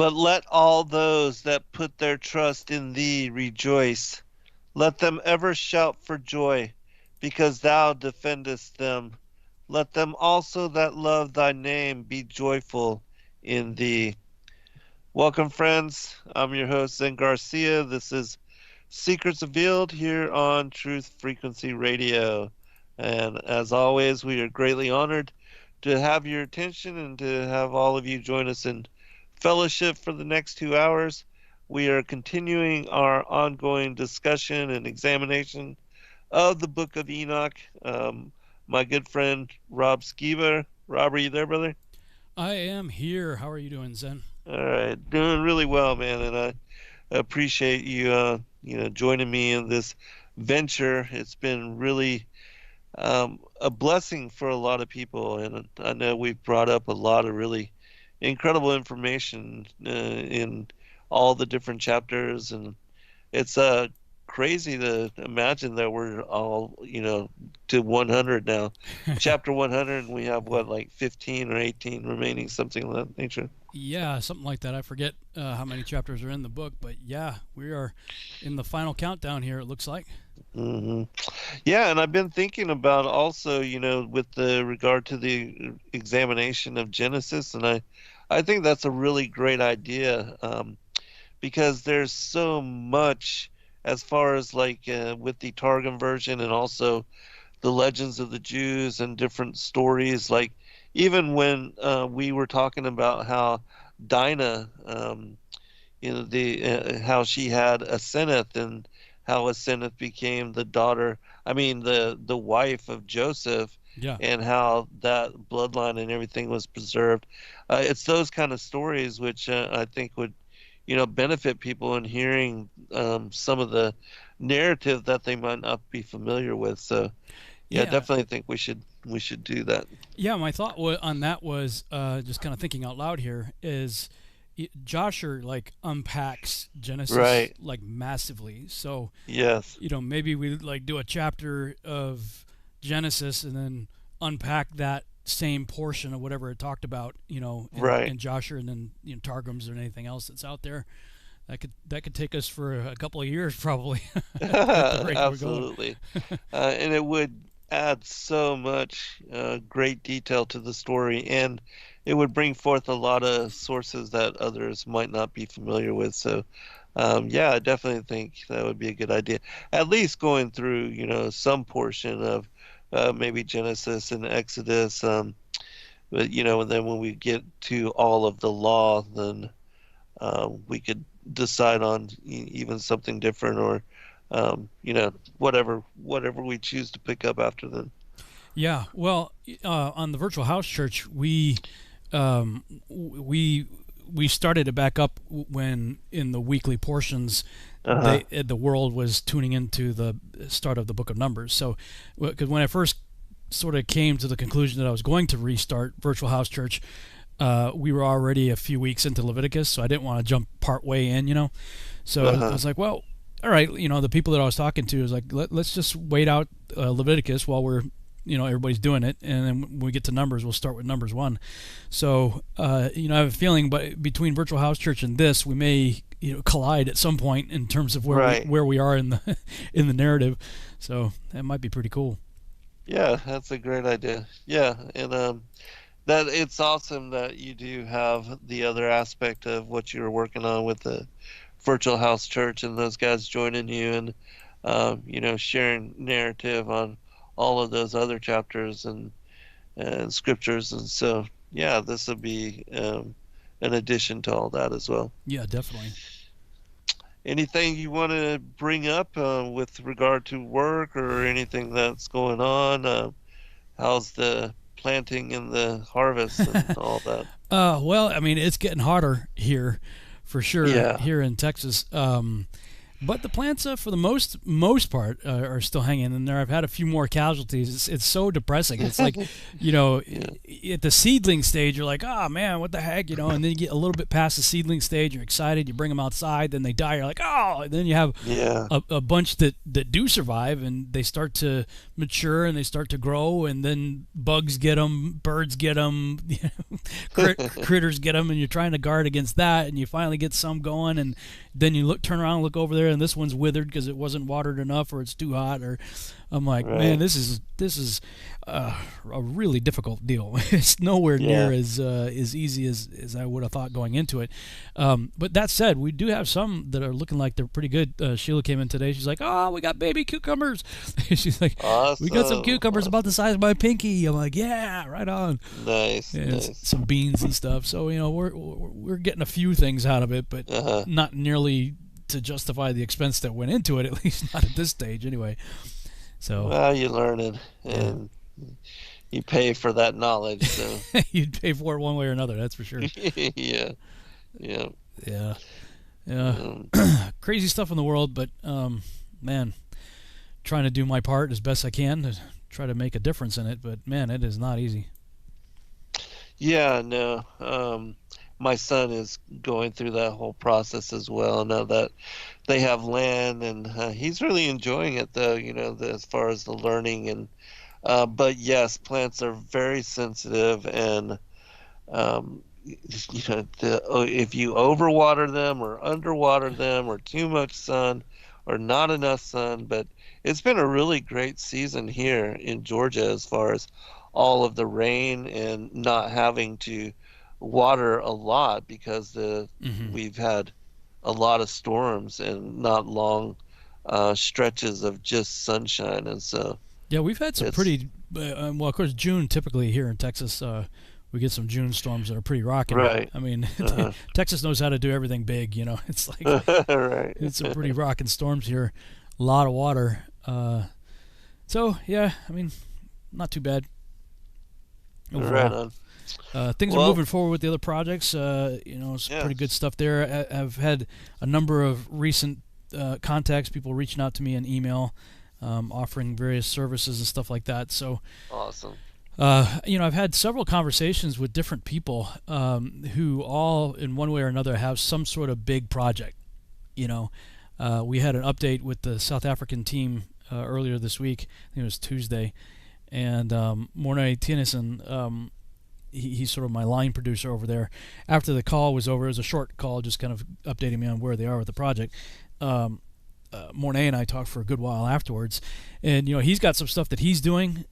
But let all those that put their trust in thee rejoice. Let them ever shout for joy, because thou defendest them. Let them also that love thy name be joyful in thee. Welcome, friends. I'm your host, Zen Garcia. This is Secrets Revealed here on Truth Frequency Radio. And as always, we are greatly honored to have your attention and to have all of you join us in fellowship for the next 2 hours. We are continuing our ongoing discussion and examination of the book of Enoch. My good friend Rob Skiba. Rob, are you there, brother? I am here. How are you doing, Zen? All right, doing really well, man, and I appreciate you, joining me in this venture. It's been really a blessing for a lot of people, and I know we've brought up a lot of really incredible information in all the different chapters, and it's crazy to imagine that we're all, to 100 now. Chapter 100, and we have what, like 15 or 18 remaining, something of that nature. Yeah, something like that. I forget how many chapters are in the book, but yeah, we are in the final countdown here, it looks like. hmm Yeah, and I've been thinking about also, with the regard to the examination of Genesis, and I think that's a really great idea, because there's so much as far as like with the Targum version and also the legends of the Jews and different stories. Like even when we were talking about how Dinah, the how she had a Asenath and how a Asenath became the daughter, I mean the wife of Joseph, Yeah. and how that bloodline and everything was preserved. It's those kind of stories which I think would, benefit people in hearing some of the narrative that they might not be familiar with. So yeah, Yeah. definitely think we should do that. Yeah, my thought on that was just kind of thinking out loud here is Josher like unpacks Genesis Right. like massively. So, Yes. maybe we like do a chapter of Genesis and then unpack that same portion of whatever it talked about, Right. in Joshua and then Targums or anything else that's out there. That could take us for a couple of years probably at the rate we're going. Absolutely. And it would add so much great detail to the story, and it would bring forth a lot of sources that others might not be familiar with. So, yeah, I definitely think that would be a good idea. At least going through, some portion of maybe Genesis and Exodus. But, and then when we get to all of the law, then we could decide on even something different, or whatever we choose to pick up after then. Yeah, well, on the virtual house church, um, we we started it back up when in the weekly portions Uh-huh. the world was tuning into the start of the Book of Numbers. So, because when I first sort of came to the conclusion that I was going to restart virtual house church, we were already a few weeks into Leviticus, so I didn't want to jump part way in. So I Uh-huh. was like, well, all right, the people that I was talking to was like, let's just wait out Leviticus while we're everybody's doing it, and then when we get to Numbers, we'll start with Numbers 1. So I have a feeling, but between virtual house church and this, we may collide at some point in terms of where we Right. where we are in the in the narrative. So that might be pretty cool. Yeah, that's a great idea. Yeah, and that it's awesome that you do have the other aspect of what you were working on with the virtual house church and those guys joining you, and sharing narrative on all of those other chapters and scriptures. And so yeah, this would be an addition to all that as well. Yeah, definitely. Anything you want to bring up with regard to work or anything that's going on? How's the planting and the harvest and all that? Well, I mean, it's getting hotter here, for sure, Yeah. here in Texas. But the plants, for the most part, are still hanging in there. I've had a few more casualties. It's so depressing. It's like, you know, Yeah. at the seedling stage, you're like, oh man, what the heck, you know. And then you get a little bit past the seedling stage, you're excited, you bring them outside, then they die. You're like, oh. And then you have Yeah. a bunch that do survive, and they start to mature and they start to grow, and then bugs get them, birds get them, critters get them, and you're trying to guard against that, and you finally get some going, and then you turn around, look over there, and this one's withered because it wasn't watered enough, or it's too hot, or I'm like, man, Right. this is a really difficult deal. It's nowhere near Yeah. as easy as I would have thought going into it. But that said, we do have some that are looking like they're pretty good. Sheila came in today. She's like, oh, we got baby cucumbers. She's like, we got some Awesome. cucumbers about the Awesome. size of my pinky. I'm like, yeah, right on. Nice. And Nice. some beans and stuff. So we're getting a few things out of it, but Uh-huh. not nearly to justify the expense that went into it. At least not at this stage, anyway. So Well, you learn it, yeah, and you pay for that knowledge. So, you'd pay for it one way or another. That's for sure. yeah. Yeah. Yeah, yeah. Um, Crazy stuff in the world, but man, trying to do my part as best I can to try to make a difference in it. But man, it is not easy. yeah. No. My son is going through that whole process as well. Now that they have land, and he's really enjoying it, though. As far as the learning and. But yes, plants are very sensitive, and if you overwater them or underwater them or too much sun or not enough sun. But it's been a really great season here in Georgia as far as all of the rain and not having to water a lot because Hmm. we've had a lot of storms and not long stretches of just sunshine, and so Yeah, we've had some it's pretty. Well, of course, June typically here in Texas, we get some June storms that are pretty rocking. right. I mean, Uh-huh. Texas knows how to do everything big. It's like Right. it's some pretty rocking storms here. A lot of water. So yeah, I mean, not too bad Right overall. on. Things are Well, moving forward with the other projects. Some yeah. pretty good stuff there. I've had a number of recent contacts, people reaching out to me in email, offering various services and stuff like that. So, Awesome. I've had several conversations with different people who all, in one way or another, have some sort of big project. You know, we had an update with the South African team earlier this week. I think it was Tuesday, and Mornay Tinnison, he's sort of my line producer over there. After the call was over, it was a short call, just kind of updating me on where they are with the project. Mornay and I talked for a good while afterwards, and he's got some stuff that he's doing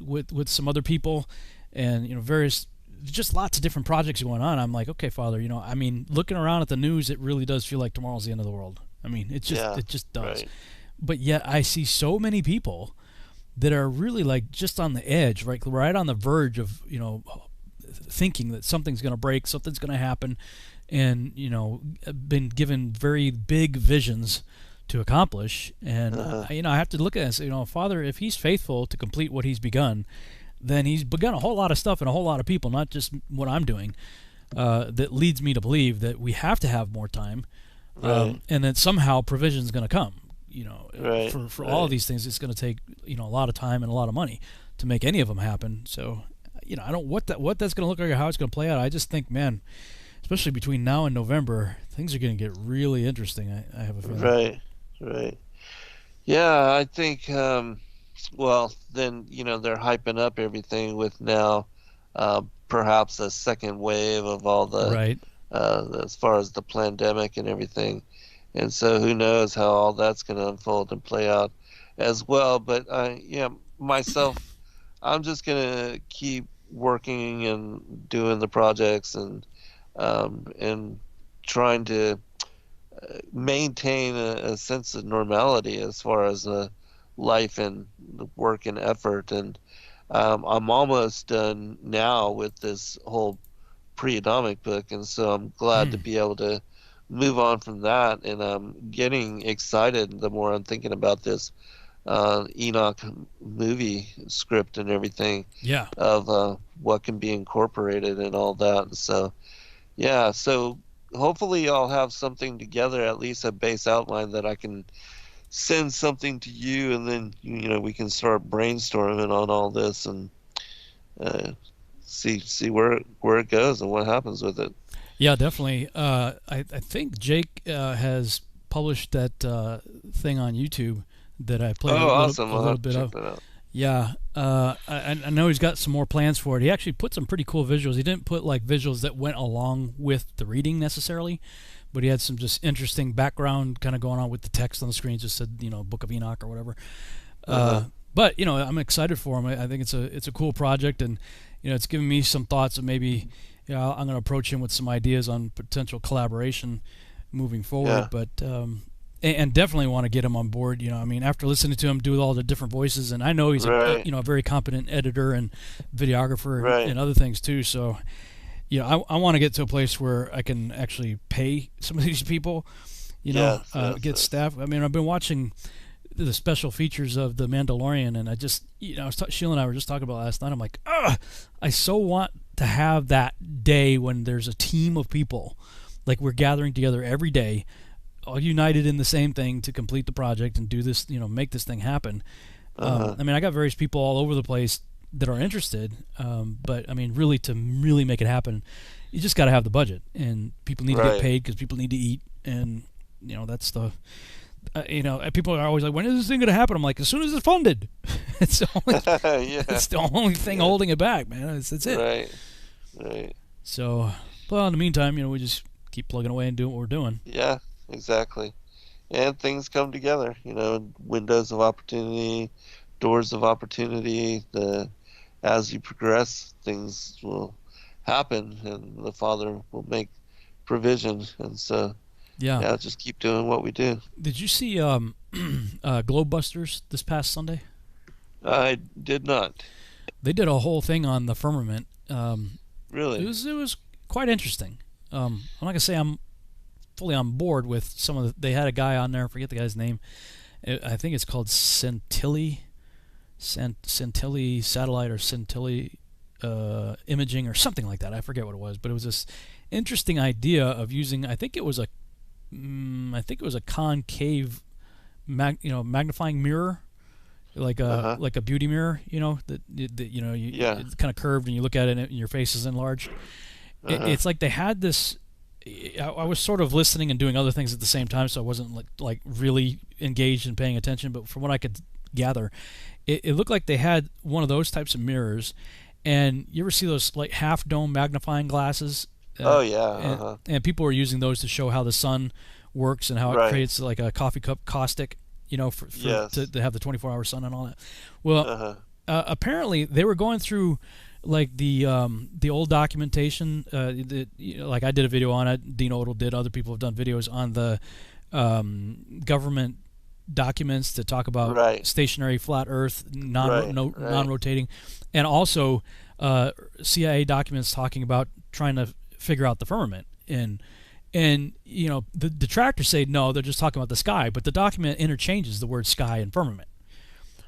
with some other people, and various, just lots of different projects going on. I'm like, okay, Father, I mean, looking around at the news, it really does feel like tomorrow's the end of the world. I mean, Yeah. it just does. Right. But yet I see so many people that are really like just on the edge, right on the verge of thinking that something's going to break, something's going to happen, and been given very big visions to accomplish. And Uh-huh. I have to look at it and say, Father, if He's faithful to complete what He's begun, then He's begun a whole lot of stuff and a whole lot of people, not just what I'm doing. That leads me to believe that we have to have more time, Right. and that somehow provision is going to come. Right. For all of Right. these things, it's going to take a lot of time and a lot of money to make any of them happen. So, I don't what that's going to look like or how it's going to play out. I just think, man, especially between now and November, things are going to get really interesting. I have a feeling. Right. Right. Yeah, I think well, then, they're hyping up everything with now perhaps a second wave of all the Right. as far as the pandemic and everything. And so who knows how all that's going to unfold and play out as well. But yeah, myself, I'm just going to keep working and doing the projects and trying to maintain a sense of normality as far as life and work and effort. And I'm almost done now with this whole pre-atomic book, and so I'm glad to Hmm. be able to move on from that. And I'm getting excited the more I'm thinking about this Enoch movie script and everything Yeah. of what can be incorporated and all that. So yeah, so hopefully I'll have something together, at least a base outline that I can send something to you, and then we can start brainstorming on all this and uh, see where it goes and what happens with it. Yeah, definitely. I think Jake has published that thing on YouTube that I played Oh, awesome! a I'll little have to bit check of. that out. Yeah, I know he's got some more plans for it. He actually put some pretty cool visuals. He didn't put like visuals that went along with the reading necessarily, but he had some just interesting background kind of going on with the text on the screen. Just said Book of Enoch or whatever. Uh-huh. But I'm excited for him. I think it's a cool project, and it's given me some thoughts of maybe I'm going to approach him with some ideas on potential collaboration moving forward. Yeah. But and definitely want to get him on board. I mean, after listening to him do all the different voices, and I know he's Right. a very competent editor and videographer Right. and other things too. So I want to get to a place where I can actually pay some of these people. Yes. Yes. Get Yes. staff. I mean, I've been watching the special features of the Mandalorian, and I just Sheila and I were just talking about last night. I'm like, ugh, I so want to have that day when there's a team of people, like we're gathering together every day, all united in the same thing to complete the project and do this, make this thing happen. Uh-huh. I mean, I got various people all over the place that are interested, but I mean, really, to really make it happen, you just got to have the budget, and people need to get Right. paid because people need to eat, and that's the people are always like, when is this thing going to happen? I'm like, as soon as it's funded. it's the only, Yeah. it's the only thing Yeah. holding it back, man. That's it. Right. Right. So, well, in the meantime, we just keep plugging away and doing what we're doing. Yeah. Exactly. And things come together. Windows of opportunity, doors of opportunity. As you progress, things will happen, and the Father will make provision. And so, Yeah. yeah, just keep doing what we do. Did you see Globebusters this past Sunday? I did not. They did a whole thing on the firmament. It Really. was quite interesting. I'm not gonna say I'm fully on board with some of the. They had a guy on there. I forget the guy's name. I think it's called Centilli satellite or Centilli imaging or something like that. I forget what it was, but it was this interesting idea of using. I think it was a concave, magnifying mirror, Uh-huh. like a beauty mirror. Yeah. It's kind of curved and you look at it and your face is enlarged. Uh-huh. It's like they had this. I was sort of listening and doing other things at the same time, so I wasn't like really engaged and paying attention. But from what I could gather, it looked like they had one of those types of mirrors. And you ever see those like half dome magnifying glasses? Oh yeah. And, Uh-huh. and people were using those to show how the sun works and how it Right. creates like a coffee cup caustic, Yes. to have the 24-hour sun and all that. Well, Uh-huh. apparently they were going through like the old documentation. Like I did a video on it. Dean Odell did. Other people have done videos on the government documents that talk about Right. stationary flat Earth, Right. Right. non-rotating, and also CIA documents talking about trying to figure out the firmament. And the detractors say no, they're just talking about the sky, but the document interchanges the word sky and firmament.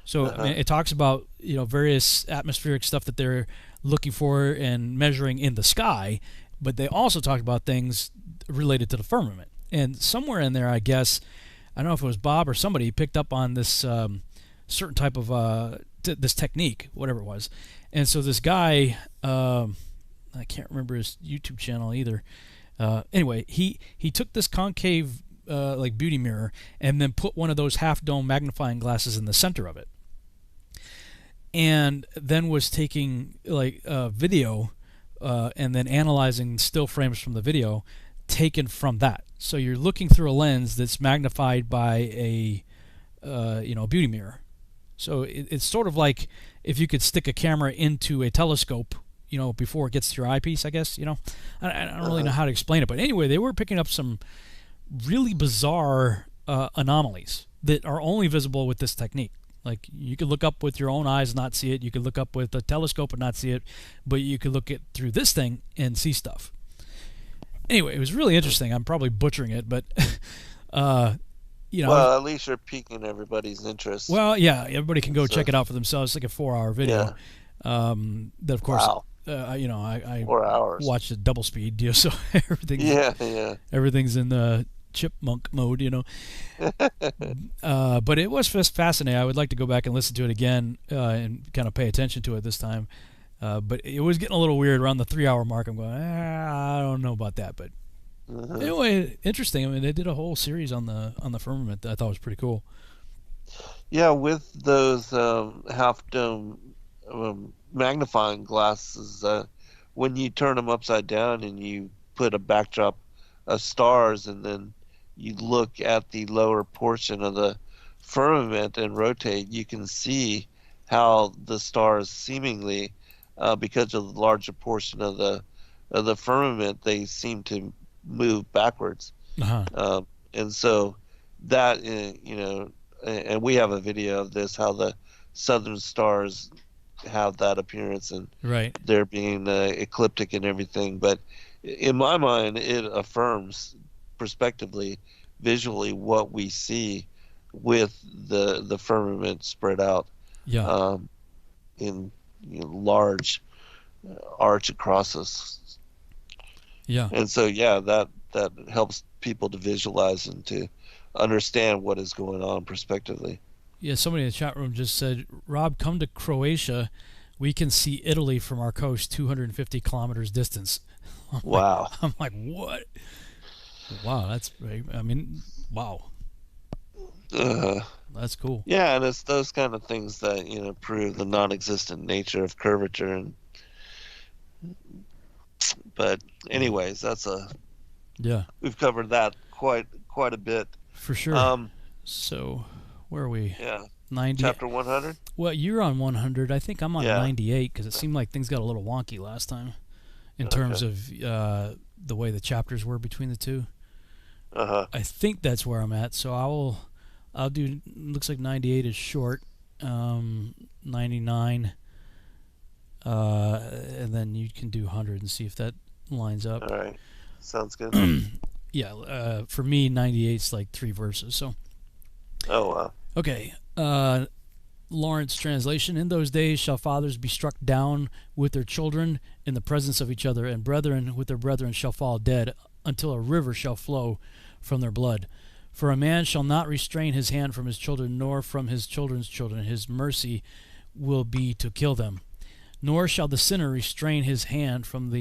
So I Uh-huh. mean, it talks about various atmospheric stuff that they're looking for and measuring in the sky, but they also talk about things related to the firmament. And somewhere in there, I guess, I don't know if it was Bob or somebody picked up on this certain type of this technique, whatever it was. And so this guy, I can't remember his YouTube channel either. Anyway, he took this concave like beauty mirror and then put one of those half dome magnifying glasses in the center of it, and then was taking like video and then analyzing still frames from the video taken from that. So you're looking through a lens that's magnified by a beauty mirror. So it's sort of like if you could stick a camera into a telescope, before it gets to your eyepiece, I guess. I don't really know how to explain it, but anyway, they were picking up some really bizarre anomalies that are only visible with this technique. Like you could look up with your own eyes and not see it. You could look up with a telescope and not see it, but you could look at through this thing and see stuff. Anyway, it was really interesting. I'm probably butchering it, but Well, at least you're piquing everybody's interest. well, yeah, everybody can go So, check it out for themselves. It's like a 4-hour yeah. video. That of course Wow. I 4 hours. watched it double speed, so everything's Yeah, yeah. everything's in the chipmunk mode. But it was just fascinating. I would like to go back and listen to it again and kind of pay attention to it this time. But it was getting a little weird around the 3 hour mark. I'm going, I don't know about that, but Uh-huh. anyway, interesting. I mean, they did a whole series on the firmament that I thought was pretty cool. Yeah, with those half dome magnifying glasses, when you turn them upside down and you put a backdrop of stars, and then you look at the lower portion of the firmament and rotate, you can see how the stars seemingly, because of the larger portion of the firmament, they seem to move backwards. Uh huh. And so that, and we have a video of this, how the southern stars have that appearance, and Right. they're being ecliptic and everything. But in my mind, it affirms prospectively, visually, what we see with the firmament spread out Yeah. um, in large arch across us. Yeah. And so, yeah, that helps people to visualize and to understand what is going on prospectively. Yeah. Somebody in the chat room just said, "Rob, come to Croatia. We can see Italy from our coast, 250 kilometers distance." I'm like, Wow. I'm like, what? Wow, that's. I mean, wow, Uh, that's cool. yeah, and it's those kind of things that prove the non-existent nature of curvature. And but anyways, Yeah, we've covered that quite a bit. for sure. Um, So, where are we? yeah, 90. chapter 100. Well, you're on 100. I think I'm on Yeah. 98 because it seemed like things got a little wonky last time in terms Okay. of the way the chapters were between the two. Uh-huh. I think that's where I'm at. So I'll do. Looks like 98 is short. 99. And then you can do 100 and see if that lines up. All right. Sounds good. Yeah. For me, 98 is like 3 verses. So Oh wow. okay. Lawrence translation: In those days shall fathers be struck down with their children in the presence of each other, and brethren with their brethren shall fall dead, until a river shall flow from their blood. For a man shall not restrain his hand from his children, nor from his children's children. His mercy will be to kill them. Nor shall the sinner restrain his hand from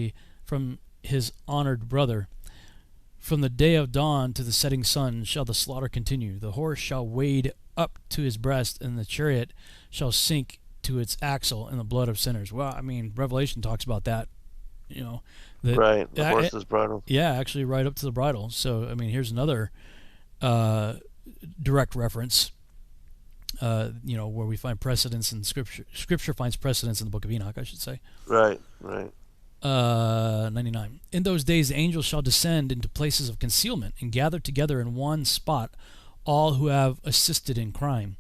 his honored brother. From the day of dawn to the setting sun shall the slaughter continue. The horse shall wade up to his breast, and the chariot shall sink to its axle in the blood of sinners. Well, I mean, Revelation talks about that. That Right. The horse is bridle. yeah, actually, right up to the bridle. So, I mean, here's another direct reference. Where we find precedence in Scripture. Scripture finds precedence in the book of Enoch, I should say. Right. Right. 99. In those days, the angels shall descend into places of concealment and gather together in one spot all who have assisted in crime.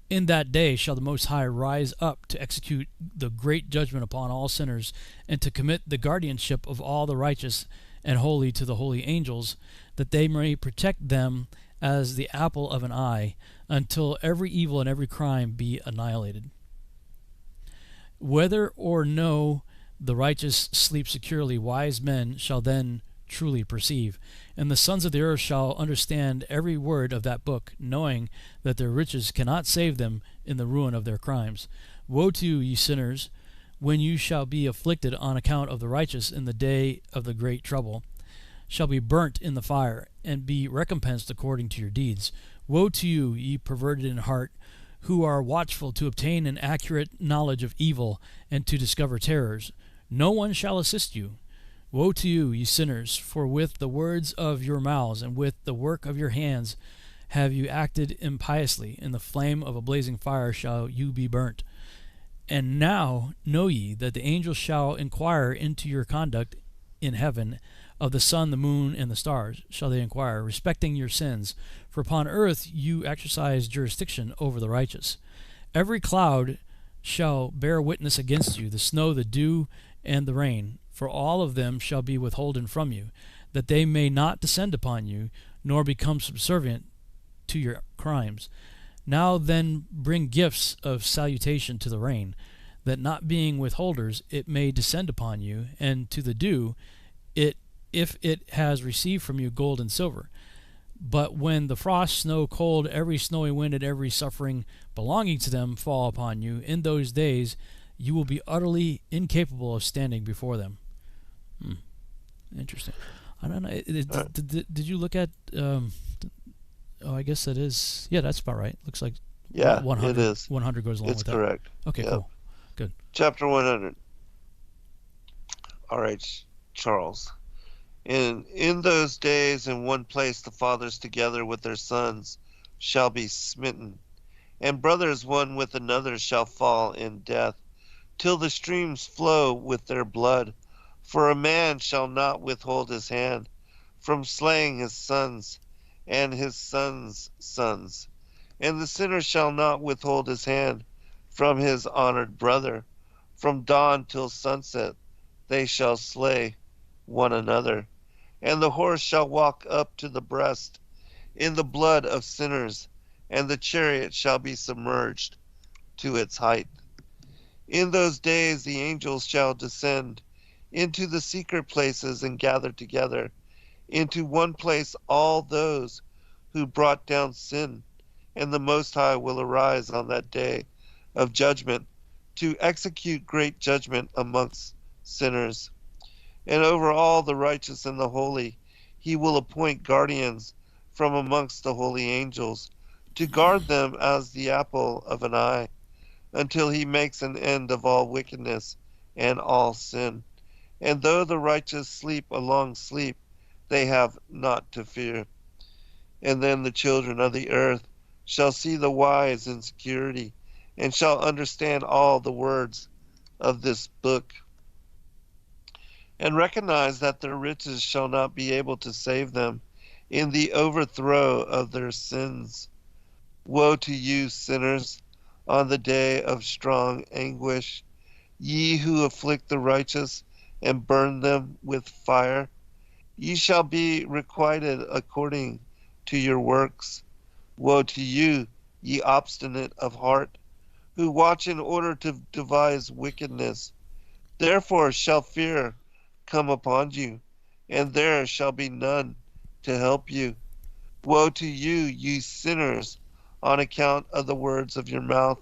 In that day shall the Most High rise up to execute the great judgment upon all sinners, and to commit the guardianship of all the righteous and holy to the holy angels, that they may protect them as the apple of an eye, until every evil and every crime be annihilated. Whether or no the righteous sleep securely, wise men shall then truly perceive, and the sons of the earth shall understand every word of that book, knowing that their riches cannot save them in the ruin of their crimes. Woe to you, ye sinners, when you shall be afflicted on account of the righteous in the day of the great trouble, shall be burnt in the fire, and be recompensed according to your deeds. Woe to you, ye perverted in heart, who are watchful to obtain an accurate knowledge of evil, and to discover terrors. No one shall assist you. Woe to you, ye sinners, for with the words of your mouths and with the work of your hands have you acted impiously. In the flame of a blazing fire shall you be burnt. And now know ye that the angels shall inquire into your conduct in heaven. Of the sun, the moon, and the stars shall they inquire, respecting your sins. For upon earth you exercise jurisdiction over the righteous. Every cloud shall bear witness against you, the snow, the dew, and the rain. For all of them shall be withholden from you, that they may not descend upon you, nor become subservient to your crimes. Now then bring gifts of salutation to the rain, that not being withholders, it may descend upon you, and to the dew, it if it has received from you gold and silver. But when the frost, snow, cold, every snowy wind, and every suffering belonging to them fall upon you, in those days you will be utterly incapable of standing before them. Hmm. Interesting. I don't know. Uh, Did you look at? Oh, I guess that is. Yeah, that's about right. Looks like yeah, it 100, is. 100 goes along It's with that. correct. Okay, Yep. cool. Good. Chapter 100. All right, Charles. In those days, in one place, the fathers together with their sons shall be smitten, and brothers one with another shall fall in death, till the streams flow with their blood. For a man shall not withhold his hand from slaying his sons and his sons' sons, and the sinner shall not withhold his hand from his honored brother. From dawn till sunset they shall slay one another, and the horse shall walk up to the breast in the blood of sinners, and the chariot shall be submerged to its height. In those days the angels shall descend into the secret places and gather together into one place all those who brought down sin, and the Most High will arise on that day of judgment to execute great judgment amongst sinners. And over all the righteous and the holy he will appoint guardians from amongst the holy angels, to guard them as the apple of an eye, until he makes an end of all wickedness and all sin. And though the righteous sleep a long sleep, they have not to fear. And then the children of the earth shall see the wise in security, and shall understand all the words of this book, and recognize that their riches shall not be able to save them in the overthrow of their sins. Woe to you, sinners, on the day of strong anguish, ye who afflict the righteous and burn them with fire. Ye shall be requited according to your works. Woe to you, ye obstinate of heart, who watch in order to devise wickedness. Therefore shall fear come upon you, and there shall be none to help you. Woe to you, ye sinners, on account of the words of your mouth,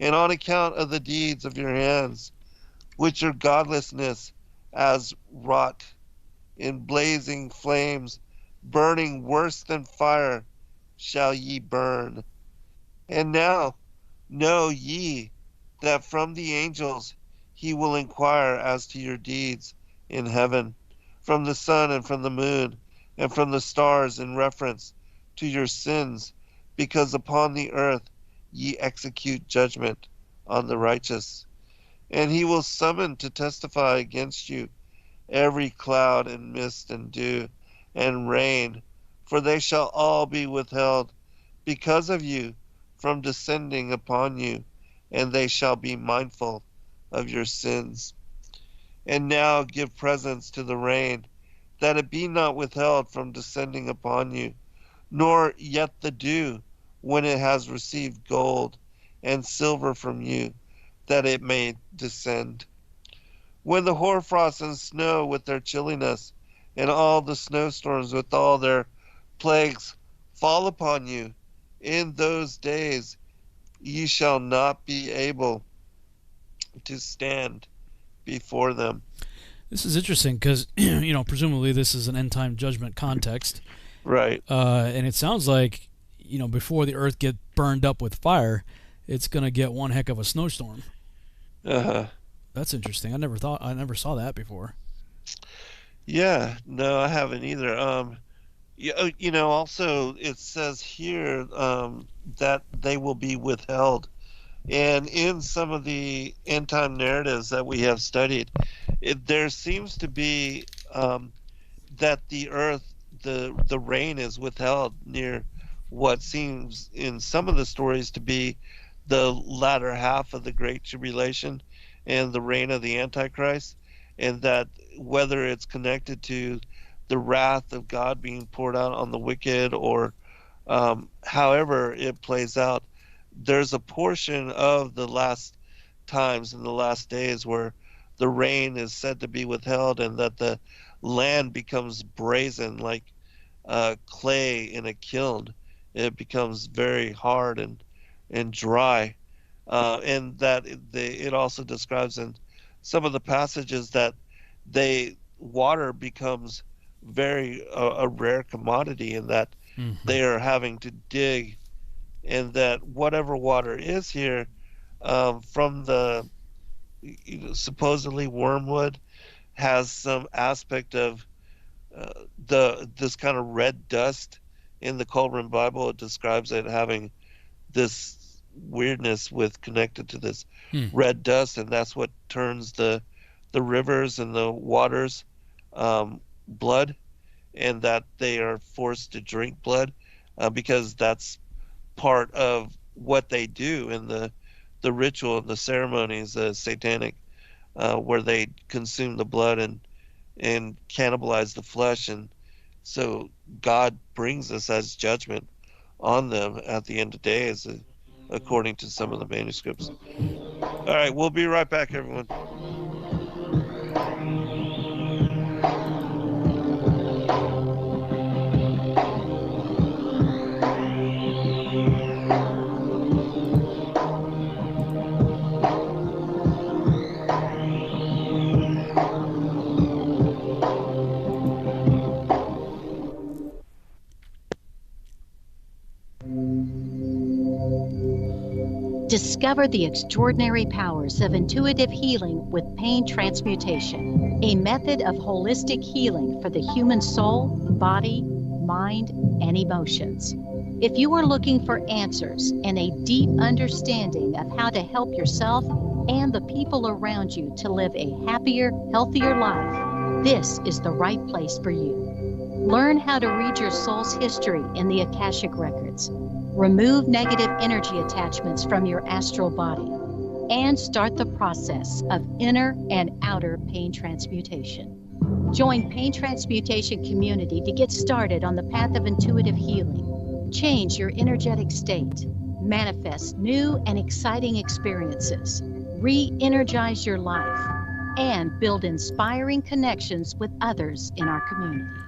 and on account of the deeds of your hands, which your godlessness has wrought in blazing flames, burning worse than fire, shall ye burn. And now know ye that from the angels he will inquire as to your deeds in heaven, from the sun and from the moon, and from the stars in reference to your sins, because upon the earth ye execute judgment on the righteous. And he will summon to testify against you every cloud and mist and dew and rain, for they shall all be withheld because of you from descending upon you, and they shall be mindful of your sins. And now give presents to the rain, that it be not withheld from descending upon you, nor yet the dew, when it has received gold and silver from you, that it may descend. When the hoarfrost and snow with their chilliness, and all the snowstorms with all their plagues fall upon you, in those days ye shall not be able to stand before them. This is interesting because presumably this is an end time judgment context, Right. and it sounds like before the earth gets burned up with fire, it's gonna get one heck of a snowstorm. Uh-huh. That's interesting. I never saw that before. Yeah, no, I haven't either. Also it says here that they will be withheld. And in some of the end time narratives that we have studied, there seems to be that the earth, the rain is withheld near what seems in some of the stories to be the latter half of the Great Tribulation and the reign of the Antichrist, and that whether it's connected to the wrath of God being poured out on the wicked or however it plays out, there's a portion of the last times in the last days where the rain is said to be withheld and that the land becomes brazen like clay in a kiln. It becomes very hard and dry. And that it also describes in some of the passages that water becomes very a rare commodity, and that Mm-hmm. they are having to dig, and that whatever water is here from the supposedly wormwood has some aspect of the this kind of red dust. In the Colburn Bible, it describes it having this weirdness with connected to this Hmm. red dust, and that's what turns the rivers and the waters blood, and that they are forced to drink blood because that's part of what they do in the ritual and the ceremonies, satanic, where they consume the blood and cannibalize the flesh, and so God brings us as judgment on them at the end of days, according to some of the manuscripts. All right, we'll be right back, everyone. Discover the extraordinary powers of intuitive healing with pain transmutation, a method of holistic healing for the human soul, body, mind, and emotions. If you are looking for answers and a deep understanding of how to help yourself and the people around you to live a happier, healthier life, this is the right place for you. Learn how to read your soul's history in the Akashic Records. Remove negative energy attachments from your astral body and start the process of inner and outer pain transmutation. Join Pain Transmutation Community to get started on the path of intuitive healing. Change your energetic state. Manifest new and exciting experiences. Re-energize your life and build inspiring connections with others in our community.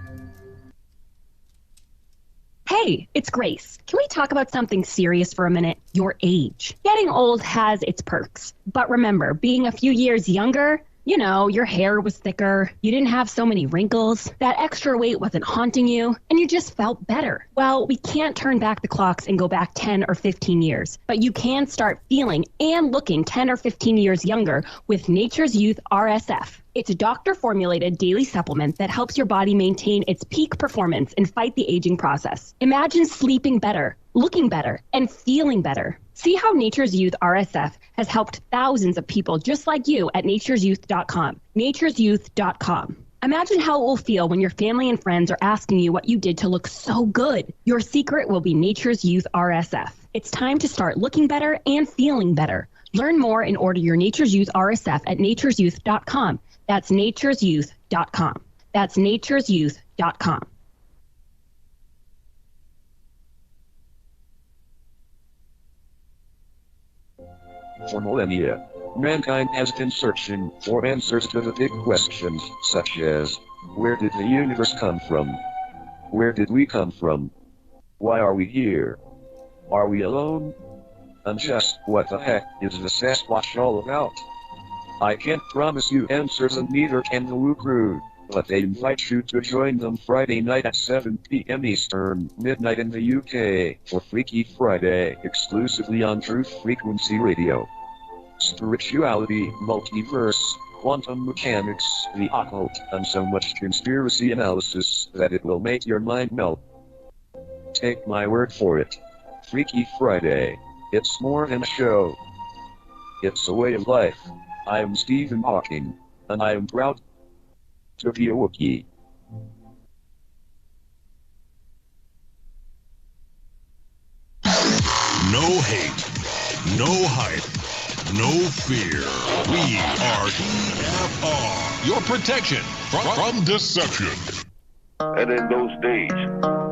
Hey, it's Grace. Can we talk about something serious for a minute? Your age. Getting old has its perks. But remember, being a few years younger, your hair was thicker, you didn't have so many wrinkles, that extra weight wasn't haunting you, and you just felt better. Well, we can't turn back the clocks and go back 10 or 15 years, but you can start feeling and looking 10 or 15 years younger with Nature's Youth RSF. It's a doctor-formulated daily supplement that helps your body maintain its peak performance and fight the aging process. Imagine sleeping better, looking better, and feeling better. See how Nature's Youth RSF has helped thousands of people just like you at nature'syouth.com. nature'syouth.com. Imagine how it will feel when your family and friends are asking you what you did to look so good. Your secret will be Nature's Youth RSF. It's time to start looking better and feeling better. Learn more and order your Nature's Youth RSF at nature'syouth.com. That's nature'syouth.com. That's nature'syouth.com. For millennia, mankind has been searching for answers to the big questions, such as, where did the universe come from? Where did we come from? Why are we here? Are we alone? And just what the heck is the Sasquatch all about? I can't promise you answers, and neither can the Woo Crew, but they invite you to join them Friday night at 7 p.m. Eastern, midnight in the UK, for Freaky Friday, exclusively on Truth Frequency Radio. Spirituality, multiverse, quantum mechanics, the occult, and so much conspiracy analysis that it will make your mind melt. Take my word for it. Freaky Friday. It's more than a show. It's a way of life. I am Stephen Hawking, and I am proud to be a Wookiee. No hate, no hype, no fear. We are EFR, your protection from deception. And in those days,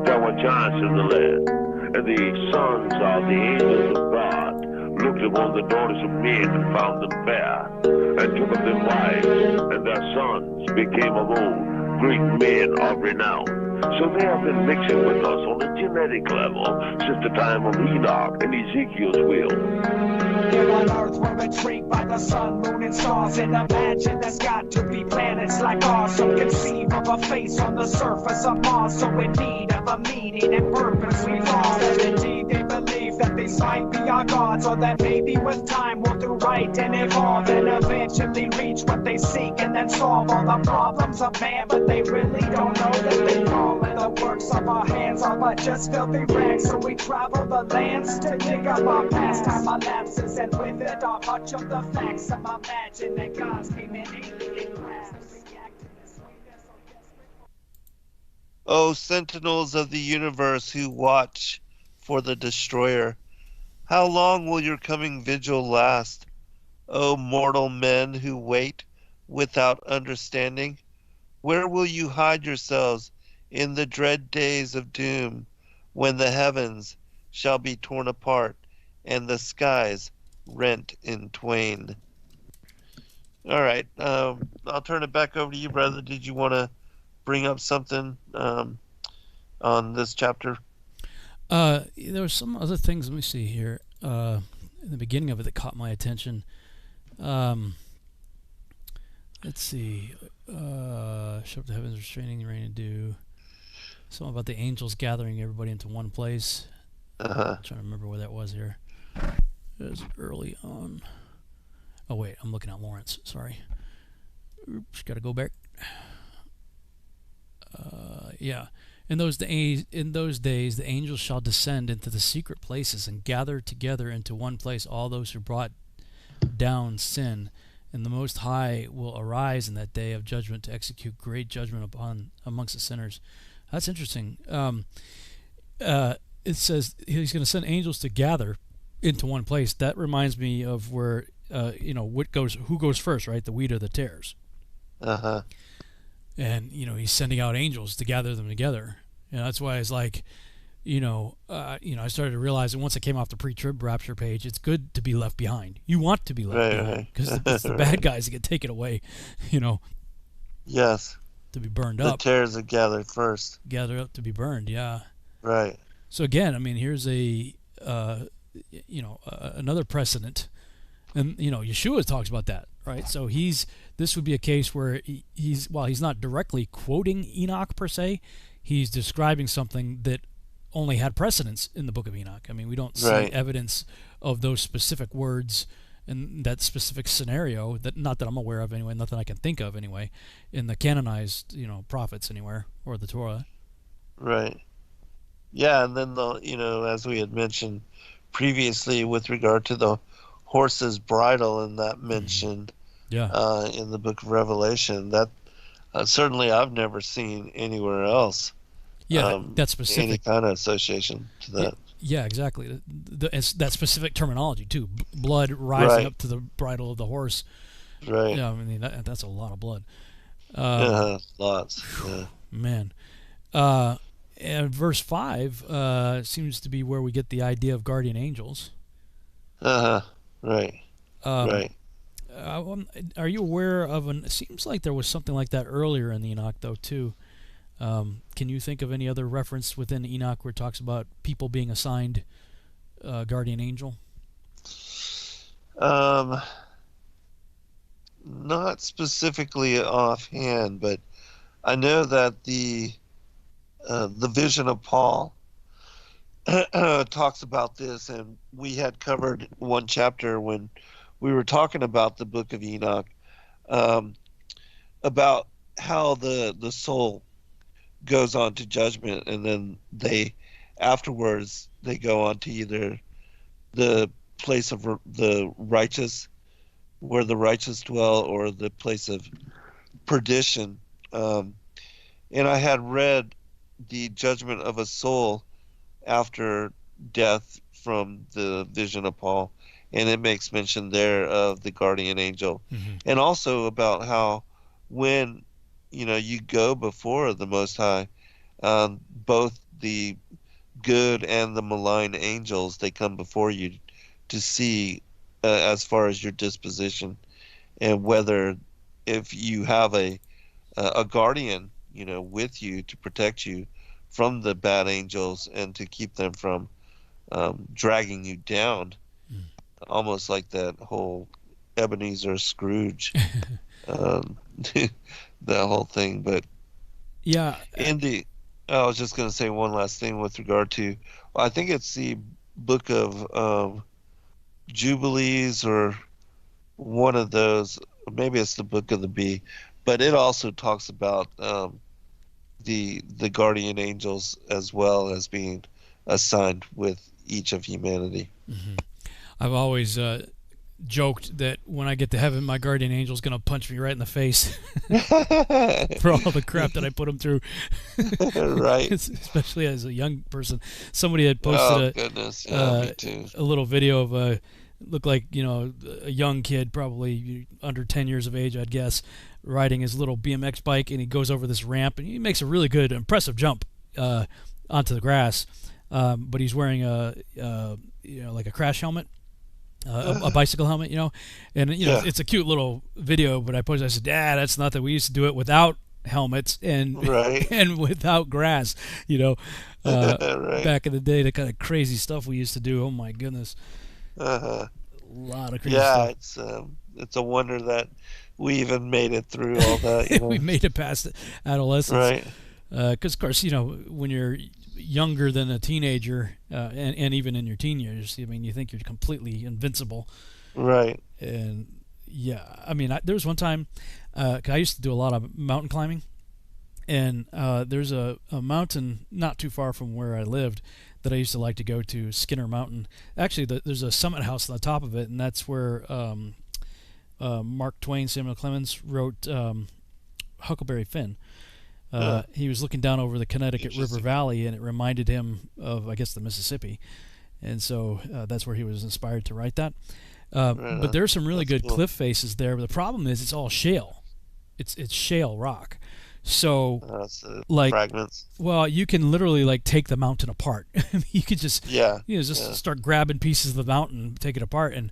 there were giants in the land, and the sons of the angels of God looked looked upon the daughters of men and found them fair, and took of them wives, and their sons became of old great men of renown. So they have been mixing with us on a genetic level since the time of Enoch and Ezekiel's will. Here on Earth, we're intrigued by the sun, moon, and stars, and imagine there's got to be planets like ours. So conceive of a face on the surface of Mars, so in need of a meaning and purpose we've lost. And indeed, they believe that these might be our gods, or that maybe with time we'll do right and evolve, and eventually reach what they seek, and then solve all the problems of man. But they really don't know that they fall, and the works of our hands are but just filthy rags. So we travel the lands to dig up our past. Time elapses, and with it are much of the facts. Some imagine that gods came in alien class. O sentinels of the universe who watch for the destroyer, how long will your coming vigil last? O mortal men who wait without understanding, where will you hide yourselves in the dread days of doom, when the heavens shall be torn apart and the skies rent in twain? All right, I'll turn it back over to you, brother. Did you want to bring up something on this chapter? There were some other things. Let me see here. In the beginning of it, that caught my attention. Let's see. Show up the heavens, restraining the rain and dew. Something about the angels gathering everybody into one place. I'm trying to remember where that was here. It was early on. Oh wait, I'm looking at Lawrence. Sorry. Oops, gotta go back. Yeah. In those days, the angels shall descend into the secret places and gather together into one place all those who brought down sin, and the Most High will arise in that day of judgment to execute great judgment amongst the sinners. That's interesting. It says he's going to send angels to gather into one place. That reminds me of where who goes first, right? The wheat or the tares. And he's sending out angels to gather them together. That's why it's like, I started to realize that once I came off the pre-trib rapture page, it's good to be left behind. You want to be left behind because it's the bad guys that get taken away. Yes. To be burned the up. The tares are gathered first. Gather up to be burned. Yeah. Right. So again, I mean, here's a another precedent, and Yeshua talks about that, right? So this would be a case where he's not directly quoting Enoch per se, he's describing something that only had precedence in the book of Enoch. I mean, we don't see evidence of those specific words in that specific scenario, not that I'm aware of anyway, nothing I can think of anyway, in the canonized prophets anywhere or the Torah. Right. Yeah, and then as we had mentioned previously with regard to the horse's bridle and that mentioned in the book of Revelation, that certainly I've never seen anywhere else. Yeah, that's specific. Any kind of association to that. Yeah, exactly. That specific terminology too. Blood rising up to the bridle of the horse. Right. Yeah, I mean that's a lot of blood. Lots. Yeah. Man. And verse 5 seems to be where we get the idea of guardian angels. Right. Right. Are you aware of it seems like there was something like that earlier in the Enoch, though, too. Can you think of any other reference within Enoch where it talks about people being assigned guardian angel? Not specifically offhand, but I know that the vision of Paul talks about this, and we had covered one chapter when we were talking about the book of Enoch, about how the soul goes on to judgment, and then afterwards they go on to either the place of the righteous, where the righteous dwell, or the place of perdition. And I had read the judgment of a soul after death from the vision of Paul, and it makes mention there of the guardian angel, and also about how when you go before the Most High, both the good and the malign angels, they come before you to see as far as your disposition, and whether if you have a guardian, with you to protect you from the bad angels and to keep them from dragging you down, almost like that whole Ebenezer Scrooge, um, that whole thing. But Yeah. in the, I was just going to say one last thing with regard to, I think it's the book of Jubilees or one of those, maybe it's the book of the bee, but it also talks about the guardian angels as well as being assigned with each of humanity. I've always joked that when I get to heaven, my guardian angel's going to punch me right in the face for all the crap that I put him through. Right. Especially as a young person. Somebody had Oh, posted goodness. Yeah, me too. a little video of looked like, a young kid, probably under 10 years of age, I'd guess, riding his little BMX bike, and he goes over this ramp, and he makes a really good, impressive jump onto the grass. But he's wearing like a crash helmet. A bicycle helmet, and Yeah. it's a cute little video. But I posted, I said, "Dad, that's nothing. We used to do it without helmets and Right. and without grass, Right. back in the day. The kind of crazy stuff we used to do. Oh my goodness, Uh-huh. a lot of crazy Yeah, stuff. it's a wonder that we even made it through all that. We made it past adolescence, Right. Because of course, when you're younger than a teenager, and even in your teen years, I mean, you think you're completely invincible. Right. And yeah, I mean, there was one time, 'cause I used to do a lot of mountain climbing, and there's a mountain not too far from where I lived that I used to like to go to, Skinner Mountain. Actually, there's a summit house on the top of it, and that's where Mark Twain, Samuel Clemens wrote Huckleberry Finn. He was looking down over the Connecticut River Valley, and it reminded him of, I guess, the Mississippi, and so that's where he was inspired to write that. Right But on. there's some really That's good cool. cliff faces there. But the problem is, it's all shale. It's shale rock. So, That's like, fragments. well, you can literally like take the mountain apart. You could just Yeah. just Yeah. start grabbing pieces of the mountain, take it apart. And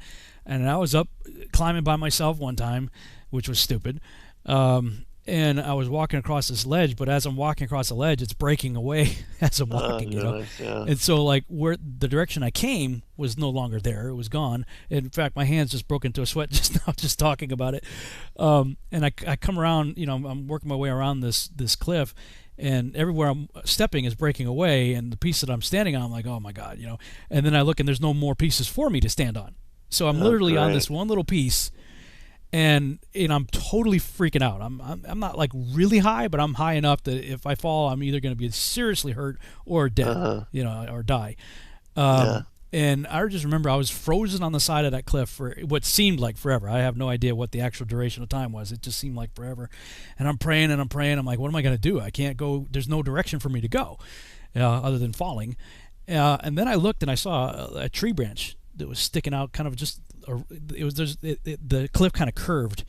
I was up climbing by myself one time, which was stupid. And I was walking across this ledge, but as I'm walking across the ledge, it's breaking away as I'm walking, goodness, yeah. And so, like, where the direction I came was no longer there; it was gone. In fact, my hands just broke into a sweat just now, just talking about it. And I come around, I'm working my way around this cliff, and everywhere I'm stepping is breaking away, and the piece that I'm standing on, I'm like, oh my god, And then I look, and there's no more pieces for me to stand on, so I'm literally on great. this one little piece. And I'm totally freaking out. I'm not like really high, but I'm high enough that if I fall, I'm either going to be seriously hurt or dead, or die. Yeah. And I just remember I was frozen on the side of that cliff for what seemed like forever. I have no idea what the actual duration of time was. It just seemed like forever. And I'm praying and I'm praying. I'm like, what am I going to do? I can't go. There's no direction for me to go other than falling. And then I looked and I saw a tree branch that was sticking out, kind of just. The cliff kind of curved,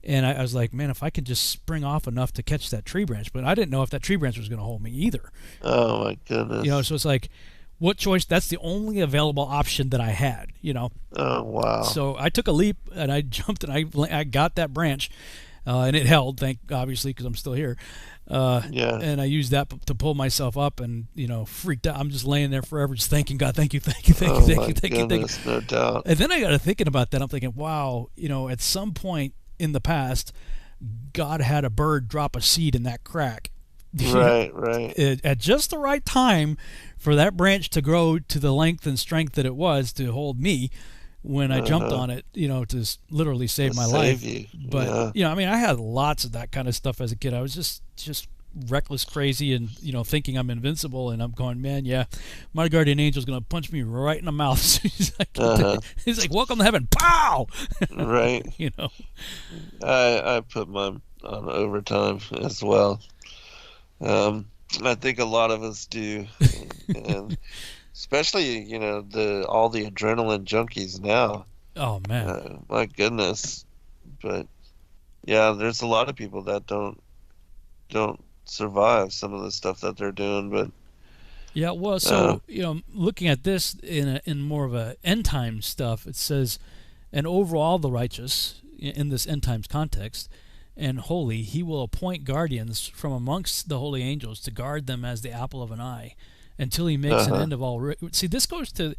and I was like, man, if I could just spring off enough to catch that tree branch. But I didn't know if that tree branch was going to hold me either. Oh my goodness. So it's like, what choice? That's the only available option that I had. Oh wow. So I took a leap and I jumped and I got that branch, and it held. Obviously, because I'm still here. Yeah. And I used that to pull myself up, and freaked out. I'm just laying there forever, just thanking God, thank you, thank you, thank you, Oh thank my you, thank you, thank you. goodness, no doubt. And then I got to thinking about that. I'm thinking, wow, at some point in the past, God had a bird drop a seed in that crack. Right, right. At just the right time for that branch to grow to the length and strength that it was to hold me when I jumped on it, to literally save my life. You. But, yeah. I mean, I had lots of that kind of stuff as a kid. I was just reckless, crazy, and thinking I'm invincible, and I'm going, man, yeah, my guardian angel's gonna punch me right in the mouth. he's like, welcome to heaven, pow. Right. I put mine on overtime as well. I think a lot of us do, and especially all the adrenaline junkies now. Oh man, my goodness. But yeah, there's a lot of people that don't survive some of the stuff that they're doing. But yeah, well, so looking at this in more of a end time stuff, it says and over all the righteous in this end times context, and holy, he will appoint guardians from amongst the holy angels to guard them as the apple of an eye, until he makes an end of all. See, this goes to,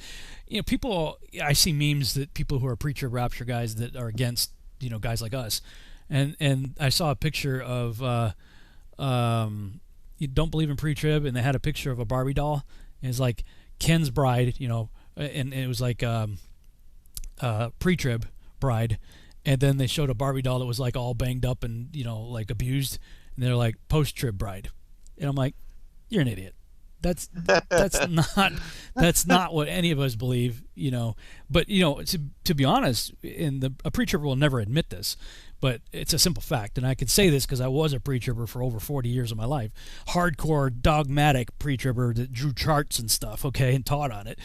people. I see memes that people who are preacher rapture guys that are against, guys like us, and I saw a picture of, you don't believe in pre-trib, and they had a picture of a Barbie doll, and it's like Ken's bride, and it was like pre-trib bride. And then they showed a Barbie doll that was like all banged up and, like abused. And they're like post-trib bride. And I'm like, you're an idiot. That's not what any of us believe, But, to be honest, a pre-tribber will never admit this. But it's a simple fact. And I can say this because I was a pre-tribber for over 40 years of my life. Hardcore, dogmatic pre-tribber that drew charts and stuff, okay, and taught on it.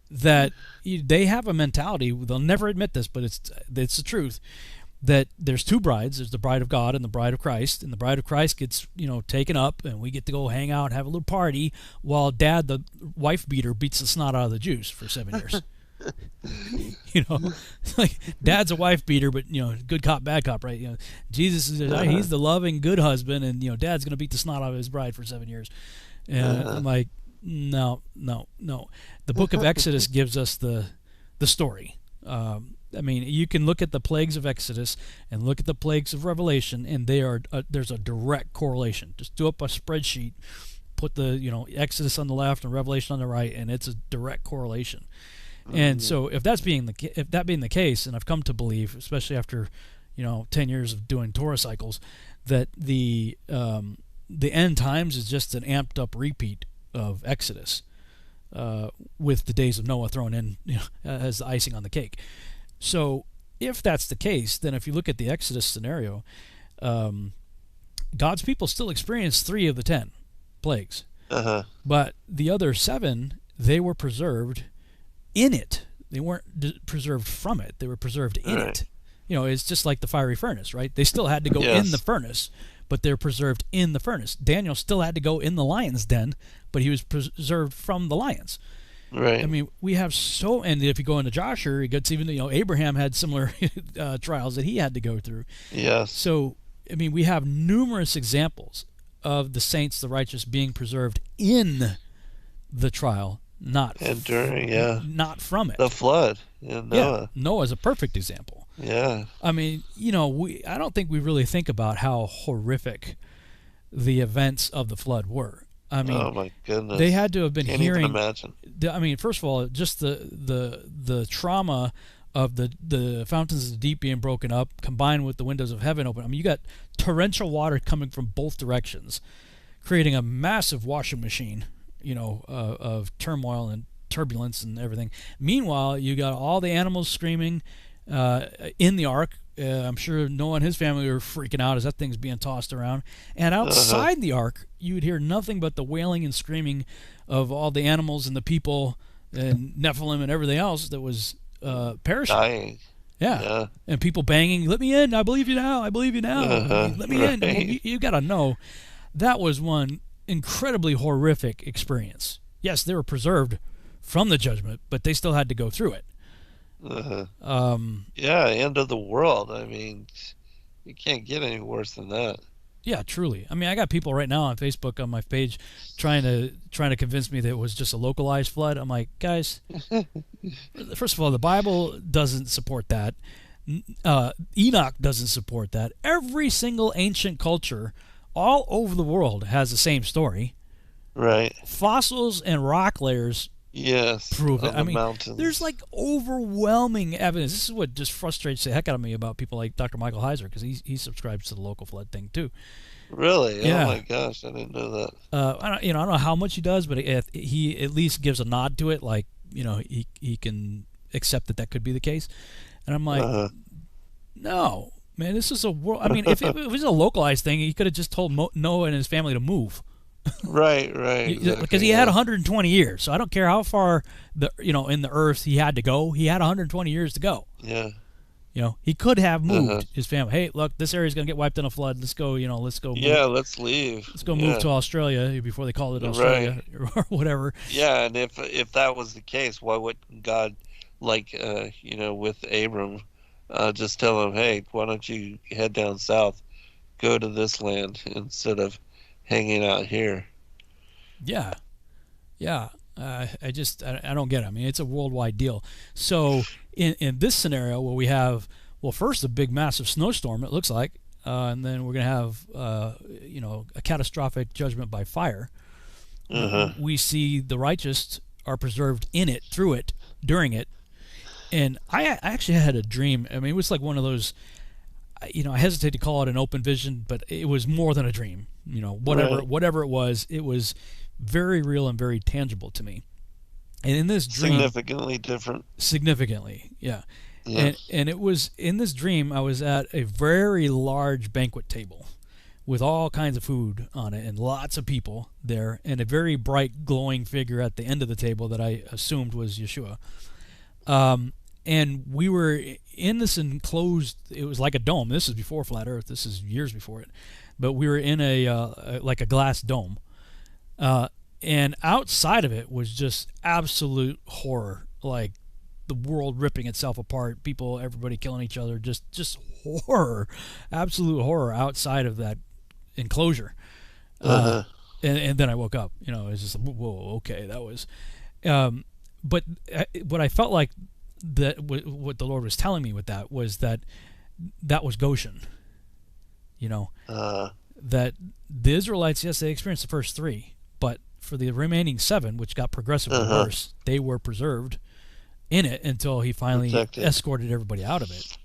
That they have a mentality, they'll never admit this, but it's the truth, that there's two brides. There's the bride of God and the bride of Christ, and the bride of Christ gets taken up, and we get to go hang out and have a little party while Dad, the wife beater, beats the snot out of the Jews for 7 years. Like Dad's a wife beater, but good cop, bad cop, right? Jesus is he's the loving good husband, and Dad's gonna beat the snot out of his bride for 7 years. And I'm like, no. The book of Exodus gives us the story. You can look at the plagues of Exodus and look at the plagues of Revelation, and there's a direct correlation. Just do up a spreadsheet, put the Exodus on the left and Revelation on the right, and it's a direct correlation. And so if that being the case, and I've come to believe, especially after 10 years of doing Torah cycles, that the end times is just an amped up repeat of Exodus, with the days of Noah thrown in as the icing on the cake. So if that's the case, then if you look at the Exodus scenario, God's people still experienced 3 of the 10 plagues, but the other 7, they were preserved in it. They weren't preserved from it. They were preserved in it. It's just like the fiery furnace, right? They still had to go in the furnace, but they're preserved in the furnace. Daniel still had to go in the lion's den, but he was preserved from the lions. Right. We have and if you go into Joshua, it gets even, Abraham had similar trials that he had to go through. Yes. So, we have numerous examples of the saints, the righteous, being preserved in the trial, not from it. The flood in Noah. Yeah, Noah's a perfect example. Yeah. I don't think we really think about how horrific the events of the flood were. Oh my goodness. They had to have been Can't hearing. Even imagine. First of all, just the trauma of the fountains of the deep being broken up, combined with the windows of heaven open. You got torrential water coming from both directions, creating a massive washing machine, of turmoil and turbulence and everything. Meanwhile, you got all the animals screaming in the ark. I'm sure Noah and his family were freaking out as that thing's being tossed around. And outside the ark, you would hear nothing but the wailing and screaming of all the animals and the people and Nephilim and everything else that was perishing. Dying. Yeah. And people banging, "Let me in, I believe you now, I believe you now, let me in." You got to know, that was one incredibly horrific experience. Yes, they were preserved from the judgment, but they still had to go through it. End of the world. You can't get any worse than that. Yeah, truly. I got people right now on Facebook on my page trying to convince me that it was just a localized flood. I'm like, guys, first of all, the Bible doesn't support that. Enoch doesn't support that. Every single ancient culture all over the world has the same story. Right. Fossils and rock layers prove it. Mountains. There's like overwhelming evidence. This is what just frustrates the heck out of me about people like Dr. Michael Heiser, because he subscribes to the local flood thing too. Really? Yeah. Oh my gosh, I didn't know that. I don't know how much he does, but he at least gives a nod to it, like he can accept that could be the case. And I'm like, no, man, this is a world. If it was a localized thing, he could have just told Noah and his family to move. Right. Exactly, because he had 120 years, so I don't care how far in the earth he had to go. He had 120 years to go. Yeah. He could have moved his family. Hey, look, this area's gonna get wiped in a flood. Let's go. Let's go. Yeah, let's leave. Let's go move to Australia before they call it Australia or whatever. Yeah, and if that was the case, why wouldn't God like with Abram, just tell him, hey, why don't you head down south, go to this land instead of hanging out here. Yeah, yeah. I don't get it. I mean, it's a worldwide deal. So in this scenario where we have, well, first a big massive snowstorm, it looks like, and then we're going to have a catastrophic judgment by fire. Uh-huh. We see the righteous are preserved in it, through it, during it. And I actually had a dream. I mean, it was like one of those, I hesitate to call it an open vision, but it was more than a dream. Whatever it was very real and very tangible to me. And in this dream, significantly different. Significantly, yeah. Yeah. And it was in this dream I was at a very large banquet table with all kinds of food on it and lots of people there and a very bright glowing figure at the end of the table that I assumed was Yeshua. And we were in this enclosed, it was like a dome. This is before Flat Earth. This is years before it. But we were in like a glass dome. And outside of it was just absolute horror, like the world ripping itself apart, everybody killing each other, just horror, absolute horror outside of that enclosure. Uh-huh. And then I woke up, it was just, whoa, okay, that was, but what I felt like that what the Lord was telling me with that was that was Goshen, that the Israelites, yes, they experienced the first 3, but for the remaining 7, which got progressively worse, they were preserved in it until he finally escorted everybody out of it.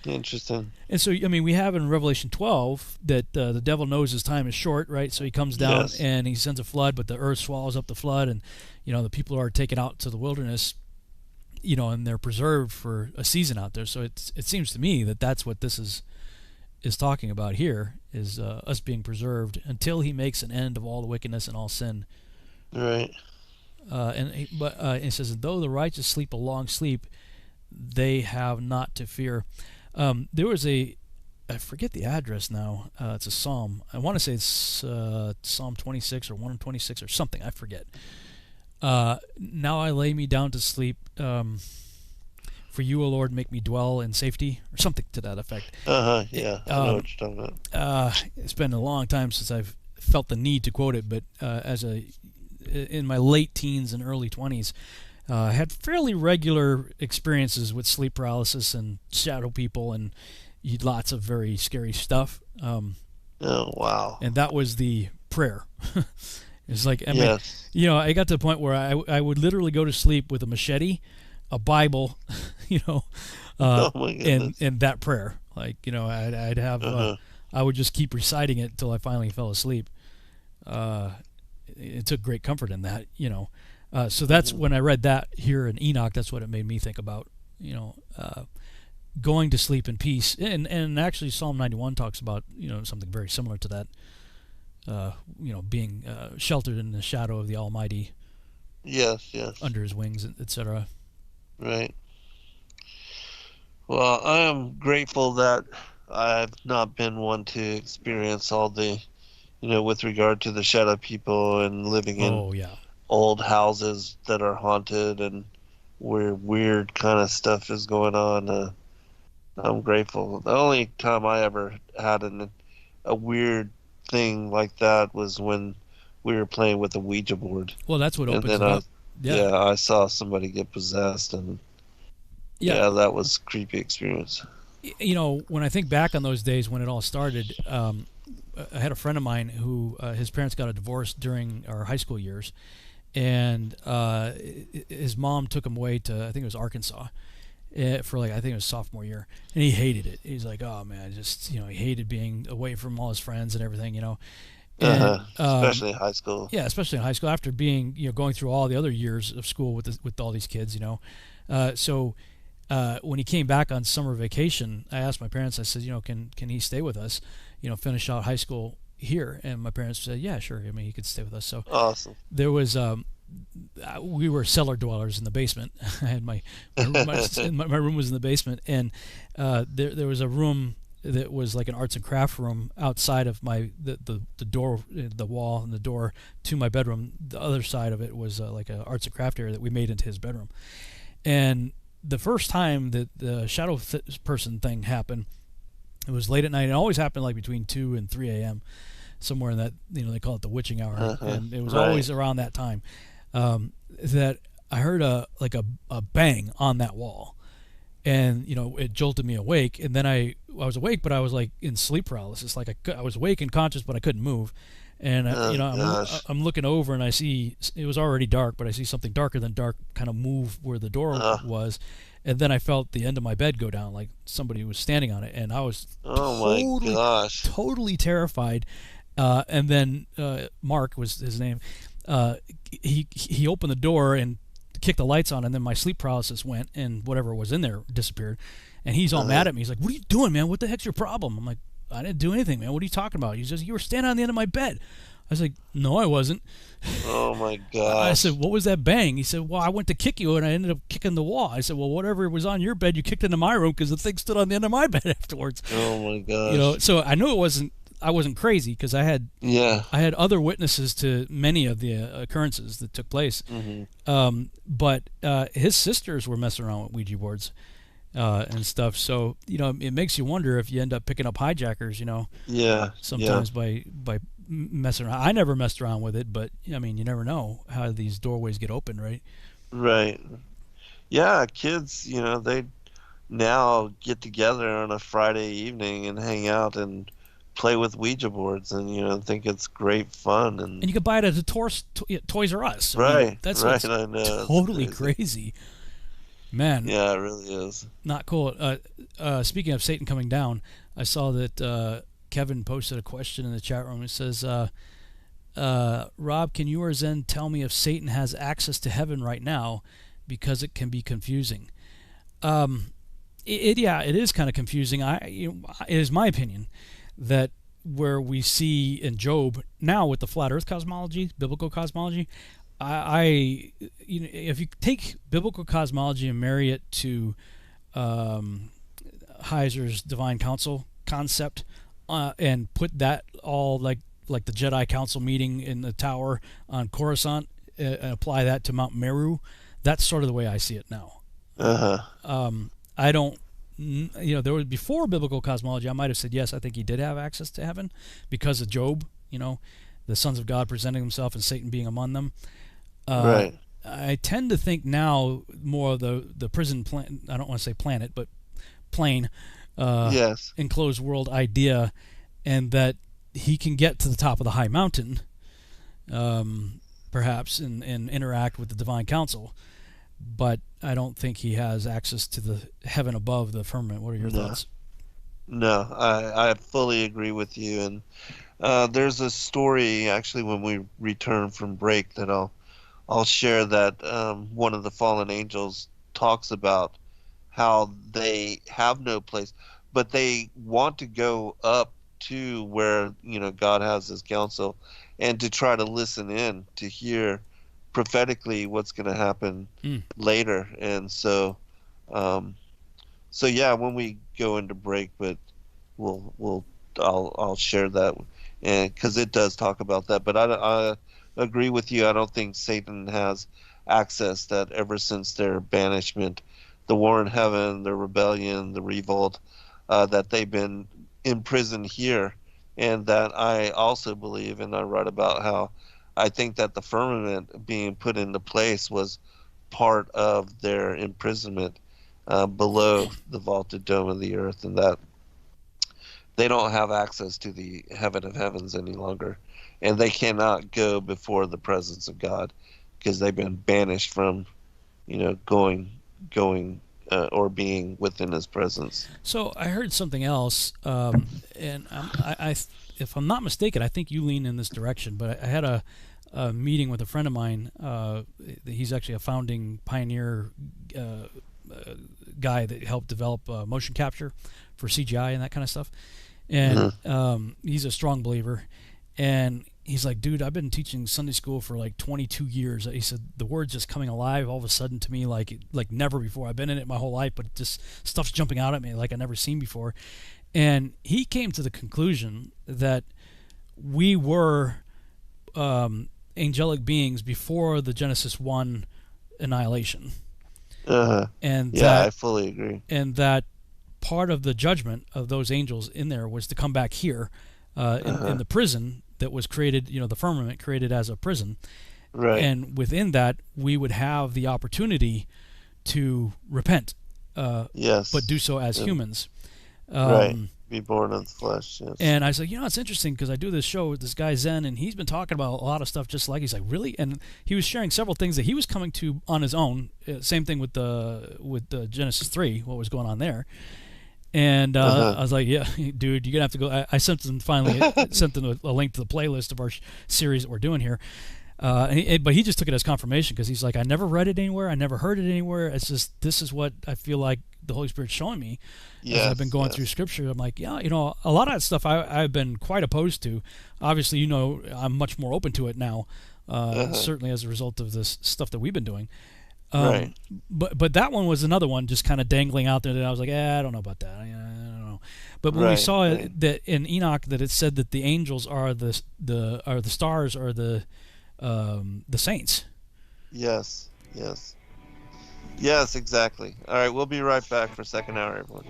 Interesting. And so, I mean, we have in Revelation 12 that the devil knows his time is short, right? So he comes down and he sends a flood, but the earth swallows up the flood, and the people are taken out to the wilderness, and they're preserved for a season out there. So it seems to me that that's what this is talking about here, is us being preserved until he makes an end of all the wickedness and all sin. Right. But it says, though the righteous sleep a long sleep, they have not to fear. There was I forget the address now. It's a psalm. I want to say it's Psalm 26 or 126 or something. I forget. Now I lay me down to sleep. For you, O Lord, make me dwell in safety, or something to that effect. Yeah, I know what you're talking about. It's been a long time since I've felt the need to quote it, but in my late teens and early 20s, I had fairly regular experiences with sleep paralysis and shadow people and lots of very scary stuff. Oh, wow. And that was the prayer. It's like, yes. I got to the point where I would literally go to sleep with a machete, a Bible, oh my goodness. and that prayer. Like, I'd have, I would just keep reciting it until I finally fell asleep. It took great comfort in that, So that's when I read that here in Enoch, that's what it made me think about, going to sleep in peace. And actually Psalm 91 talks about, something very similar to that, being sheltered in the shadow of the Almighty. Yes. Under his wings, etc. Right. Well, I am grateful that I've not been one to experience all the, with regard to the shadow people and living in old houses that are haunted and where weird kind of stuff is going on. I'm grateful. The only time I ever had a weird thing like that was when we were playing with a Ouija board. Well, that's what opens it up. Yeah, I saw somebody get possessed, and that was a creepy experience. When I think back on those days when it all started, I had a friend of mine who his parents got a divorce during our high school years, and his mom took him away to, I think it was Arkansas, for I think it was sophomore year, and he hated it. He's like, oh man, just he hated being away from all his friends and everything, And, especially in high school. Yeah, especially in high school after being going through all the other years of school with all these kids, So when he came back on summer vacation, I asked my parents. I said, can he stay with us? Finish out high school here. And my parents said, yeah, sure. I mean, he could stay with us. So awesome. There was we were cellar dwellers in the basement. I had my room was in the basement, and there was a room that was like an arts and craft room outside of the door, the wall and the door to my bedroom. The other side of it was like an arts and craft area that we made into his bedroom. And the first time that the shadow person thing happened, it was late at night. It always happened like between 2 and 3 a.m. somewhere in that, they call it the witching hour, and it was always around that time that I heard a bang on that wall, and it jolted me awake. And then I was awake, but I was like in sleep paralysis, like I was awake and conscious, but I couldn't move. And I'm looking over, and I see it was already dark, but I see something darker than dark kind of move where the door was, and then I felt the end of my bed go down, like somebody was standing on it, and I was totally terrified. And then Mark was his name. He opened the door and kicked the lights on, and then my sleep paralysis went, and whatever was in there disappeared. And he's all mad at me. He's like, "What are you doing, man? What the heck's your problem?" I'm like, "I didn't do anything, man. What are you talking about?" He says, "You were standing on the end of my bed." I was like, "No, I wasn't." Oh my God! I said, "What was that bang?" He said, "Well, I went to kick you, and I ended up kicking the wall." I said, "Well, whatever was on your bed, you kicked into my room because the thing stood on the end of my bed afterwards." Oh my gosh! So I knew I wasn't crazy because I had other witnesses to many of the occurrences that took place. Mm-hmm. But his sisters were messing around with Ouija boards and stuff. So it makes you wonder if you end up picking up hijackers. Sometimes by messing around. I never messed around with it, but I mean, you never know how these doorways get open, right? Right. Yeah, kids. They now get together on a Friday evening and hang out and play with Ouija boards, and think it's great fun, and you can buy it at the Toys R Us. That's right. I know, totally crazy. Man. Yeah, it really is not cool. Speaking of Satan coming down, I saw that Kevin posted a question in the chat room. It says, "Rob, can you or Zen tell me if Satan has access to heaven right now, because it can be confusing?" It is kind of confusing. It is my opinion that where we see in Job now with the flat Earth cosmology, biblical cosmology, if you take biblical cosmology and marry it to Heiser's divine council concept, and put that all like the Jedi Council meeting in the tower on Coruscant, and apply that to Mount Meru, that's sort of the way I see it now. I don't. There was before biblical cosmology. I might have said yes. I think he did have access to heaven because of Job. The sons of God presenting themselves and Satan being among them. Right. I tend to think now more of the prison plan. I don't want to say planet, but plane. Yes. Enclosed world idea, and that he can get to the top of the high mountain, perhaps, and interact with the divine council. But I don't think he has access to the heaven above the firmament. What are your thoughts? No, I fully agree with you. And there's a story, actually, when we return from break, that I'll share, that one of the fallen angels talks about how they have no place, but they want to go up to where God has his counsel, and to try to listen in to hear prophetically what's going to happen later. And so yeah, when we go into break, but I'll share that, and because it does talk about that. But I agree with you. I don't think Satan has access. That ever since their banishment, the war in heaven, the rebellion, the revolt, that they've been imprisoned here. And that I also believe, and I write about how I think that the firmament being put into place was part of their imprisonment below the vaulted dome of the earth, and that they don't have access to the heaven of heavens any longer, and they cannot go before the presence of God because they've been banished from, going or being within his presence. So I heard something else, and I if I'm not mistaken, I think you lean in this direction, but I had a meeting with a friend of mine. He's actually a founding pioneer guy that helped develop motion capture for CGI and that kind of stuff. And he's a strong believer. And he's like, "Dude, I've been teaching Sunday school for like 22 years. He said, "The word's just coming alive all of a sudden to me like never before. I've been in it my whole life, but just stuff's jumping out at me like I've never seen before." And he came to the conclusion that we were angelic beings before the Genesis 1 annihilation. And Yeah, I fully agree. and that part of the judgment of those angels in there was to come back here in the prison that was created, the firmament created as a prison. Right. And within that, we would have the opportunity to repent, Yes. but do so as humans. Right. Be born of the flesh. Yes. And I was like, it's interesting because I do this show with this guy Zen, and he's been talking about a lot of stuff just like he's like, really? And he was sharing several things that he was coming to on his own. Same thing with the Genesis 3, what was going on there. And I was like, yeah, dude, you're gonna have to go. I sent them a link to the playlist of our series that we're doing here. But he just took it as confirmation because he's like, I never read it anywhere, I never heard it anywhere. It's just this is what I feel like the Holy Spirit's showing me as I've been going through Scripture. I'm like, yeah, a lot of that stuff I've been quite opposed to. Obviously, I'm much more open to it now, certainly as a result of this stuff that we've been doing. Right. But that one was another one just kind of dangling out there that I was like, I don't know about that. I don't know. But when we saw that in Enoch that it said that the angels are the stars are the saints. Yes. Yes, exactly. All right, we'll be right back for second hour, everyone.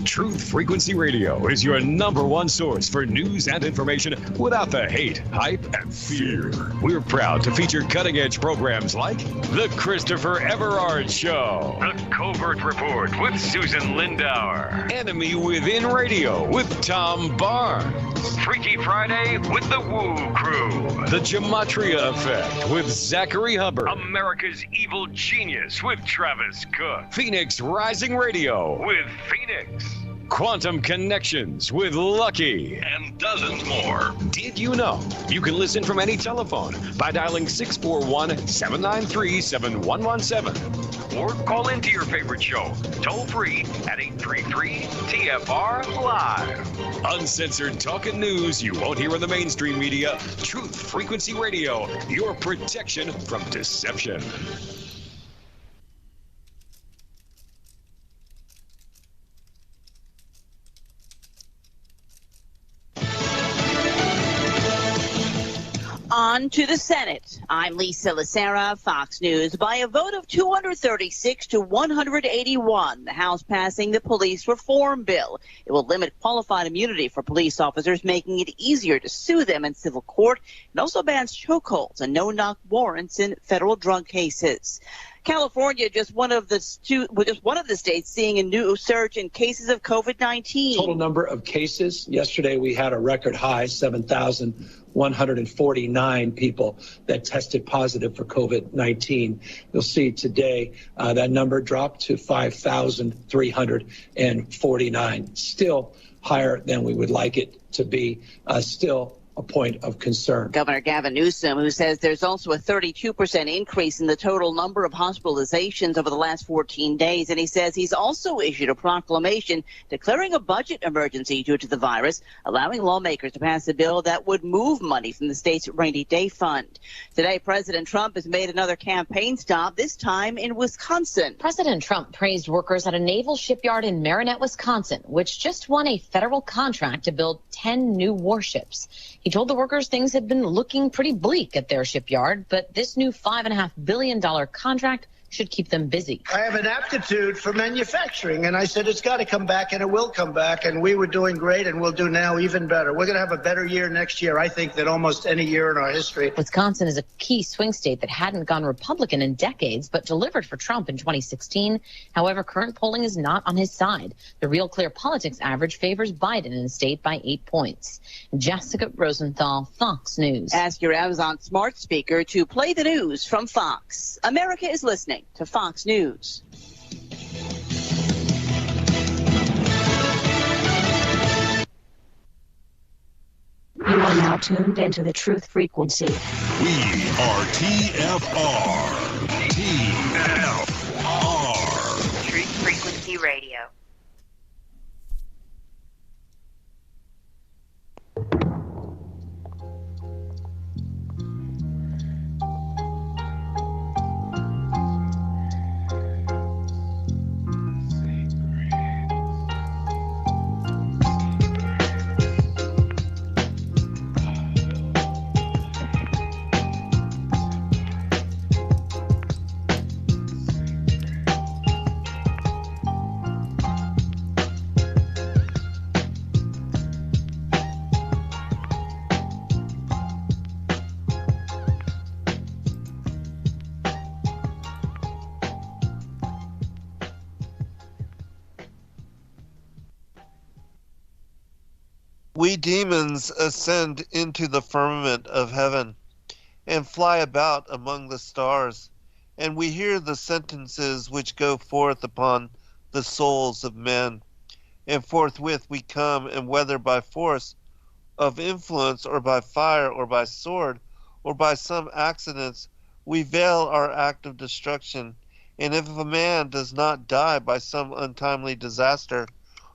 Truth Frequency Radio is your #1 source for news and information without the hate, hype, and fear. We're proud to feature cutting-edge programs like The Christopher Everard Show, The Covert Report with Susan Lindauer, Enemy Within Radio with Tom Barnes, Freaky Friday with The Woo Crew, The Gematria Effect with Zachary Hubbard, America's Evil Genius with Travis Cook, Phoenix Rising Radio with Phoenix, Quantum Connections with Lucky, and dozens more. Did you know you can listen from any telephone by dialing 641-793-7117 or call into your favorite show toll free at 833-TFR-LIVE. Uncensored talk and news you won't hear in the mainstream media. Truth Frequency Radio, your protection from deception. On to the Senate. I'm Lisa Lacera, Fox News. By a vote of 236 to 181, the House passing the police reform bill. It will limit qualified immunity for police officers, making it easier to sue them in civil court. It also bans chokeholds and no-knock warrants in federal drug cases. California, just one of the states seeing a new surge in cases of COVID-19. Total number of cases. Yesterday we had a record high, 7,149 people that tested positive for COVID-19. You'll see today that number dropped to 5,349. Still higher than we would like it to be. Still a point of concern. Governor Gavin Newsom, who says there's also a 32% increase in the total number of hospitalizations over the last 14 days. And he says he's also issued a proclamation declaring a budget emergency due to the virus, allowing lawmakers to pass a bill that would move money from the state's rainy day fund. Today, President Trump has made another campaign stop, this time in Wisconsin. President Trump praised workers at a naval shipyard in Marinette, Wisconsin, which just won a federal contract to build 10 new warships. He told the workers things had been looking pretty bleak at their shipyard, but this new $5.5 billion contract should keep them busy. I have an aptitude for manufacturing, and I said it's got to come back, and it will come back, and we were doing great, and we'll do now even better. We're going to have a better year next year, I think, than almost any year in our history. Wisconsin is a key swing state that hadn't gone Republican in decades, but delivered for Trump in 2016. However, current polling is not on his side. The Real Clear Politics average favors Biden in the state by 8 points. Jessica Rosenthal, Fox News. Ask your Amazon smart speaker to play the news from Fox. America is listening to Fox News. You are now tuned into the Truth Frequency. We are TFR. TFR. Truth Frequency Radio. We demons ascend into the firmament of heaven and fly about among the stars, and we hear the sentences which go forth upon the souls of men. And forthwith we come, and whether by force of influence, or by fire, or by sword, or by some accidents, we veil our act of destruction. And if a man does not die by some untimely disaster,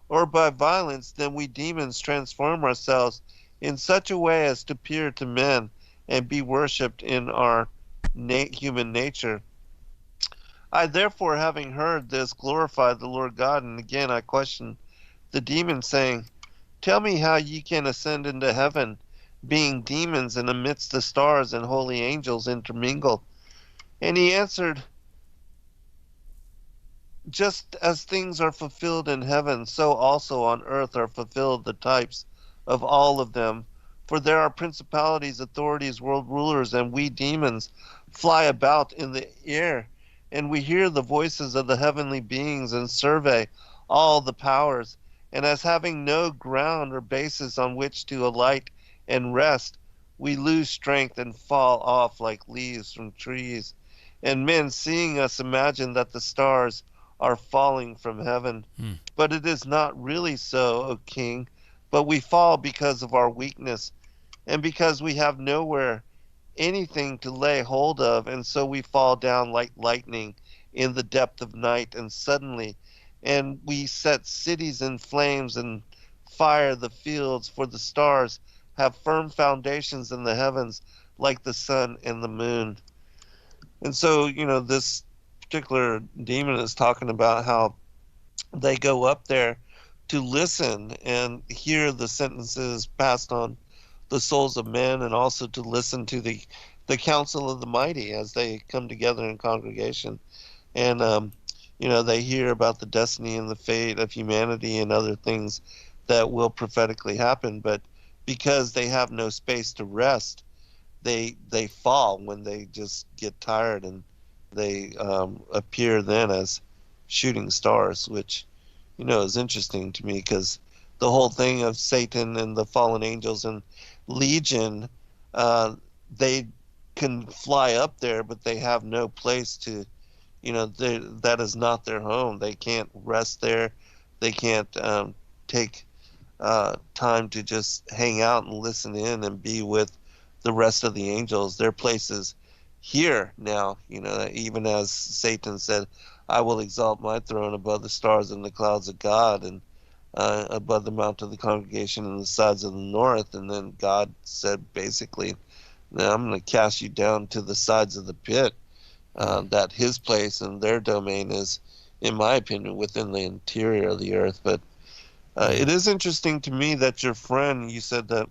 or by violence, then we demons transform ourselves in such a way as to appear to men and be worshipped in our human nature. I therefore, having heard this, glorified the Lord God, and again I questioned the demons, saying, Tell me how ye can ascend into heaven, being demons, and amidst the stars and holy angels intermingle. And he answered, Just as things are fulfilled in heaven, so also on earth are fulfilled the types of all of them. For there are principalities, authorities, world rulers, and we demons fly about in the air, and we hear the voices of the heavenly beings and survey all the powers. And as having no ground or basis on which to alight and rest, we lose strength and fall off like leaves from trees. And men, seeing us, imagine that the stars are falling from heaven. But it is not really so, O king, but we fall because of our weakness, and because we have nowhere anything to lay hold of, and so we fall down like lightning in the depth of night, and suddenly, and we set cities in flames and fire the fields, for the stars have firm foundations in the heavens, like the sun and the moon. And so, this particular demon is talking about how they go up there to listen and hear the sentences passed on the souls of men, and also to listen to the counsel of the mighty as they come together in congregation. And, they hear about the destiny and the fate of humanity and other things that will prophetically happen. But because they have no space to rest, they fall when they just get tired, and they appear then as shooting stars, which is interesting to me, because the whole thing of Satan and the fallen angels and Legion, they can fly up there, but they have no place to, that is not their home. They can't rest there. They can't take time to just hang out and listen in and be with the rest of the angels. Their place is here now, even as Satan said, I will exalt my throne above the stars and the clouds of God, and above the mount of the congregation and the sides of the north. And then God said, basically, now I'm going to cast you down to the sides of the pit. That his place and their domain is, in my opinion, within the interior of the earth. But it is interesting to me that you said that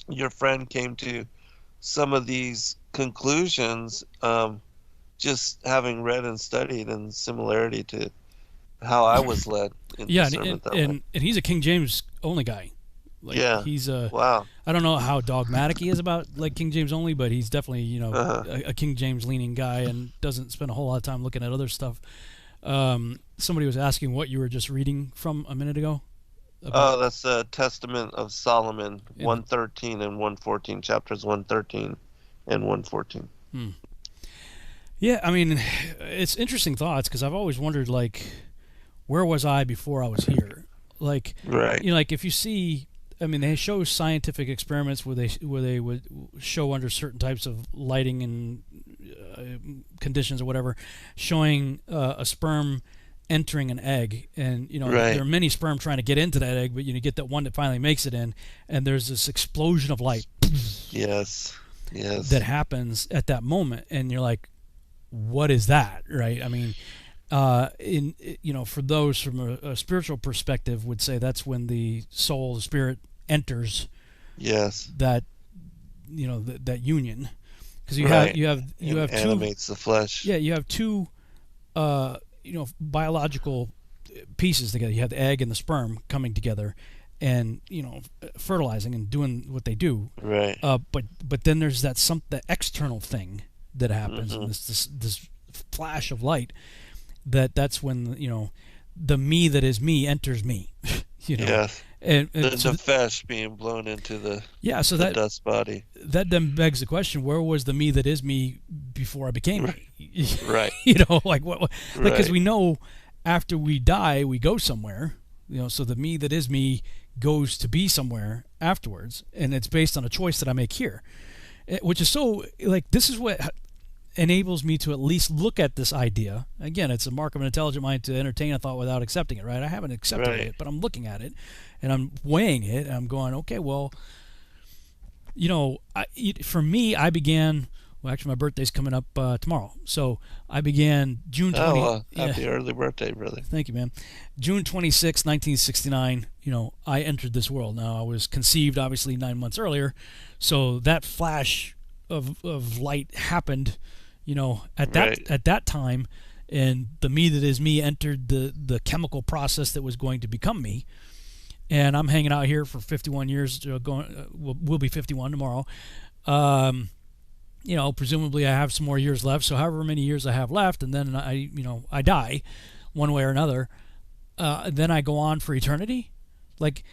your friend came to some of these conclusions, just having read and studied, in similarity to how I was led in discernment that way. And he's a King James only guy. Like, yeah, he's wow. I don't know how dogmatic he is about like King James only, but he's definitely a King James leaning guy, and doesn't spend a whole lot of time looking at other stuff. Somebody was asking what you were just reading from a minute ago. That's the Testament of Solomon, 113 and 114, chapters 113 and 114. Yeah, I mean, it's interesting thoughts, because I've always wondered, like, where was I before I was here? Like, right. Like if you see, I mean, they show scientific experiments where they would show under certain types of lighting and conditions or whatever, showing a sperm entering an egg, and right. there are many sperm trying to get into that egg, but you get that one that finally makes it in, and there's this explosion of light. Yes. That happens at that moment, and you're like, what is that, right? I mean, for those from a spiritual perspective, would say that's when the soul, the spirit, enters. Yes. That that union, because you have two, animates the flesh. Yeah, you have two biological pieces together. You have the egg and the sperm coming together, and fertilizing and doing what they do. Right. But then there's the external thing that happens, and this flash of light. That's when the me that is me enters me. You know. Yes. And The so nefesh being blown into the so the that dust body. that then begs the question: where was the me that is me before I became me? Right. You know, like what? Like, because Right. we know after we die, we go somewhere. You know, so the me that is me goes to be somewhere afterwards, and it's based on a choice that I make here, which is so like this is what enables me to at least look at this idea. Again, it's a mark of an intelligent mind to entertain a thought without accepting it, right? I haven't accepted Right. it, but I'm looking at it and I'm weighing it and I'm going, okay, well, you know, for me, I began, well, actually my birthday's coming up tomorrow. So I began June 20. Happy early birthday, brother. Thank you, man. June 26, 1969, you know, I entered this world. Now, I was conceived, obviously, 9 months earlier. So that flash of light happened, you know, at that time, and the me that is me entered the chemical process that was going to become me. And I'm hanging out here for 51 years. We'll be 51 tomorrow. You know, presumably I have some more years left. So however many years I have left, and then I die, one way or another. Then I go on for eternity. Like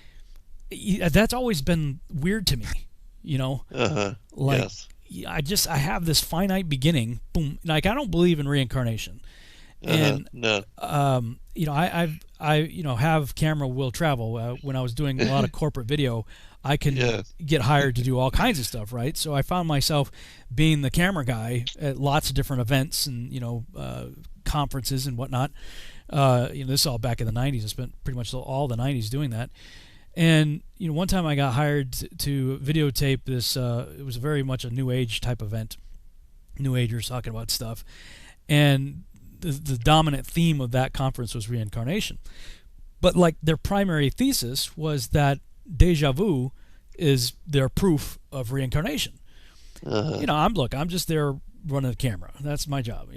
that's always been weird to me. You know, like. Yes. I have this finite beginning. Boom. Like I don't believe in reincarnation, and No. you know I have camera will travel. When I was doing a lot of corporate video, I can get hired to do all kinds of stuff, right? So I found myself being the camera guy at lots of different events and conferences and whatnot. This is all back in the '90s. I spent pretty much all the '90s doing that. And one time I got hired to videotape this. It was very much a New Age type event. New Agers talking about stuff, and the dominant theme of that conference was reincarnation. But like their primary thesis was that deja vu is their proof of reincarnation. I'm just there running the camera. That's my job.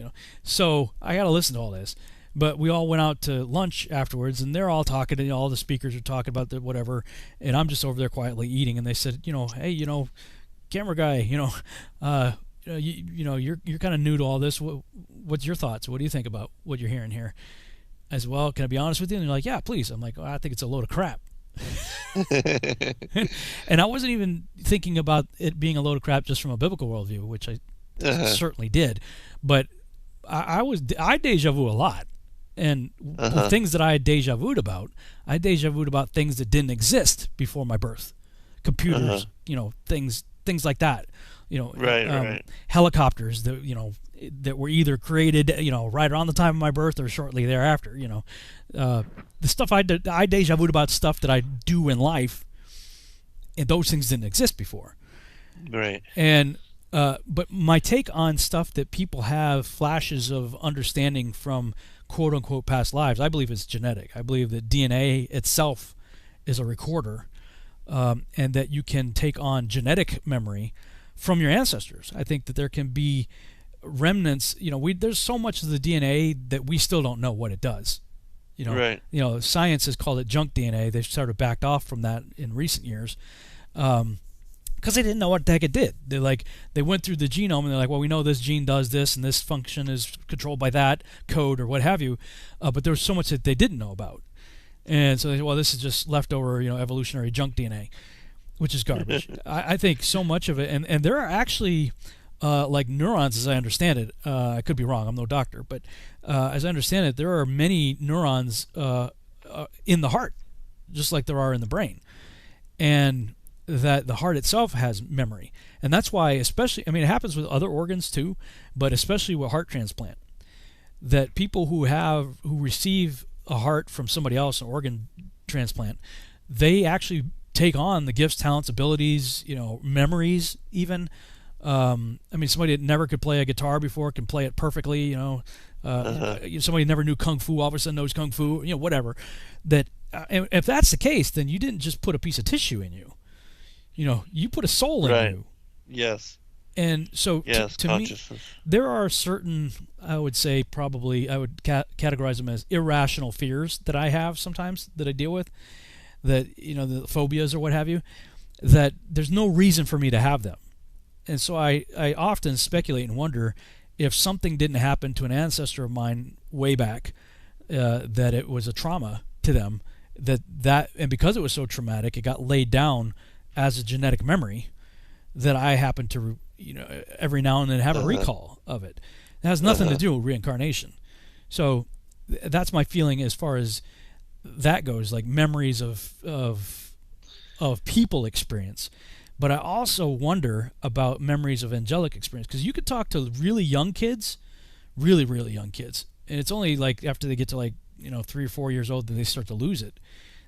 So I got to listen to all this. But we all went out to lunch afterwards, and they're all talking, and all the speakers are talking about the whatever, and I'm just over there quietly eating. And they said, hey, camera guy, you're kind of new to all this. What's your thoughts? What do you think about what you're hearing here? As well, can I be honest with you? And they're like, yeah, please. I'm like, I think it's a load of crap. And I wasn't even thinking about it being a load of crap just from a biblical worldview, which I certainly did, but I deja vu a lot. And the things that I had deja vu'd about, I deja vu'd about things that didn't exist before my birth. Computers, things like that. Right. Helicopters that were either created, right around the time of my birth or shortly thereafter. The stuff I deja vu'd about stuff that I do in life, and those things didn't exist before. Right. And but my take on stuff that people have flashes of understanding from quote-unquote past lives, I believe it's genetic. I believe that DNA itself is a recorder, and that you can take on genetic memory from your ancestors. I think that there can be remnants. There's so much of the DNA that we still don't know what it does. Right. Science has called it junk DNA. They've sort of backed off from that in recent years. Because they didn't know what the heck it did. They went through the genome and they're like, well, we know this gene does this and this function is controlled by that code or what have you, but there was so much that they didn't know about, and so they said, well, this is just leftover, evolutionary junk DNA, which is garbage. I think so much of it, and there are actually like neurons, as I understand it. I could be wrong. I'm no doctor, but as I understand it, there are many neurons in the heart, just like there are in the brain, and that the heart itself has memory. And that's why, especially, it happens with other organs too, but especially with heart transplant, that people who receive a heart from somebody else, an organ transplant, they actually take on the gifts, talents, abilities, memories even. Somebody that never could play a guitar before can play it perfectly, somebody never knew Kung Fu all of a sudden knows Kung Fu, whatever. That if that's the case, then you didn't just put a piece of tissue in you. You put a soul in you. Yes. And so to me, there are certain, I would say probably, I would categorize them as irrational fears that I have sometimes that I deal with, that, the phobias or what have you, that there's no reason for me to have them. And so I often speculate and wonder if something didn't happen to an ancestor of mine way back, that it was a trauma to them and because it was so traumatic, it got laid down as a genetic memory that I happen to, every now and then have a recall of it. It has nothing to do with reincarnation. So that's my feeling as far as that goes, like memories of people experience. But I also wonder about memories of angelic experience, because you could talk to really young kids, really, really young kids, and it's only like after they get to 3 or 4 years old that they start to lose it,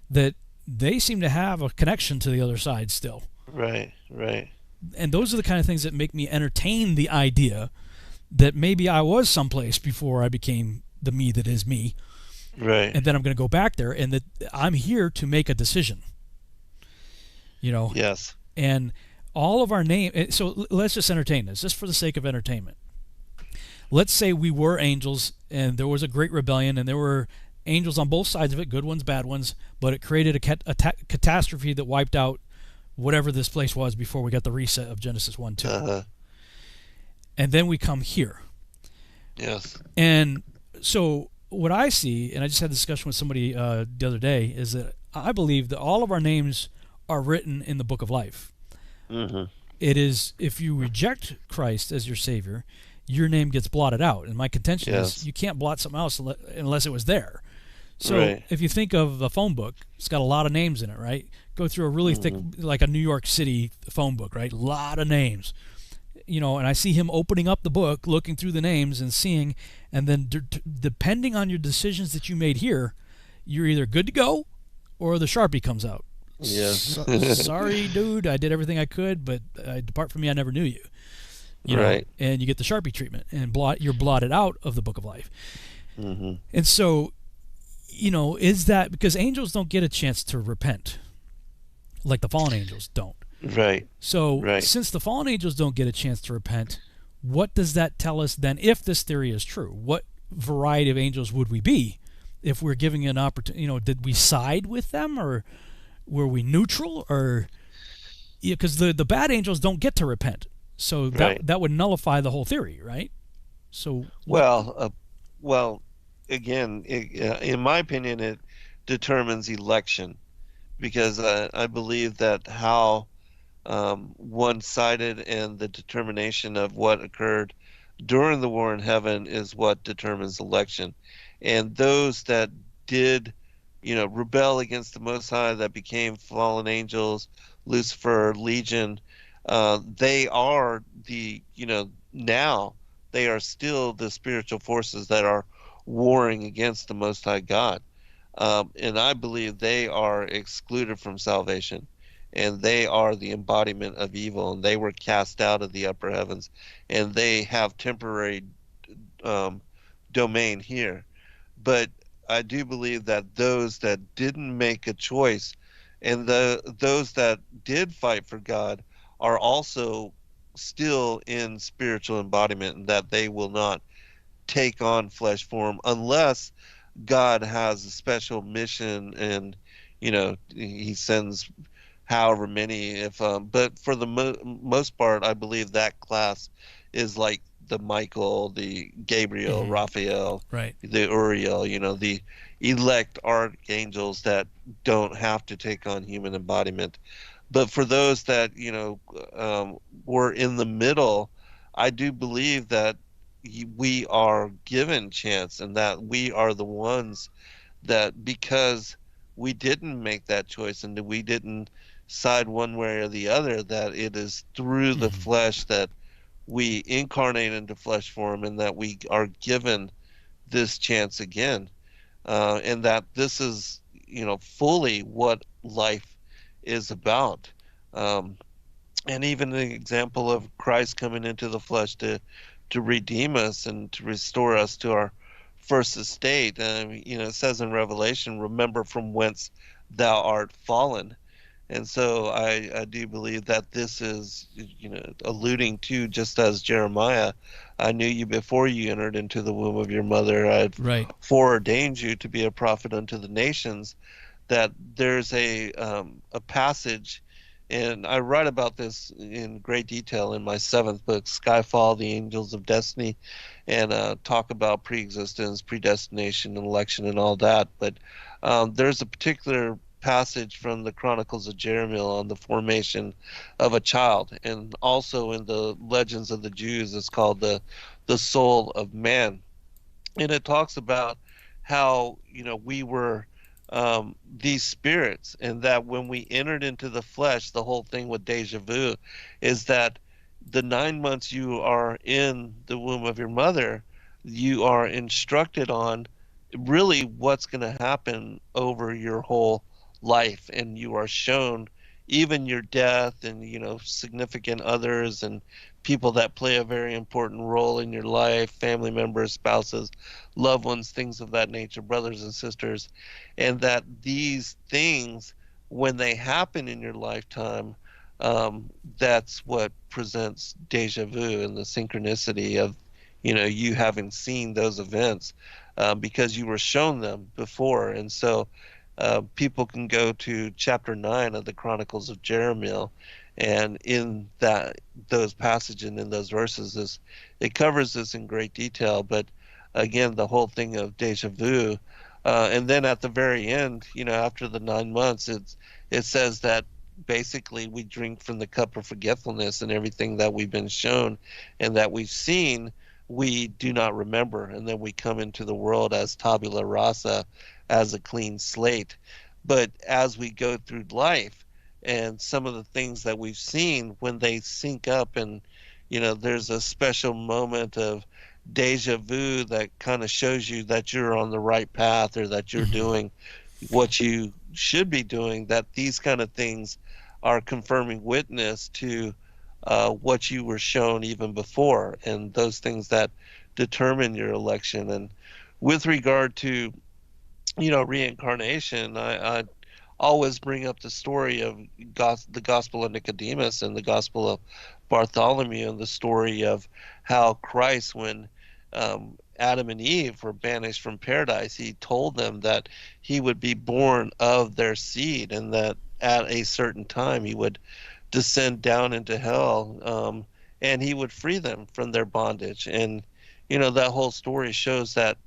that they seem to have a connection to the other side still. Right. And those are the kind of things that make me entertain the idea that maybe I was someplace before I became the me that is me. Right. And then I'm going to go back there, and that I'm here to make a decision. Yes. And all of our name. So let's just entertain this, just for the sake of entertainment. Let's say we were angels, and there was a great rebellion, and there were angels on both sides of it, good ones, bad ones, but it created a catastrophe that wiped out whatever this place was before we got the reset of Genesis 1-2. And then we come here. Yes. And so what I see, and I just had a discussion with somebody the other day, is that I believe that all of our names are written in the book of life. Mm-hmm. It is, if you reject Christ as your Savior, your name gets blotted out. And my contention is you can't blot something else unless it was there. So if you think of a phone book, it's got a lot of names in it, right? Go through a really thick, like a New York City phone book, right? A lot of names. And I see him opening up the book, looking through the names and seeing, and then depending on your decisions that you made here, you're either good to go or the Sharpie comes out. Yes. Sorry, dude, I did everything I could, but depart from me, I never knew you. Right. And you get the Sharpie treatment, and you're blotted out of the book of life. Mm-hmm. And so, is that because angels don't get a chance to repent like the fallen angels don't? Right. So since the fallen angels don't get a chance to repent, what does that tell us then, if this theory is true? What variety of angels would we be if we're giving an opportunity? Did we side with them, or were we neutral? Or because the bad angels don't get to repent, so that would nullify the whole theory, right? So well, again, in my opinion, it determines election, because I believe that how one-sided and the determination of what occurred during the war in heaven is what determines election. And those that did, rebel against the Most High, that became fallen angels, Lucifer, Legion, they are now they are still the spiritual forces that are warring against the Most High God. And I believe they are excluded from salvation, and they are the embodiment of evil, and they were cast out of the upper heavens, and they have temporary domain here. But I do believe that those that didn't make a choice, and those that did fight for God, are also still in spiritual embodiment, and that they will not take on flesh form unless God has a special mission, and he sends however many. But for the most part, I believe that class is like the Michael, the Gabriel, Raphael, the Uriel, the elect archangels that don't have to take on human embodiment. But for those that were in the middle, I do believe that we are given chance, and that we are the ones that, because we didn't make that choice and we didn't side one way or the other, that it is through the flesh that we incarnate into flesh form, and that we are given this chance again, and that this is fully what life is about. And even the example of Christ coming into the flesh to redeem us and to restore us to our first estate. It says in Revelation, remember from whence thou art fallen. And so I do believe that this is, alluding to, just as Jeremiah, I knew you before you entered into the womb of your mother. I had foreordained you to be a prophet unto the nations. That there's a passage, and I write about this in great detail in my 7th book, Skyfall, the Angels of Destiny, and talk about preexistence, predestination, and election, and all that. But There's a particular passage from the Chronicles of Jeremiah on the formation of a child, and also in the Legends of the Jews, it's called the soul of man, and it talks about how we were these spirits, and that when we entered into the flesh, the whole thing with deja vu is that the 9 months you are in the womb of your mother, you are instructed on really what's going to happen over your whole life, and you are shown even your death, and significant others and people that play a very important role in your life, family members, spouses, loved ones, things of that nature, brothers and sisters, and that these things, when they happen in your lifetime, that's what presents deja vu and the synchronicity of you having seen those events, because you were shown them before. And so people can go to chapter 9 of the Chronicles of Jeremiah, and in those passages and in those verses, it covers this in great detail. But again, the whole thing of deja vu, and then at the very end, after the 9 months, it says that basically we drink from the cup of forgetfulness, and everything that we've been shown and that we've seen, we do not remember, and then we come into the world as tabula rasa, as a clean slate. But as we go through life, and some of the things that we've seen, when they sync up, and there's a special moment of deja vu that kind of shows you that you're on the right path, or that you're doing what you should be doing, that these kind of things are confirming witness to what you were shown even before, and those things that determine your election. And with regard to reincarnation, I always bring up the story of the Gospel of Nicodemus and the Gospel of Bartholomew, and the story of how Christ, when Adam and Eve were banished from paradise, he told them that he would be born of their seed, and that at a certain time he would descend down into hell, and he would free them from their bondage. And that whole story shows that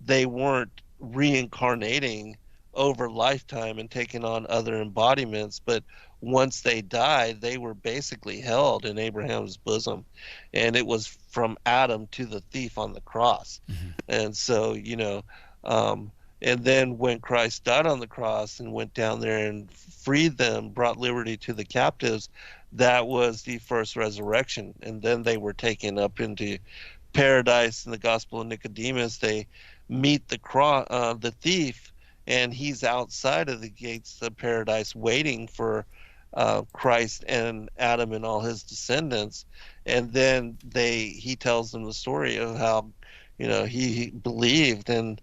they weren't reincarnating over lifetime and taking on other embodiments, but once they died, they were basically held in Abraham's bosom, and it was from Adam to the thief on the cross. And so and then when Christ died on the cross and went down there and freed them, brought liberty to the captives, that was the first resurrection. And then they were taken up into paradise. In the Gospel of Nicodemus, they meet the thief, and he's outside of the gates of paradise waiting for Christ and Adam and all his descendants. And then he tells them the story of how he believed, and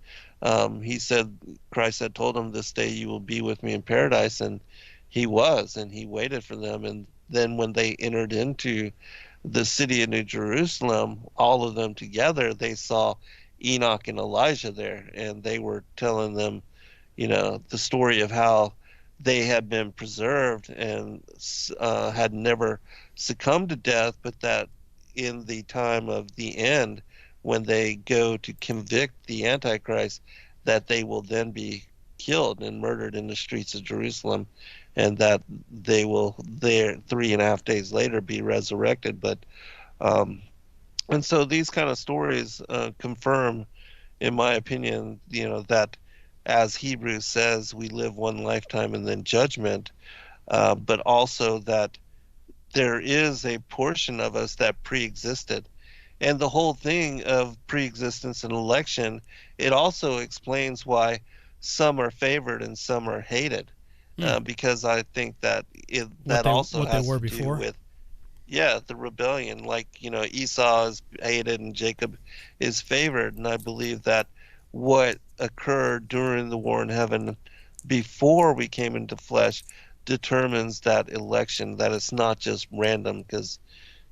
he said, Christ had told him, this day you will be with me in paradise, and he was, and he waited for them. And then when they entered into the city of New Jerusalem, all of them together, they saw Enoch and Elijah there, and they were telling them the story of how they had been preserved and had never succumbed to death, but that in the time of the end, when they go to convict the Antichrist, that they will then be killed and murdered in the streets of Jerusalem, and that they will there 3.5 days later be resurrected. But and so these kind of stories confirm, in my opinion, that, as Hebrews says, we live one lifetime and then judgment, but also that there is a portion of us that pre-existed. And the whole thing of pre-existence and election, it also explains why some are favored and some are hated, because I think that that also has to do with the rebellion. Like Esau is hated and Jacob is favored, and I believe that what occurred during the war in heaven before we came into flesh determines that election, that it's not just random, because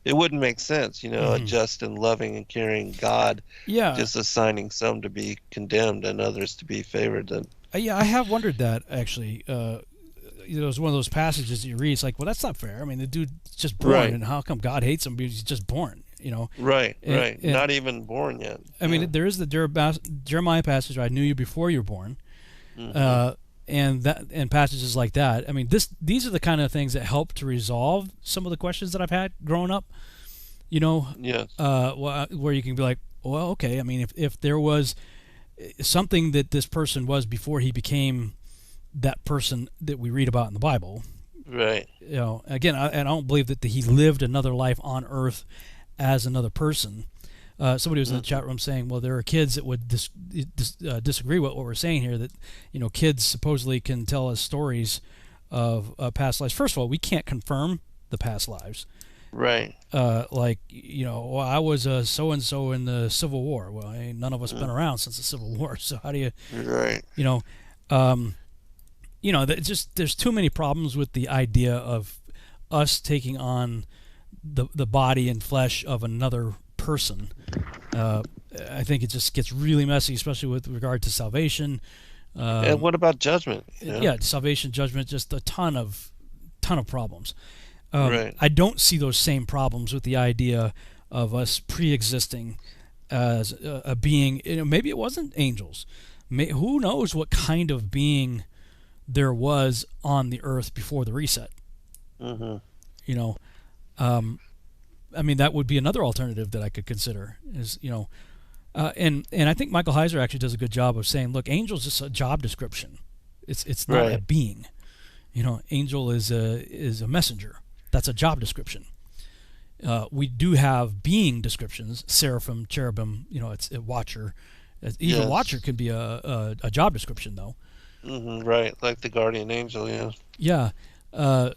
it wouldn't make sense, a just and loving and caring God just assigning some to be condemned and others to be favored. And I have wondered that, actually. It's one of those passages that you read. It's like, well, that's not fair. I mean, the dude's just born, and how come God hates him because he's just born? Right. Not even born yet. I mean, there is the Jeremiah passage, I knew you before you were born. And passages like that. I mean, these are the kind of things that help to resolve some of the questions that I've had growing up. Yes. Where you can be like, well, okay. I mean, if there was something that this person was before he became that person that we read about in the Bible. Right. Again, I don't believe that he lived another life on Earth as another person. Somebody was in the chat room saying, well, there are kids that would disagree with what we're saying here, that kids supposedly can tell us stories of past lives. First of all, we can't confirm the past lives. Right. Well, I was so and so in the Civil War. Well, none of us have been around since the Civil War, so how do you? Right. There's too many problems with the idea of us taking on the body and flesh of another person. I think it just gets really messy, especially with regard to salvation. And what about judgment? Yeah, salvation, judgment, just a ton of problems. Right. I don't see those same problems with the idea of us pre-existing as a being. Maybe it wasn't angels. Who knows what kind of being there was on the earth before the reset? Mm-hmm. I mean, that would be another alternative that I could consider. And I think Michael Heiser actually does a good job of saying, look, angel is just a job description. It's not a being. Angel is a messenger. That's a job description. We do have being descriptions: seraphim, cherubim. It's a watcher. Even watcher can be a job description, though. Mm-hmm, right, like the guardian angel. Yeah.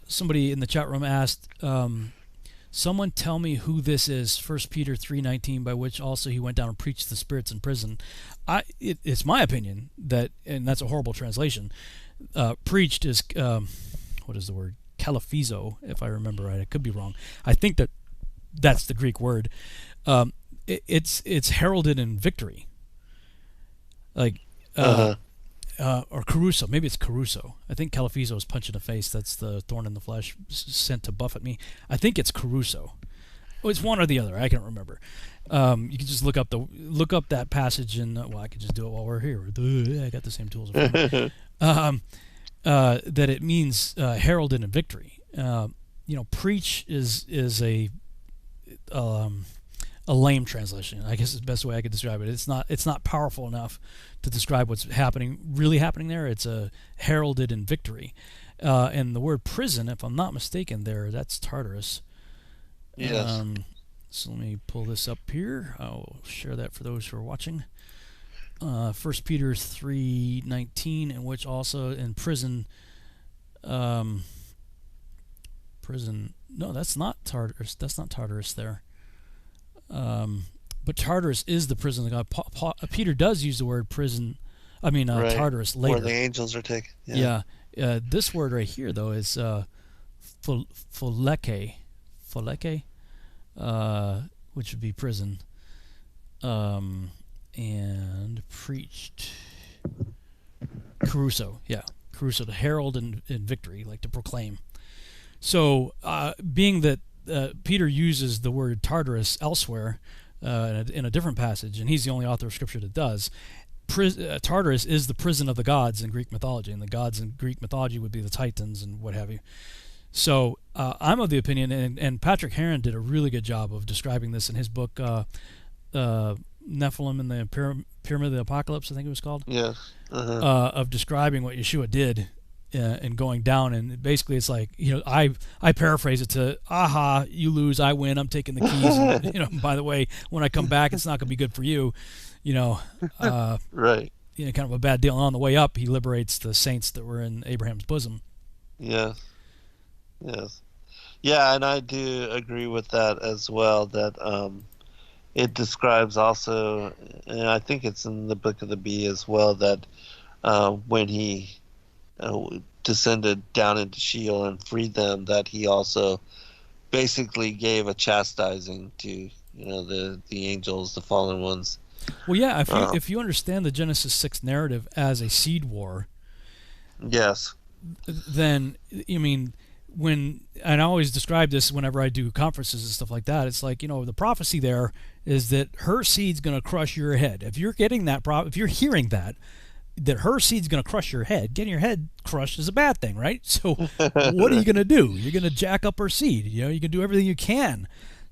Somebody in the chat room asked, someone tell me who this is. 1 Peter 3:19, by which also he went down and preached the spirits in prison. It's my opinion that, and that's a horrible translation. Preached is what is the word? Caliphizo, if I remember right. I could be wrong. I think that's the Greek word. It's heralded in victory. Or Caruso. Maybe it's Caruso. I think Caliphizo is punch in the face. That's the thorn in the flesh sent to buffet me. I think it's Caruso. Oh, it's one or the other. I can't remember. You can just look up that passage, and I could just do it while we're here. I got the same tools. That it means heralded in victory. Preach is a lame translation. I guess is the best way I could describe it. It's not powerful enough to describe what's really happening there. It's a heralded in victory. And the word prison, if I'm not mistaken, that's Tartarus. Yes. So let me pull this up here. I'll share that for those who are watching. 1 Peter 3:19, in which also in prison. No, that's not Tartarus. That's not Tartarus there. But Tartarus is the prison of God. Peter does use the word prison. Right. Tartarus later. Where the angels are taken. Yeah. This word right here, though, is phileke, which would be prison. And preached. Caruso, Caruso, to herald in victory, like to proclaim. So, being that Peter uses the word Tartarus elsewhere in a different passage, and he's the only author of Scripture that does, Tartarus is the prison of the gods in Greek mythology, and the gods in Greek mythology would be the Titans and what have you. So, I'm of the opinion, and Patrick Heron did a really good job of describing this in his book, Nephilim and the Pyramid of the Apocalypse, I think it was called. Yes. Of describing what Yeshua did and going down, and basically it's like, I paraphrase it to, aha, you lose, I win, I'm taking the keys. And, by the way, when I come back, it's not going to be good for you. Right. Kind of a bad deal. And on the way up, he liberates the saints that were in Abraham's bosom. Yes. Yeah, and I do agree with that as well, that it describes also, and I think it's in the Book of the Bee as well, that when he descended down into Sheol and freed them, that he also basically gave a chastising to the angels, the fallen ones. Well, yeah, if you understand the Genesis 6 narrative as a seed war, yes, then when, and I always describe this whenever I do conferences and stuff like that, it's like, the prophecy there is that her seed's going to crush your head. If you're getting that if you're hearing that, that her seed's going to crush your head. Getting your head crushed is a bad thing, right? So what are you going to do? You're going to jack up her seed. You can do everything you can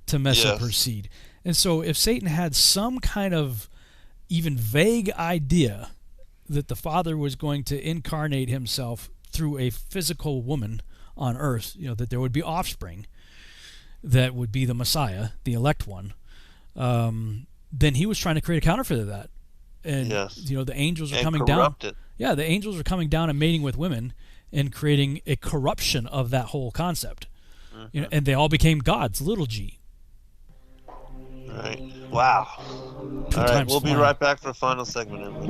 to mess up her seed. And so if Satan had some kind of even vague idea that the Father was going to incarnate himself through a physical woman on earth, that there would be offspring that would be the Messiah, the elect one, then he was trying to create a counterfeit of that. And the angels are coming down. Yeah, the angels are coming down and mating with women and creating a corruption of that whole concept. And they all became gods, little g. Right. Wow. All right, we'll be right back for a final segment, Emily.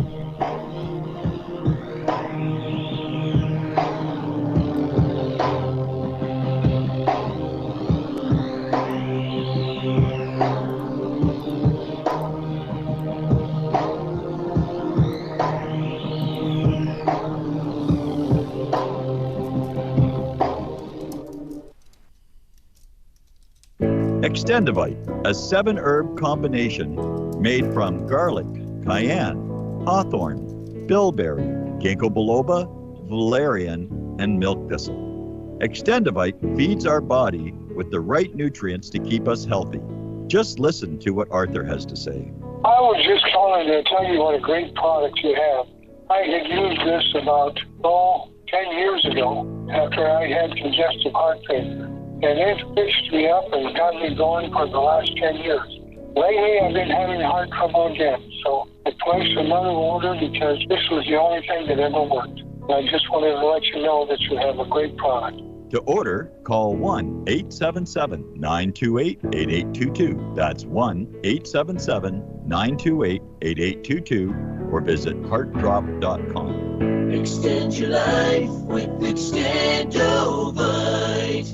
Extendivite, a 7-herb combination made from garlic, cayenne, hawthorn, bilberry, ginkgo biloba, valerian, and milk thistle. Extendivite feeds our body with the right nutrients to keep us healthy. Just listen to what Arthur has to say. I was just calling to tell you what a great product you have. I had used this about, 10 years ago after I had congestive heart failure. And it fixed me up and got me going for the last 10 years. Lately, I've been having heart trouble again, so I placed another order because this was the only thing that ever worked. And I just wanted to let you know that you have a great product. To order, call 1-877-928-8822. That's 1-877-928-8822 or visit heartdrop.com. Extend your life with Extendovite.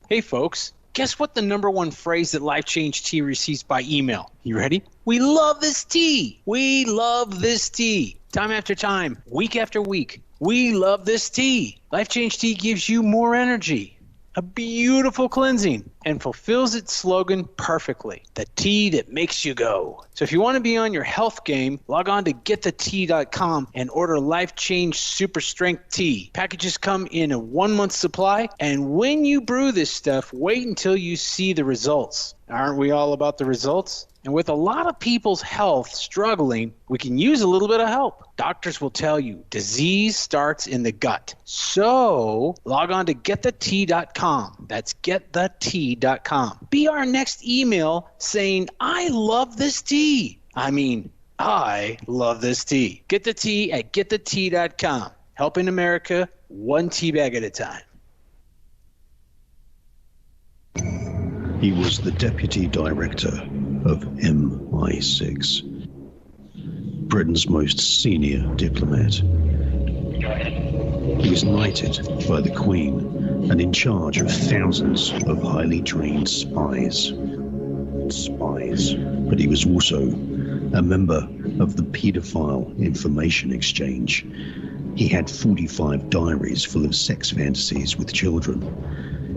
Hey folks, guess what the #1 phrase that Life Change Tea receives by email? You ready? We love this tea. We love this tea. Time after time, week after week, we love this tea. Life Change Tea gives you more energy, a beautiful cleansing, and fulfills its slogan perfectly. The tea that makes you go. So if you want to be on your health game, log on to getthetea.com and order Life Change Super Strength Tea. Packages come in a 1-month supply, and when you brew this stuff, wait until you see the results. Aren't we all about the results? And with a lot of people's health struggling, we can use a little bit of help. Doctors will tell you disease starts in the gut. So log on to getthetea.com. That's getthetea.com. Be our next email saying, I love this tea. I love this tea. Get the tea at getthetea.com. Helping America one tea bag at a time. He was the deputy director of MI6, Britain's most senior diplomat. He was knighted by the Queen and in charge of thousands of highly trained spies. But he was also a member of the Paedophile Information Exchange. He had 45 diaries full of sex fantasies with children.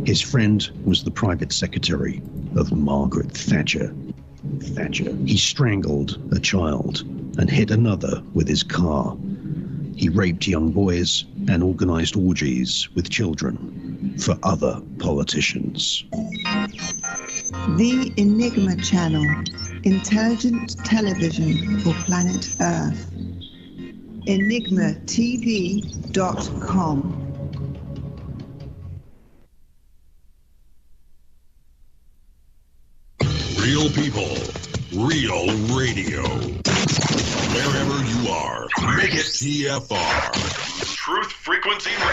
His friend was the private secretary of Margaret Thatcher. He strangled a child and hit another with his car. He raped young boys and organized orgies with children for other politicians. The Enigma Channel, intelligent television for planet Earth. EnigmaTV.com. Real people, real radio. Wherever you are, make it TFR. Truth Frequency Radio.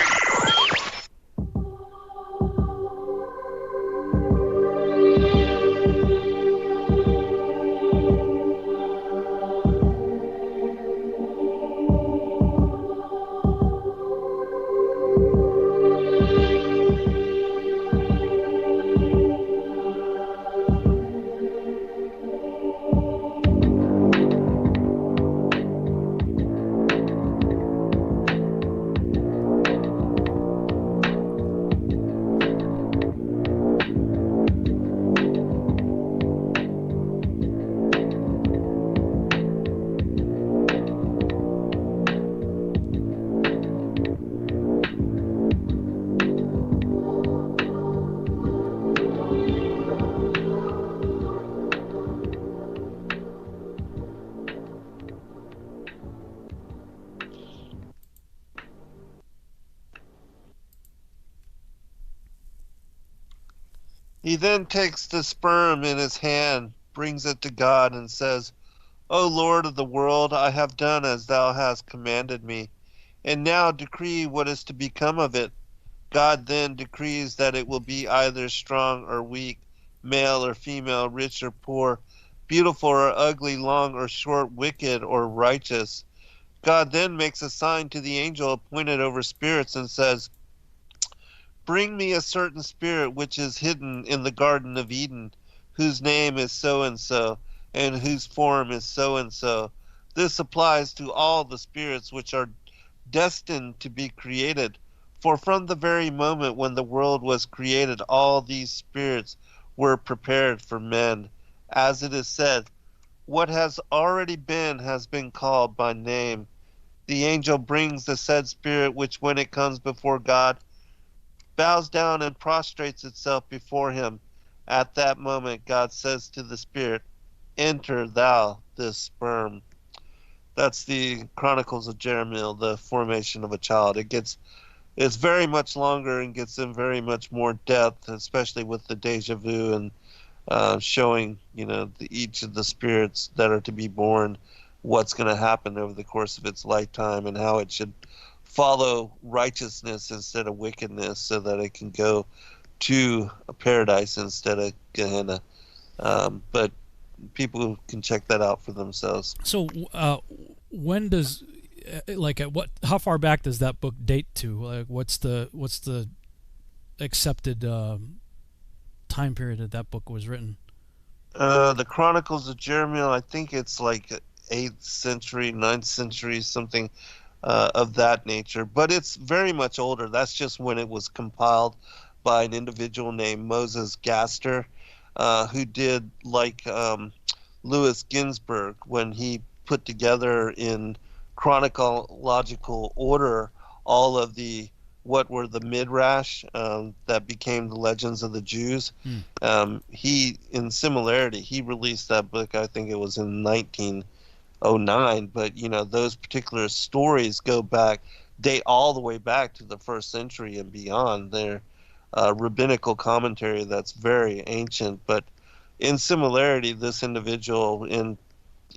He then takes the sperm in his hand, brings it to God, and says, O Lord of the world, I have done as thou hast commanded me, and now decree what is to become of it. God then decrees that it will be either strong or weak, male or female, rich or poor, beautiful or ugly, long or short, wicked or righteous. God then makes a sign to the angel appointed over spirits and says, Bring me a certain spirit which is hidden in the Garden of Eden, whose name is so and so, and whose form is so and so. This applies to all the spirits which are destined to be created. For from the very moment when the world was created, all these spirits were prepared for men. As it is said, what has already been has been called by name. The angel brings the said spirit, which when it comes before God, bows down and prostrates itself before him. At that moment, God says to the spirit, Enter thou this sperm. That's the Chronicles of Jeremiah, the formation of a child. It's very much longer and gets in very much more depth, especially with the deja vu and showing, each of the spirits that are to be born, what's going to happen over the course of its lifetime and how it should follow righteousness instead of wickedness so that it can go to a paradise instead of Gehenna. But people can check that out for themselves. So, when does, how far back does that book date to? Like, what's the accepted time period that book was written? The Chronicles of Jeremiah, I think it's like 8th century, 9th century, something of that nature. But it's very much older. That's just when it was compiled by an individual named Moses Gaster, who did like Louis Ginsburg when he put together in chronological order all of what were the midrash that became the Legends of the Jews. He released that book, I think it was in 1909, but those particular stories date all the way back to the 1st century and beyond. They're rabbinical commentary that's very ancient, but in similarity, this individual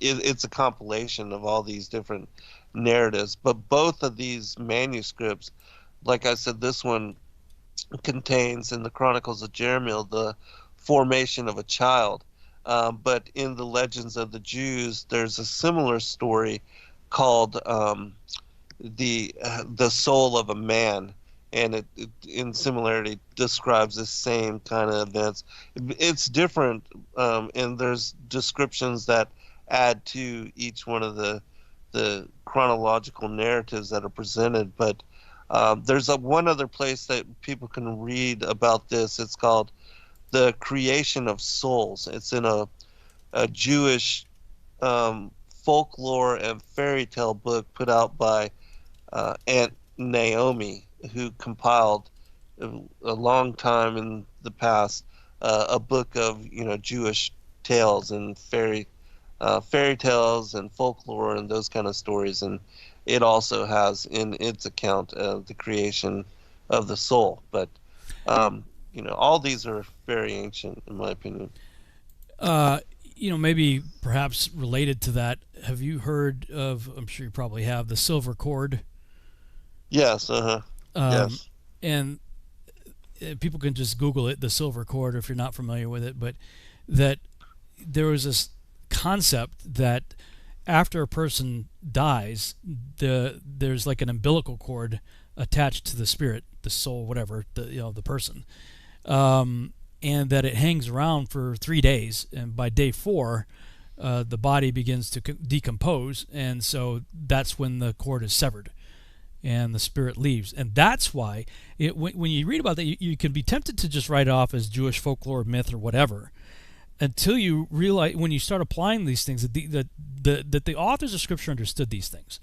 it's a compilation of all these different narratives. But both of these manuscripts, like I said, this one contains in the Chronicles of Jeremiah the formation of a child. But in the Legends of the Jews, there's a similar story called the soul of a man, and it in similarity describes the same kind of events. It's different, and there's descriptions that add to each one of the chronological narratives that are presented. But there's one other place that people can read about this. It's called The Creation of Souls. It's in a Jewish folklore and fairy tale book put out by Aunt Naomi, who compiled a long time in the past a book of Jewish tales and fairy tales and folklore and those kind of stories, and it also has in its account the creation of the soul. But all these are very ancient, in my opinion. Maybe perhaps related to that, have you heard of, I'm sure you probably have, the silver cord? Yes, yes. And people can just Google it, the silver cord, if you're not familiar with it, but that there was this concept that after a person dies, there's like an umbilical cord attached to the spirit, the soul, whatever, the person, and that it hangs around for 3 days, and by day 4, the body begins to decompose, and so that's when the cord is severed and the spirit leaves. And that's why when you read about that, you can be tempted to just write it off as Jewish folklore, myth, or whatever, until you realize, when you start applying these things, that the authors of Scripture understood these things.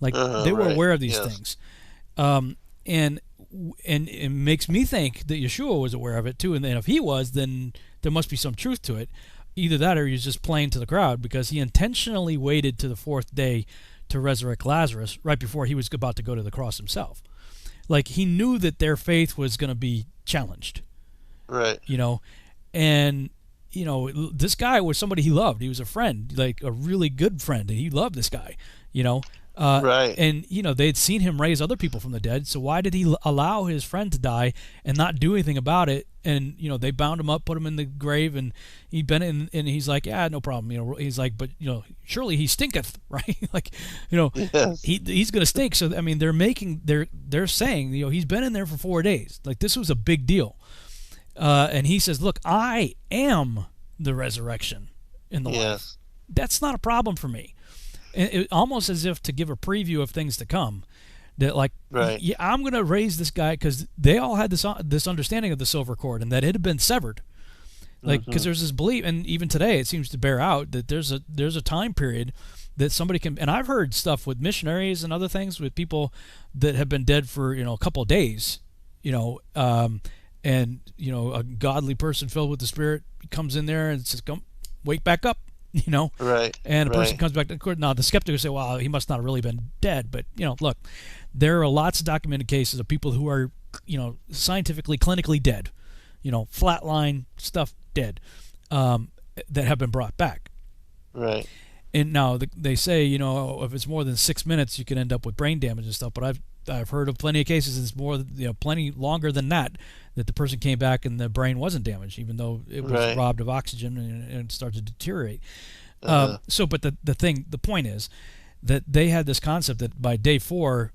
Like, they were aware of these things. And it makes me think that Yeshua was aware of it too, and then if he was, then there must be some truth to it. Either that, or he's just playing to the crowd, because he intentionally waited to the 4th day to resurrect Lazarus right before he was about to go to the cross himself. Like, he knew that their faith was going to be challenged. Right. And this guy was somebody he loved. He was a friend, like a really good friend, and he loved this guy. Right. And they'd seen him raise other people from the dead. So why did he allow his friend to die and not do anything about it? And they bound him up, put him in the grave, and he'd been in, and he's like, yeah, no problem. He's like, but surely he stinketh, right? Like, Yes. he's gonna stink. So I mean, they're saying, he's been in there for 4 days. Like, this was a big deal. And he says, look, I am the resurrection and the life. Yes. That's not a problem for me. And it, almost as if to give a preview of things to come. That, like, Right. yeah, I'm going to raise this guy, because they all had this understanding of the silver cord and that it had been severed. Like, because there's this belief, and even today it seems to bear out, that there's a time period that somebody can, and I've heard stuff with missionaries and other things with people that have been dead for a couple of days, and a godly person filled with the Spirit comes in there and says, "Come, wake back up," Right. And a person Right. comes back. Now the skeptic will say, "Well, he must not have really been dead," but look, there are lots of documented cases of people who are, scientifically, clinically dead, flatline stuff, dead, that have been brought back. Right. And now they say, if it's more than 6 minutes, you can end up with brain damage and stuff. But I've heard of plenty of cases it's more, plenty longer than that the person came back and the brain wasn't damaged, even though it was Right. robbed of oxygen and started to deteriorate. Uh-huh. But the point is that they had this concept that by day 4,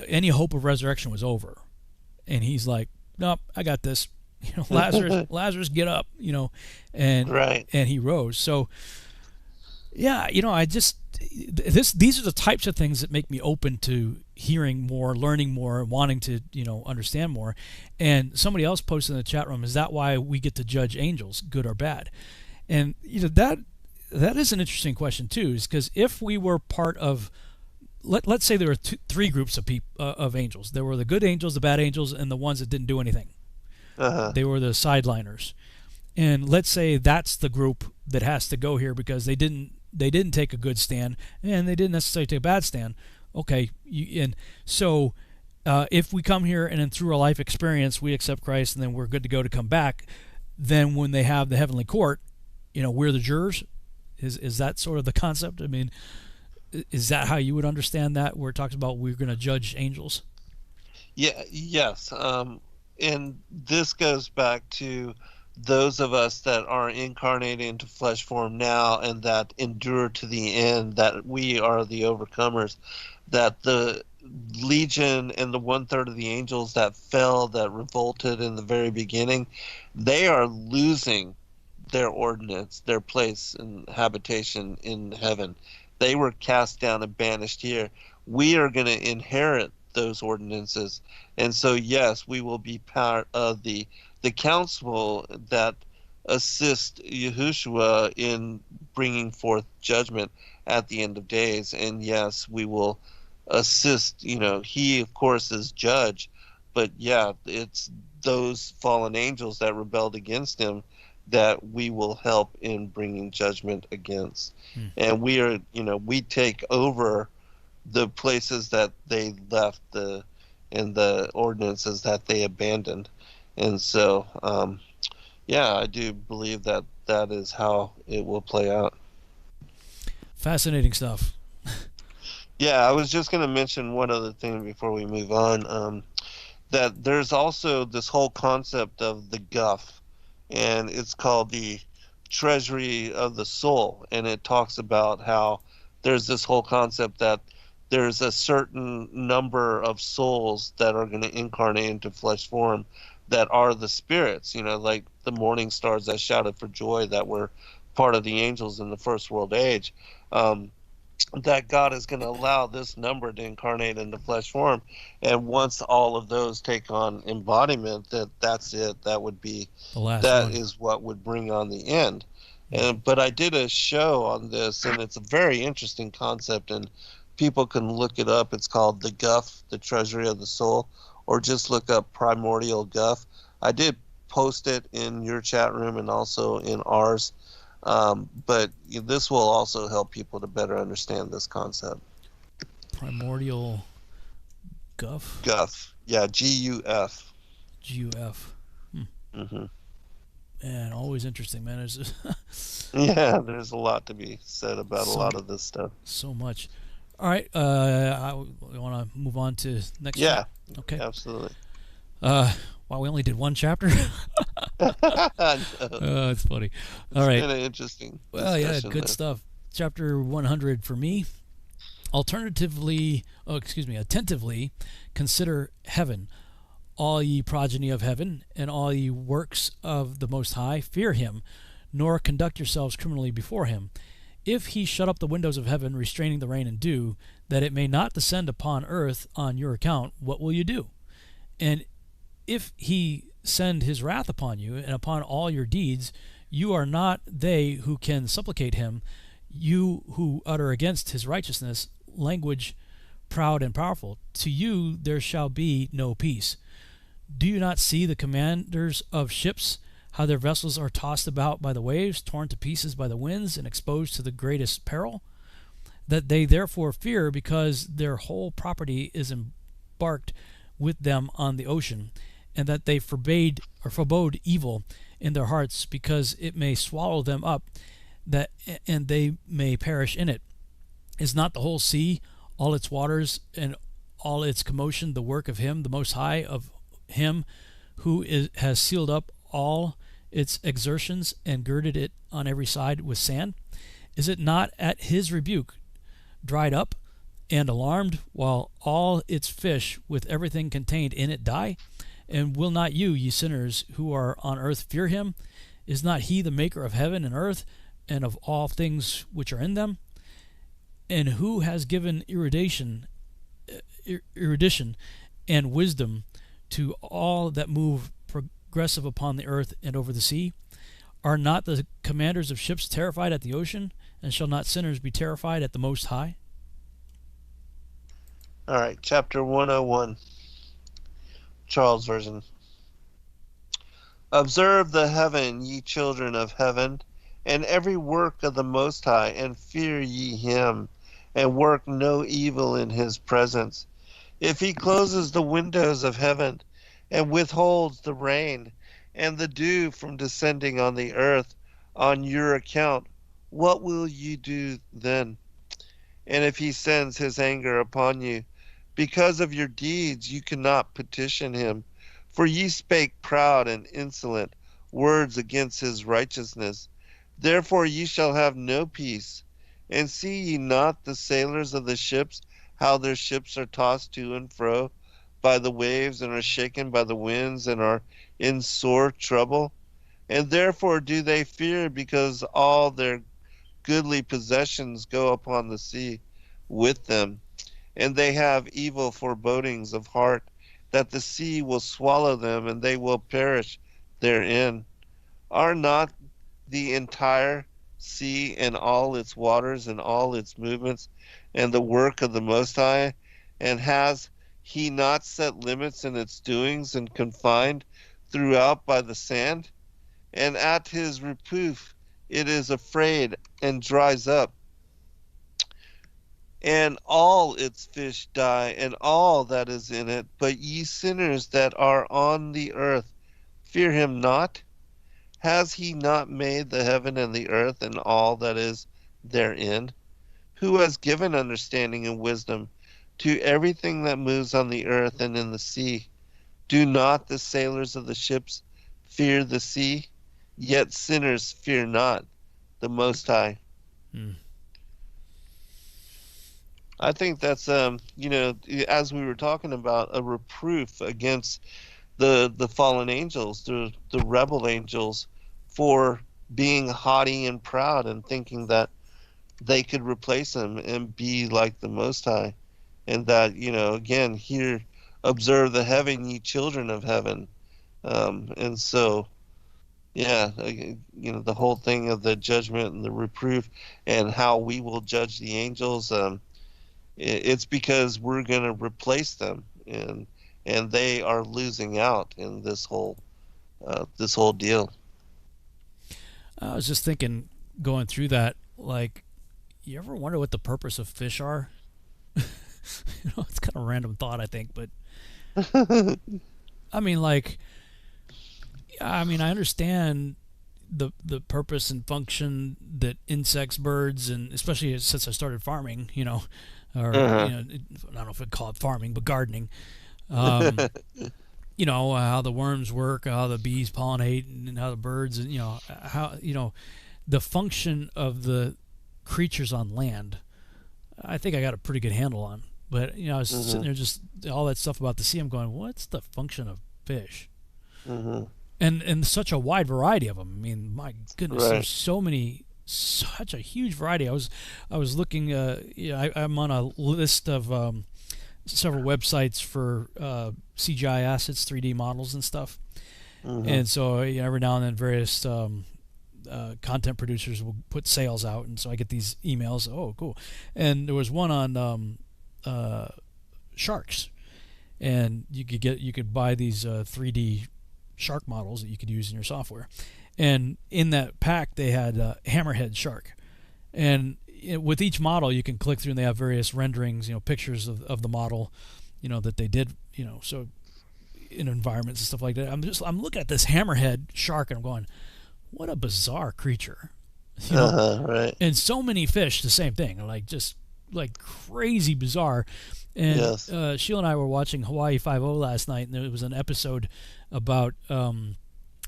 any hope of resurrection was over, and he's like, "Nope, I got this." Lazarus, get up, and Right. and he rose. So, yeah, I just these are the types of things that make me open to hearing more, learning more, wanting to understand more. And somebody else posted in the chat room, is that why we get to judge angels, good or bad? And that is an interesting question too, is because if we were part of, let's say there were three groups of angels. There were the good angels, the bad angels, and the ones that didn't do anything. Uh-huh. They were the sideliners. And let's say that's the group that has to go here because they didn't take a good stand, and they didn't necessarily take a bad stand. Okay, so if we come here and then through our life experience we accept Christ and then we're good to go to come back, then when they have the heavenly court, we're the jurors. Is that sort of the concept? I mean, is that how you would understand that, where it talks about we're going to judge angels? Yeah. Yes. And this goes back to those of us that are incarnated into flesh form now and that endure to the end, that we are the overcomers, that the legion and the 1/3 of the angels that fell, that revolted in the very beginning, they are losing their ordinance, their place and habitation in heaven. They were cast down and banished here. We are going to inherit those ordinances. And so, yes, we will be part of the council that assist Yahushua in bringing forth judgment at the end of days. And yes, we will assist, he of course is judge, but yeah, it's those fallen angels that rebelled against him that we will help in bringing judgment against. And we are, we take over the places that they left, and the ordinances that they abandoned. And so, yeah, I do believe that that is how it will play out. Fascinating stuff. Yeah, I was just going to mention one other thing before we move on, that there's also this whole concept of the guff, and it's called the treasury of the soul. And it talks about how there's this whole concept that there's a certain number of souls that are going to incarnate into flesh form that are the spirits, like the morning stars that shouted for joy, that were part of the angels in the first world age, that God is going to allow this number to incarnate into flesh form. And once all of those take on embodiment, that's it. That would be, the last that one. is what would bring on the end. But I did a show on this, and it's a very interesting concept, and people can look it up. It's called The Guff, the Treasury of the Soul, or just look up Primordial Guff. I did post it in your chat room and also in ours, but this will also help people to better understand this concept. Primordial Guff? Guff. Yeah, G-U-F. G-U-F. Mm-hmm. Man, always interesting, man. Yeah, there's a lot to be said about a so lot of this stuff. so much. All right, I want to move on to next. Yeah, Okay. absolutely. Wow, we only did one chapter. I know. It's funny. All right. Been an interesting Well, yeah, discussion good there. stuff. Chapter 100 for me. Attentively consider heaven, all ye progeny of heaven, and all ye works of the Most High, fear him, nor conduct yourselves criminally before him. If he shut up the windows of heaven, restraining the rain and dew, that it may not descend upon earth on your account, what will you do? And if he send his wrath upon you and upon all your deeds, you are not they who can supplicate him, you who utter against his righteousness language proud and powerful. To you there shall be no peace. Do you not see the commanders of ships, how their vessels are tossed about by the waves, torn to pieces by the winds, and exposed to the greatest peril? That they therefore fear, because their whole property is embarked with them on the ocean, and that they forebode evil in their hearts, because it may swallow them up, and they may perish in it. Is not the whole sea, all its waters, and all its commotion the work of him, the Most High, of him who has sealed up all its exertions and girded it on every side with sand? Is it not at his rebuke dried up and alarmed, while all its fish with everything contained in it die? And will not you, ye sinners who are on earth, fear him? Is not he the maker of heaven and earth, and of all things which are in them? And who has given erudition and wisdom to all that move progressive upon the earth and over the sea? Are not the commanders of ships terrified at the ocean, and shall not sinners be terrified at the Most High? All right, chapter 101, Charles version. Observe the heaven, ye children of heaven, and every work of the Most High, and fear ye him, and work no evil in his presence. If he closes the windows of heaven, and withholds the rain and the dew from descending on the earth on your account, what will ye do then? And if he sends his anger upon you, because of your deeds you cannot petition him, for ye spake proud and insolent words against his righteousness. Therefore ye shall have no peace. And see ye not the sailors of the ships, how their ships are tossed to and fro by the waves, and are shaken by the winds, and are in sore trouble? And therefore do they fear, because all their goodly possessions go upon the sea with them. And they have evil forebodings of heart, that the sea will swallow them, and they will perish therein. Are not the entire sea and all its waters and all its movements and the work of the Most High? And has he not set limits in its doings, and confined throughout by the sand? And at his reproof it is afraid and dries up, and all its fish die, and all that is in it. But ye sinners that are on the earth, fear him not? Has he not made the heaven and the earth, and all that is therein? Who has given understanding and wisdom to everything that moves on the earth and in the sea? Do not the sailors of the ships fear the sea? Yet sinners fear not the Most High. I think that's as we were talking about, a reproof against the fallen angels, the rebel angels, for being haughty and proud and thinking that they could replace him and be like the Most High. And that, again, here, observe the heaven, ye children of heaven. And so, yeah, the whole thing of the judgment and the reproof and how we will judge the angels, it's because we're going to replace them, and they are losing out in this whole deal. I was just thinking, going through that, like, you ever wonder what the purpose of fish are? It's kind of a random thought, I think, but I mean, I understand the purpose and function that insects, birds, and especially since I started farming, or I don't know if I'd call it farming, but gardening. How the worms work, how the bees pollinate, and how the birds, and how the function of the creatures on land. I think I got a pretty good handle on. But I was sitting there, just all that stuff about the sea. I'm going, what's the function of fish? And such a wide variety of them. I mean, my goodness, there's such a huge variety. I was looking. I'm on a list of several websites for CGI assets, 3D models, and stuff. And so every now and then, various content producers will put sales out, and so I get these emails. Oh, cool! And there was one on sharks, and you could buy these 3D shark models that you could use in your software. And in that pack, they had hammerhead shark, and with each model, you can click through, and they have various renderings, pictures of the model, that they did, so in environments and stuff like that. I'm looking at this hammerhead shark, and I'm going, what a bizarre creature, Right. And so many fish, the same thing, just crazy bizarre. And Sheila and I were watching Hawaii 5-0 last night, and there was an episode about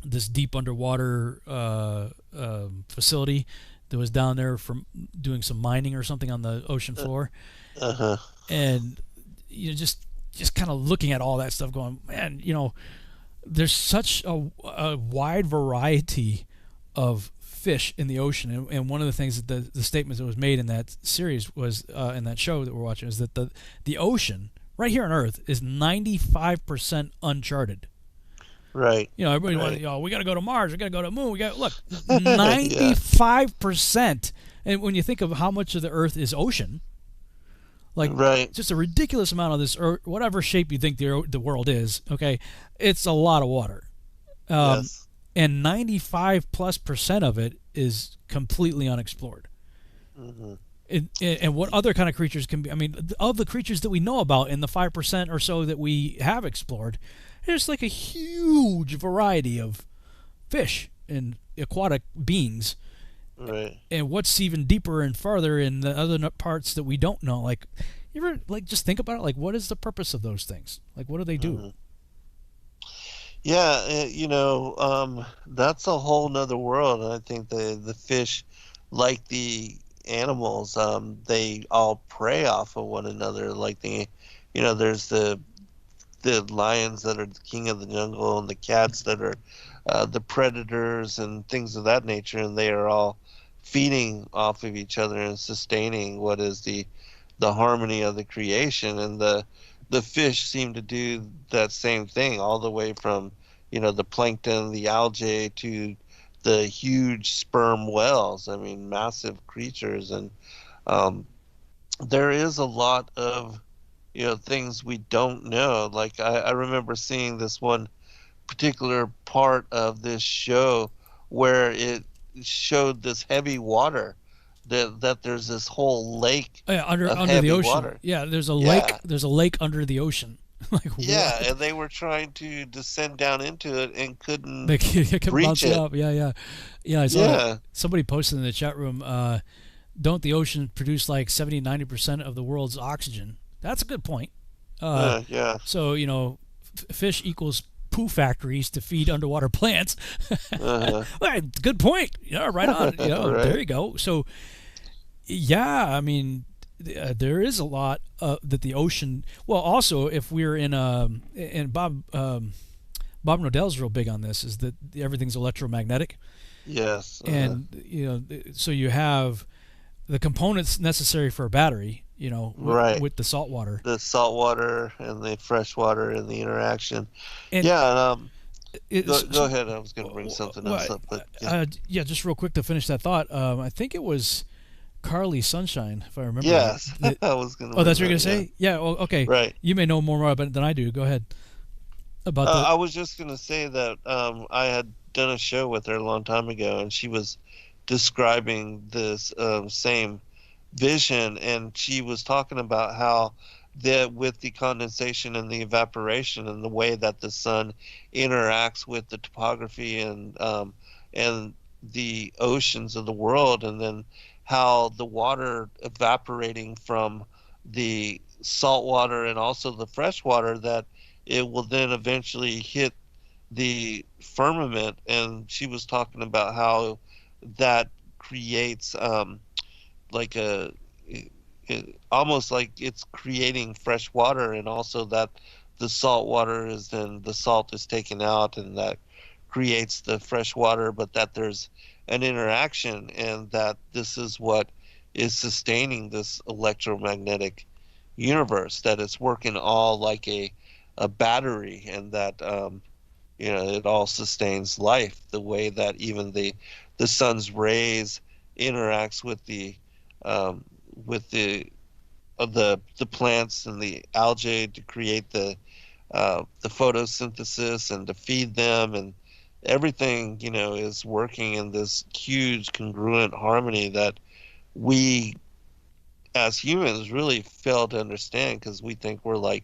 this deep underwater facility that was down there from doing some mining or something on the ocean floor. And just kind of looking at all that stuff, going, man, there's such a wide variety of fish in the ocean. And one of the things that the statements that was made in that series was in that show that we're watching is that the ocean right here on Earth is 95% uncharted. Right. Everybody wanted, we got to go to Mars, we got to go to the moon, 95%. And when you think of how much of the Earth is ocean, just a ridiculous amount of this Earth, whatever shape you think the world is, okay, it's a lot of water. And 95+% of it is completely unexplored. And what other kind of creatures can be? I mean, of the creatures that we know about, in the 5% or so that we have explored, there's a huge variety of fish and aquatic beings. Right. And what's even deeper and farther in the other parts that we don't know? You ever just think about it? What is the purpose of those things? What do they do? Yeah, that's a whole nother world. And I think the fish, like the animals, they all prey off of one another. There's the lions that are the king of the jungle, and the cats that are the predators and things of that nature, and they are all feeding off of each other and sustaining what is the harmony of the creation. And the fish seem to do that same thing, all the way from the plankton, the algae, to the huge sperm whales. I mean, massive creatures. And there is a lot of things we don't know. I remember seeing this one particular part of this show where it showed this heavy water, that there's this whole lake under heavy the ocean. water. Yeah, there's a lake. There's a lake under the ocean. Yeah, and they were trying to descend down into it and couldn't they kept reach bouncing it. up. Yeah. I saw somebody posted in the chat room, don't the ocean produce 70-90% of the world's oxygen? That's a good point. So fish equals poo factories to feed underwater plants. Good point. Yeah, right on. Right. There you go. So I mean, there is a lot that the ocean. Well, also, if we're in and Bob Nodell's real big on this, is that everything's electromagnetic. Yes. And so you have the components necessary for a battery. With the salt water. The salt water and the fresh water and the interaction. And go ahead. I was going to bring something else up, but just real quick to finish that thought. I think it was Carly Sunshine, if I remember. Yes, I was going to. Oh, that's what you're going to say? Yeah. Well, okay. Right. You may know more about it than I do. Go ahead. I was just going to say that I had done a show with her a long time ago, and she was describing this same vision, and she was talking about how with the condensation and the evaporation and the way that the sun interacts with the topography and the oceans of the world, and then how the water evaporating from the salt water and also the fresh water, that it will then eventually hit the firmament. And she was talking about how that creates like almost like it's creating fresh water, and also that the salt water is then the salt is taken out, and that creates the fresh water, but that there's an interaction, and that this is what is sustaining this electromagnetic universe, that it's working all like a battery, and that it all sustains life, the way that even the sun's rays interacts with um, the plants and the algae to create the photosynthesis and to feed them, and everything is working in this huge congruent harmony that we as humans really fail to understand, because we think we're like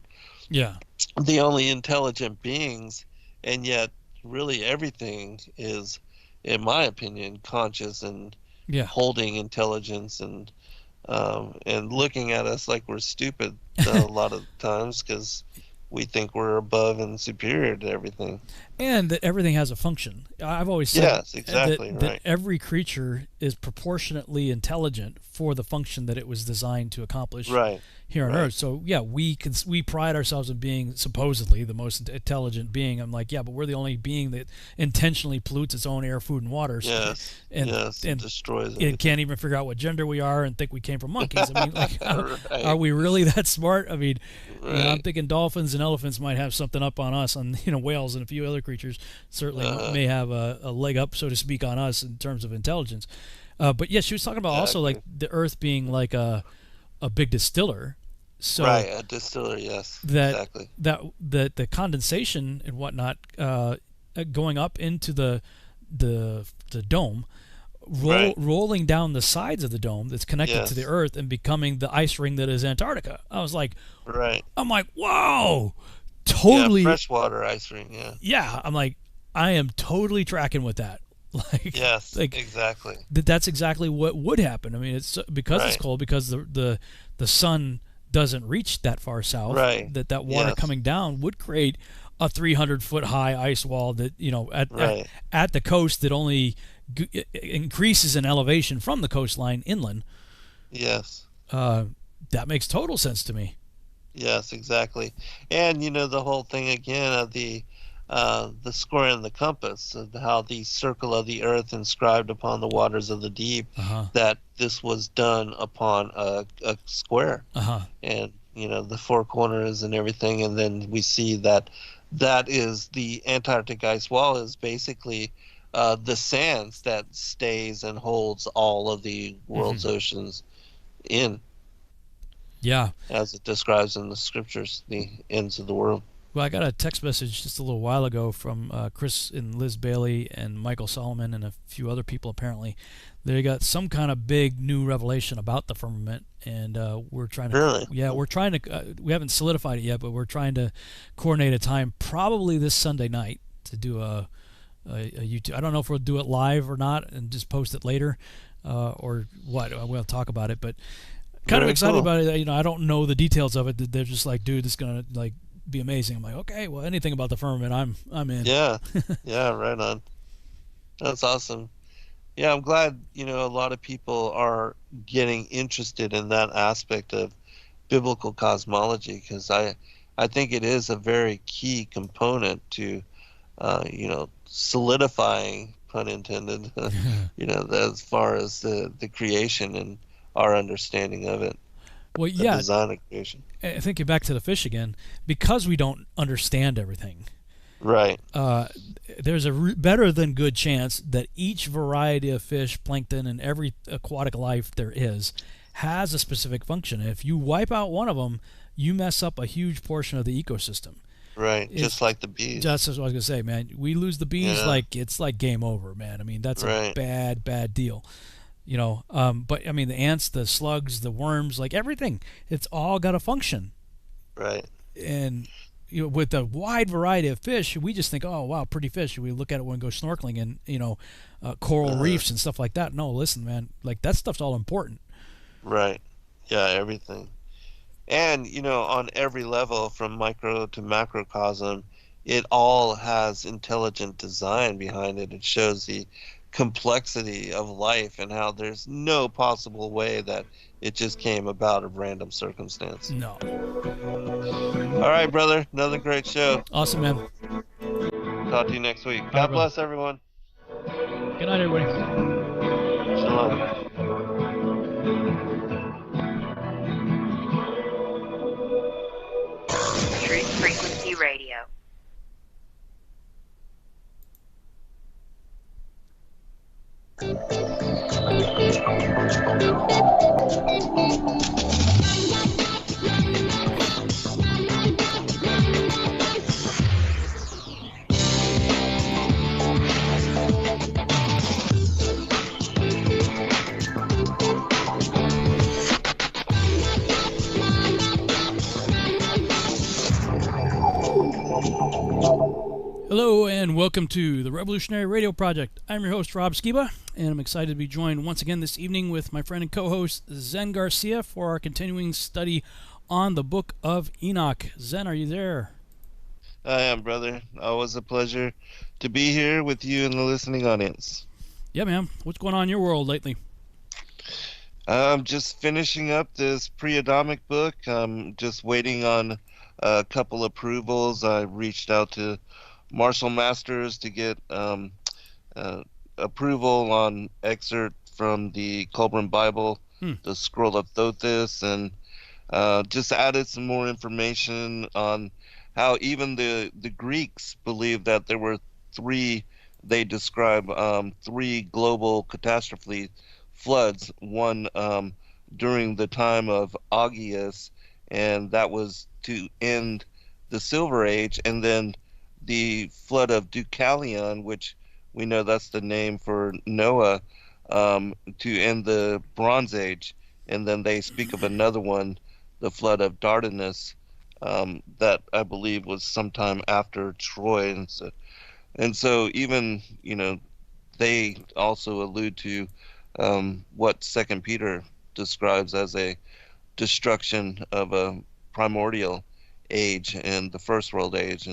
Yeah. the only intelligent beings, and yet really everything is, in my opinion, conscious and Yeah. holding intelligence, and looking at us like we're stupid a lot of times, because we think we're above and superior to everything. And that everything has a function. I've always said Yes, exactly, that right. every creature is proportionately intelligent for the function that it was designed to accomplish Right, here on right. Earth. So yeah, we pride ourselves in being supposedly the most intelligent being. I'm like, yeah, but we're the only being that intentionally pollutes its own air, food, and water. Yes, and and destroys and everything. can't even figure out what gender we are and think we came from monkeys. I mean, like, Right. are we really that smart? I mean, I'm Right. thinking dolphins and elephants might have something up on us, on whales and a few other creatures certainly may have a leg up, so to speak, on us in terms of intelligence. But yeah, she was talking about also like the Earth being like a big distiller. So Right, a distiller, yes, exactly. that the condensation and whatnot going up into the dome, Right. rolling down the sides of the dome that's connected to the Yes. Earth and becoming the ice ring that is Antarctica. I was like, Right. I'm like, whoa, totally. Yeah, freshwater ice ring, yeah. Yeah, I'm like, I am totally tracking with that. Like, Yes, like exactly. that's exactly what would happen. I mean, it's because it's Right. cold, because the sun doesn't reach that far south. Right. That water Yes. coming down would create a 300-foot high ice wall that Right. at the coast that only increases in elevation from the coastline inland. Yes. That makes total sense to me. Yes, exactly. And the whole thing again of the square and the compass, of how the circle of the earth inscribed upon the waters of the deep, that this was done upon a square. And the four corners and everything, and then we see that is the Antarctic ice wall, is basically the sands that stays and holds all of the world's oceans in. Yeah. As it describes in the scriptures, the ends of the world. Well, I got a text message just a little while ago from Chris and Liz Bailey and Michael Solomon and a few other people. Apparently, they got some kind of big new revelation about the firmament, and we're trying to. Really? Yeah, we're trying to. We haven't solidified it yet, but we're trying to coordinate a time, probably this Sunday night, to do a YouTube. I don't know if we'll do it live or not, and just post it later, or what. We'll talk about it, but kind of Very excited cool. about it. I don't know the details of it. They're just like, dude, this is gonna be amazing. I'm like, okay, well, anything about the firmament, I'm in. Yeah, yeah, right on. That's awesome. Yeah, I'm glad a lot of people are getting interested in that aspect of biblical cosmology, because I think it is a very key component to solidifying, pun intended, as far as the creation and our understanding of it. Well, The yeah. design of creation. Thinking back to the fish again, because we don't understand everything. Right. There's a better than good chance that each variety of fish, plankton, and every aquatic life there is has a specific function. If you wipe out one of them, you mess up a huge portion of the ecosystem. Right, just like the bees. That's what I was gonna say, man. We lose the bees, Yeah. it's like game over, man. I mean, that's a Right. bad deal. But I mean, the ants, the slugs, the worms, like everything, it's all got a function. Right. And with a wide variety of fish, we just think, oh wow, pretty fish. We look at it when we go snorkeling and coral reefs and stuff like that. No, listen, man, like that stuff's all important. Right. Yeah, everything. And, on every level from micro to macrocosm, it all has intelligent design behind it. It shows the complexity of life and how there's no possible way that it just came about of random circumstance. No. All right, brother. Another great show. Awesome, man. Talk to you next week. God bless everyone. Good night, everybody. Shalom. Truth Frequency Radio. Hello and welcome to the Revolutionary Radio Project. I'm your host, Rob Skiba, and I'm excited to be joined once again this evening with my friend and co-host, Zen Garcia, for our continuing study on the Book of Enoch. Zen, are you there? I am, brother. Always a pleasure to be here with you and the listening audience. Yeah, man. What's going on in your world lately? I'm just finishing up this pre-Adamic book. I'm just waiting on a couple approvals. I reached out to Marshall Masters to get approval on excerpt from the Colburn Bible, the Scroll of Thothis, and just added some more information on how even the Greeks believed that there were three, they describe three global catastrophe floods, one during the time of Augeas, and that was to end the Silver Age, and then the flood of Deucalion, which we know that's the name for Noah, to end the Bronze Age. And then they speak of another one, the flood of Dardanus, that I believe was sometime after Troy. And so even, they also allude to what Second Peter describes as a destruction of a primordial age and the First World Age.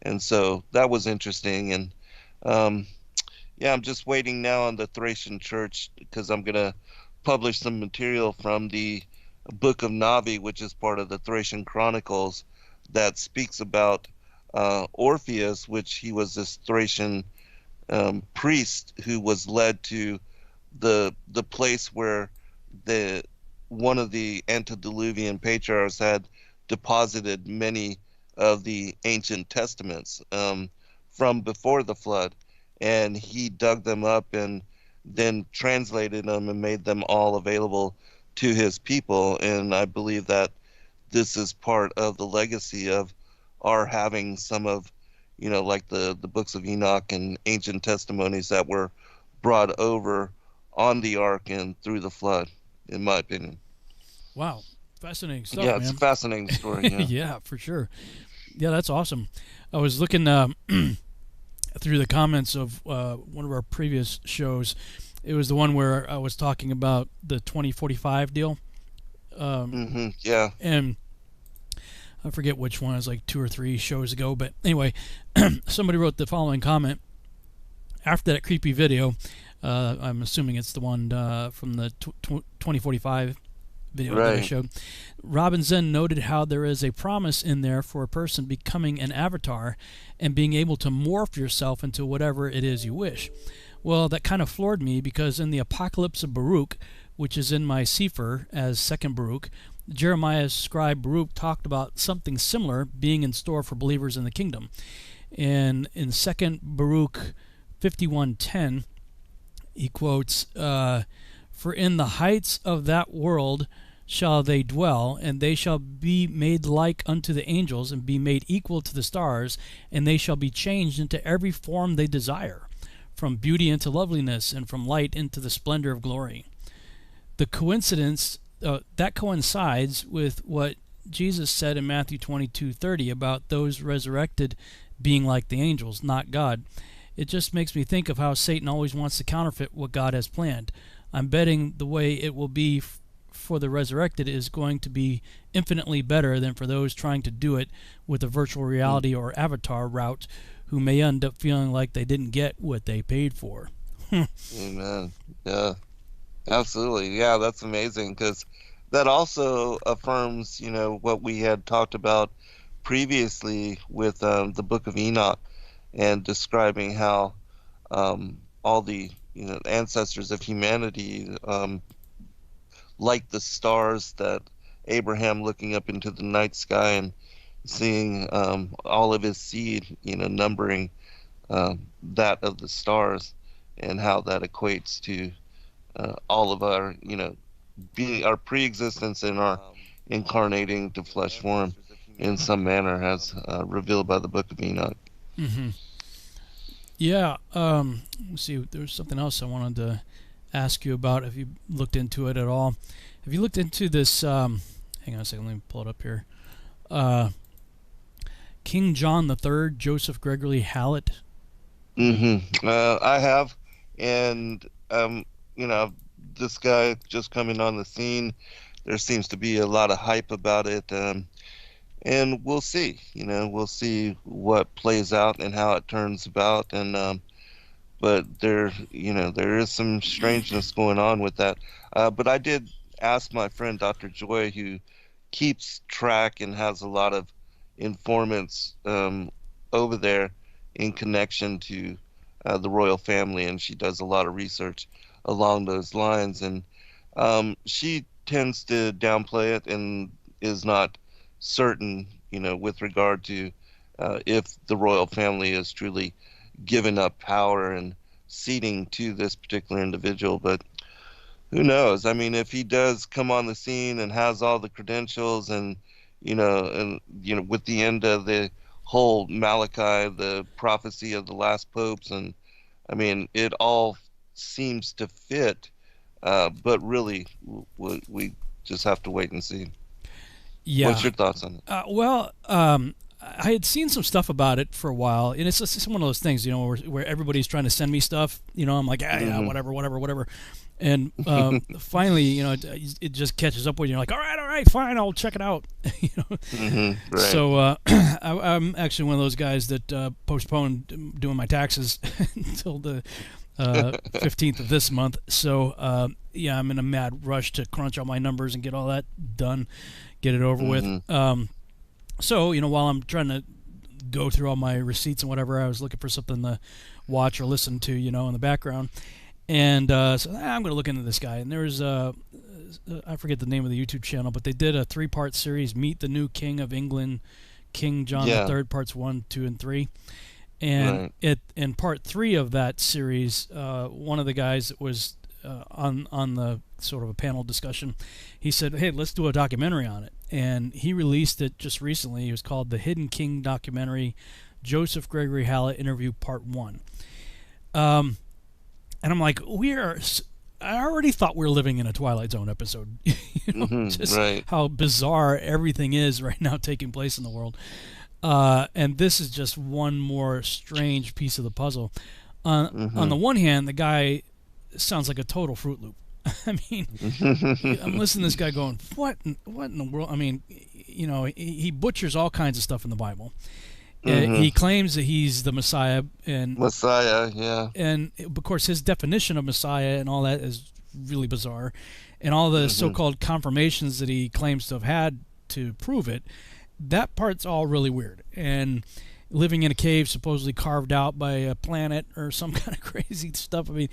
And so that was interesting. And I'm just waiting now on the Thracian Church because I'm going to publish some material from the Book of Navi, which is part of the Thracian Chronicles, that speaks about Orpheus, which he was this Thracian priest who was led to the place where one of the antediluvian patriarchs had deposited many of the ancient testaments from before the flood, and he dug them up and then translated them and made them all available to his people. And I believe that this is part of the legacy of our having some of, like the books of Enoch and ancient testimonies that were brought over on the ark and through the flood, in my opinion. Wow. Fascinating stuff, yeah, man. It's a fascinating story. Yeah. Yeah, for sure. Yeah, that's awesome. I was looking through the comments of one of our previous shows. It was the one where I was talking about the 2045 deal. Yeah. And I forget which one. It was like 2 or 3 shows ago. But anyway, somebody wrote the following comment. After that creepy video, I'm assuming it's the one from the 2045 video that I showed. Robin Zen noted how there is a promise in there for a person becoming an avatar and being able to morph yourself into whatever it is you wish. Well, that kind of floored me because in the Apocalypse of Baruch, which is in my Sefer as Second Baruch, Jeremiah's scribe Baruch talked about something similar being in store for believers in the kingdom. And in Second Baruch 51:10, he quotes, "For in the heights of that world shall they dwell, and they shall be made like unto the angels, and be made equal to the stars, and they shall be changed into every form they desire, from beauty into loveliness, and from light into the splendor of glory." The coincidence that coincides with what Jesus said in Matthew 22:30 about those resurrected being like the angels, not God. It just makes me think of how Satan always wants to counterfeit what God has planned. I'm betting the way it will be for the resurrected is going to be infinitely better than for those trying to do it with a virtual reality or avatar route, who may end up feeling like they didn't get what they paid for. Amen. Yeah, absolutely. Yeah, that's amazing, because that also affirms, what we had talked about previously with the Book of Enoch, and describing how all the ancestors of humanity, like the stars, that Abraham looking up into the night sky and seeing all of his seed, numbering that of the stars, and how that equates to all of our, being our pre-existence and our incarnating to flesh form in some manner, as revealed by the Book of Enoch. Mm-hmm. Yeah. Let's see. There's something else I wanted to ask you about. Have you looked into it at all? Have you looked into this? Hang on a second. Let me pull it up here. King John III, Joseph Gregory Hallett. Mm-hmm. I have, and this guy just coming on the scene, there seems to be a lot of hype about it, and we'll see. We'll see what plays out and how it turns about, and but there is some strangeness going on with that. But I did ask my friend Dr. Joy, who keeps track and has a lot of informants over there in connection to the royal family, and she does a lot of research along those lines, and she tends to downplay it and is not certain, with regard to if the royal family is truly given up power and ceding to this particular individual. But who knows? I mean, if he does come on the scene and has all the credentials, and with the end of the whole Malachi, the prophecy of the last popes, and I mean, it all seems to fit, but really, we just have to wait and see. Yeah. What's your thoughts on it? I had seen some stuff about it for a while, and it's just one of those things, where everybody's trying to send me stuff. I'm like, yeah, whatever. And finally, it just catches up with you. You're like, all right, fine, I'll check it out. Right. So I'm actually one of those guys that postponed doing my taxes until the 15th of this month. So I'm in a mad rush to crunch all my numbers and get all that done, get it over with. So, while I'm trying to go through all my receipts and whatever, I was looking for something to watch or listen to, in the background. And so I'm going to look into this guy. And there's, I forget the name of the YouTube channel, but they did a 3-part series, Meet the New King of England, King John III, parts 1, 2, and 3. And in part 3 of that series, one of the guys that was on the sort of a panel discussion, he said, hey, let's do a documentary on it. And he released it just recently. It was called The Hidden King Documentary, Joseph Gregory Hallett Interview Part 1. And I'm like, I already thought we were living in a Twilight Zone episode. Just how bizarre everything is right now taking place in the world. And this is just one more strange piece of the puzzle. On the one hand, the guy sounds like a total Fruit Loop. I mean, I'm listening to this guy going, what in the world? I mean, he butchers all kinds of stuff in the Bible. He claims that he's the Messiah. And of course, his definition of Messiah and all that is really bizarre. And all the so-called confirmations that he claims to have had to prove it, that part's all really weird. And living in a cave supposedly carved out by a planet or some kind of crazy stuff. I mean,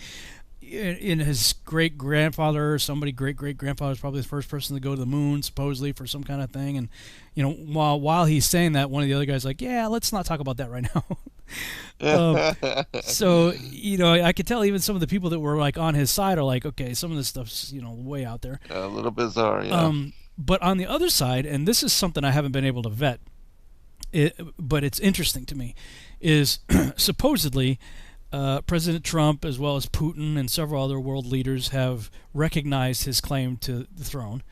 in his great-grandfather or somebody, great-great-grandfather is probably the first person to go to the moon, supposedly, for some kind of thing. And, while he's saying that, one of the other guys like, yeah, let's not talk about that right now. So, I could tell even some of the people that were, like, on his side are like, okay, some of this stuff's, way out there. A little bizarre, yeah. But on the other side, and this is something I haven't been able to vet, but it's interesting to me, is supposedly President Trump, as well as Putin and several other world leaders, have recognized his claim to the throne.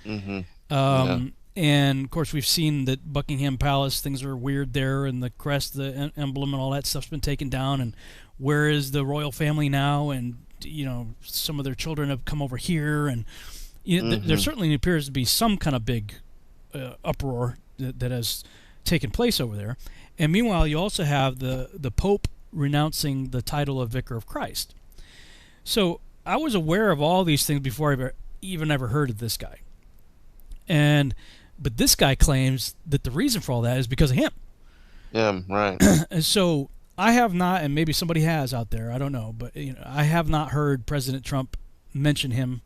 And of course, we've seen that Buckingham Palace, things are weird there, and the crest, the emblem, and all that stuff's been taken down. And where is the royal family now? And some of their children have come over here, and there certainly appears to be some kind of big uproar that has taken place over there. And meanwhile, you also have the Pope renouncing the title of Vicar of Christ. So I was aware of all these things before I even ever heard of this guy. But this guy claims that the reason for all that is because of him. Yeah, right. And so I have not, and maybe somebody has out there, I don't know, but I have not heard President Trump mention him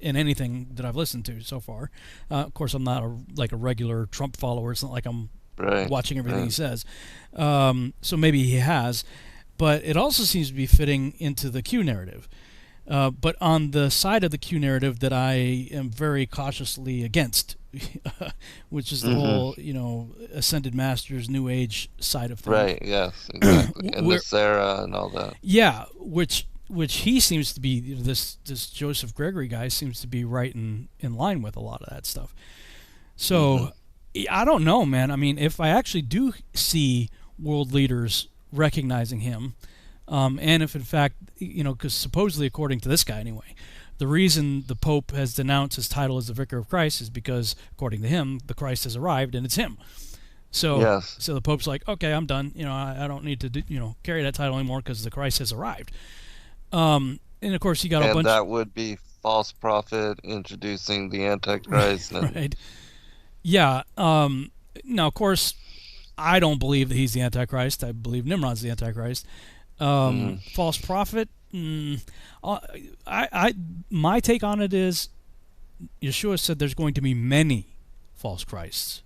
in anything that I've listened to so far. Of course, I'm not a regular Trump follower. It's not like I'm watching everything he says. So maybe he has. But it also seems to be fitting into the Q narrative. But on the side of the Q narrative that I am very cautiously against, which is the whole, Ascended Masters, New Age side of things. Right, yes, exactly. And the Sarah and all that. Yeah, which he seems to be, this Joseph Gregory guy seems to be right in line with a lot of that stuff. So, I don't know, man. I mean, if I actually do see world leaders recognizing him, and if in fact, because supposedly, according to this guy anyway, the reason the Pope has denounced his title as the Vicar of Christ is because, according to him, the Christ has arrived and it's him. So, so the Pope's like, okay, I'm done. I don't need to carry that title anymore because the Christ has arrived. And of course, he got a bunch. And that would be false prophet introducing the Antichrist. Right. Yeah. Now, of course, I don't believe that he's the Antichrist. I believe Nimrod's the Antichrist. False prophet. My take on it is, Yeshua said there's going to be many false Christs.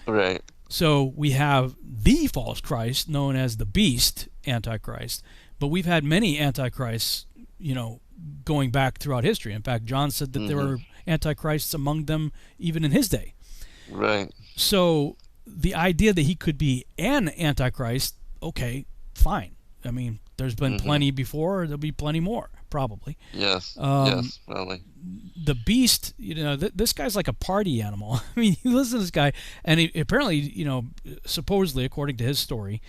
Right. So we have the false Christ known as the beast Antichrist, but we've had many Antichrists, going back throughout history. In fact, John said that there were Antichrists among them even in his day. Right. So the idea that he could be an Antichrist, okay, fine. I mean, there's been plenty before. There'll be plenty more, probably. Yes. Yes, probably. The beast, this guy's like a party animal. I mean, you listen to this guy, and he, apparently, supposedly, according to his story,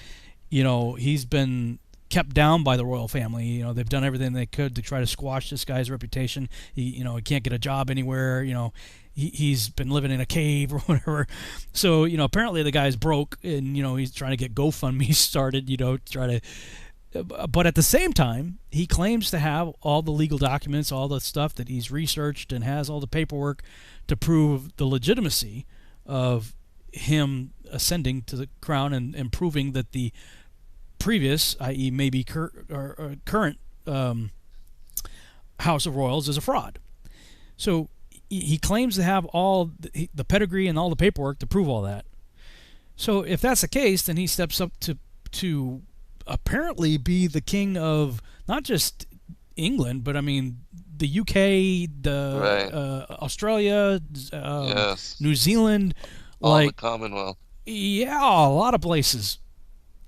he's been kept down by the royal family. They've done everything they could to try to squash this guy's reputation. He can't get a job anywhere. He's been living in a cave or whatever. So, apparently the guy's broke, and, he's trying to get GoFundMe started, but at the same time, he claims to have all the legal documents, all the stuff that he's researched, and has all the paperwork to prove the legitimacy of him ascending to the crown and proving that the previous, i.e. maybe current House of Royals is a fraud. So he claims to have all the pedigree and all the paperwork to prove all that. So if that's the case, then he steps up to apparently be the king of not just England, but I mean the UK, Australia, New Zealand, all the Commonwealth. Yeah, a lot of places.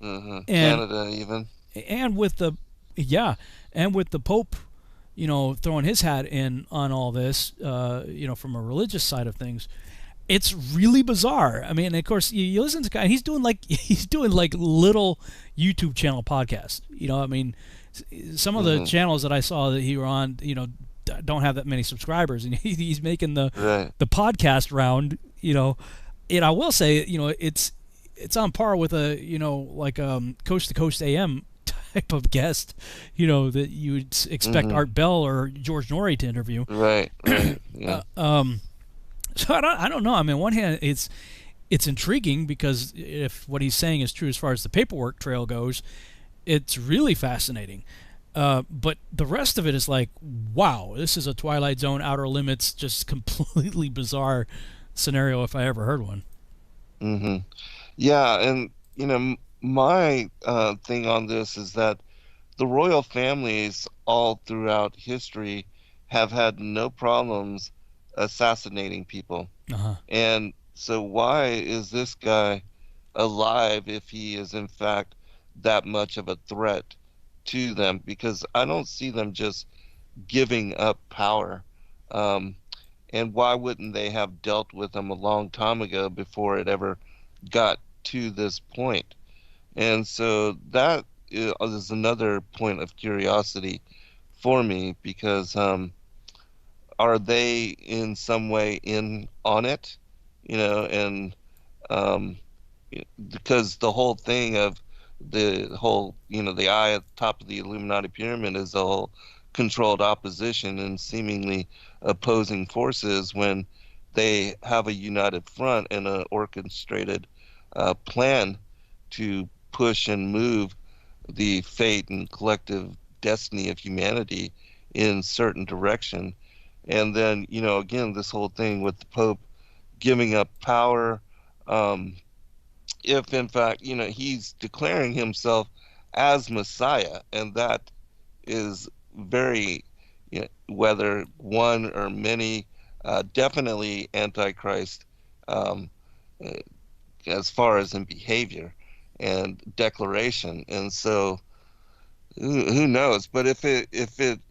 Canada even. And with the Pope, throwing his hat in on all this, from a religious side of things, it's really bizarre. I mean, of course, you listen to the guy, he's doing like little YouTube channel podcasts. I mean, some of the channels that I saw that he were on, don't have that many subscribers, and he's making the podcast round. And I will say, it's on par with a Coast to Coast AM type of guest, that you would expect Art Bell or George Norrie to interview. Right. Yeah. So I don't know. I mean, on one hand, it's intriguing because if what he's saying is true as far as the paperwork trail goes, it's really fascinating. But the rest of it is like, wow, this is a Twilight Zone, Outer Limits, just completely bizarre scenario if I ever heard one. Yeah, and my thing on this is that the royal families all throughout history have had no problems assassinating people. And so why is this guy alive if he is in fact that much of a threat to them? Because I don't see them just giving up power. And why wouldn't they have dealt with them a long time ago before it ever got to this point? And so that is another point of curiosity for me, because are they in some way in on it? And um, because the whole thing of the whole, the eye at the top of the Illuminati pyramid is the whole controlled opposition and seemingly opposing forces, when they have a united front and an orchestrated plan to push and move the fate and collective destiny of humanity in certain direction. And then, again, this whole thing with the Pope giving up power, if in fact, he's declaring himself as Messiah, and that is very, whether one or many, definitely Antichrist, um, uh, as far as in behavior and declaration. And so, who knows? But if it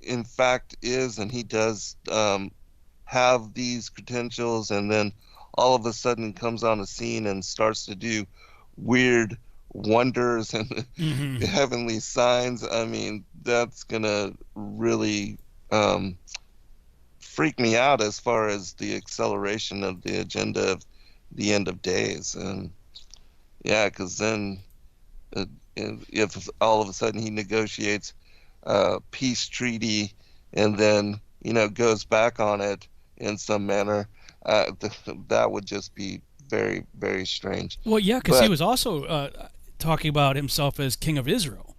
in fact is, and he does have these credentials, and then all of a sudden comes on the scene and starts to do weird wonders and heavenly signs, I mean, that's gonna really freak me out as far as the acceleration of the agenda of the end of days. And yeah, because then uh, if all of a sudden he negotiates a peace treaty and then goes back on it in some manner, that would just be very, very strange. Well, yeah, because he But was also talking about himself as King of Israel,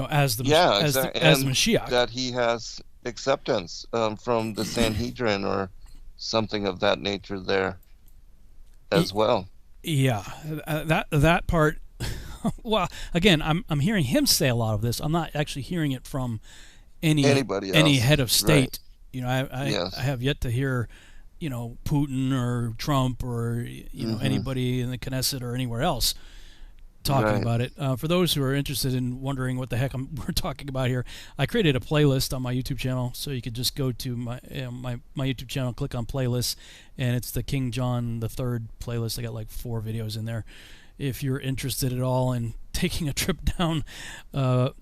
as the yeah, as exactly, the, as the and Mashiach. that he has acceptance from the Sanhedrin or something of that nature there as well. Yeah, that part. Well, again, I'm hearing him say a lot of this. I'm not actually hearing it from Anybody any else, head of right? state. I Yes. I have yet to hear, Putin or Trump or anybody in the Knesset or anywhere else talking Right. about it. For those who are interested in wondering what the heck we're talking about here, I created a playlist on my YouTube channel, so you could just go to my YouTube channel, click on playlists, and it's the King John the Third playlist. I got like 4 videos in there. If you're interested at all in taking a trip down a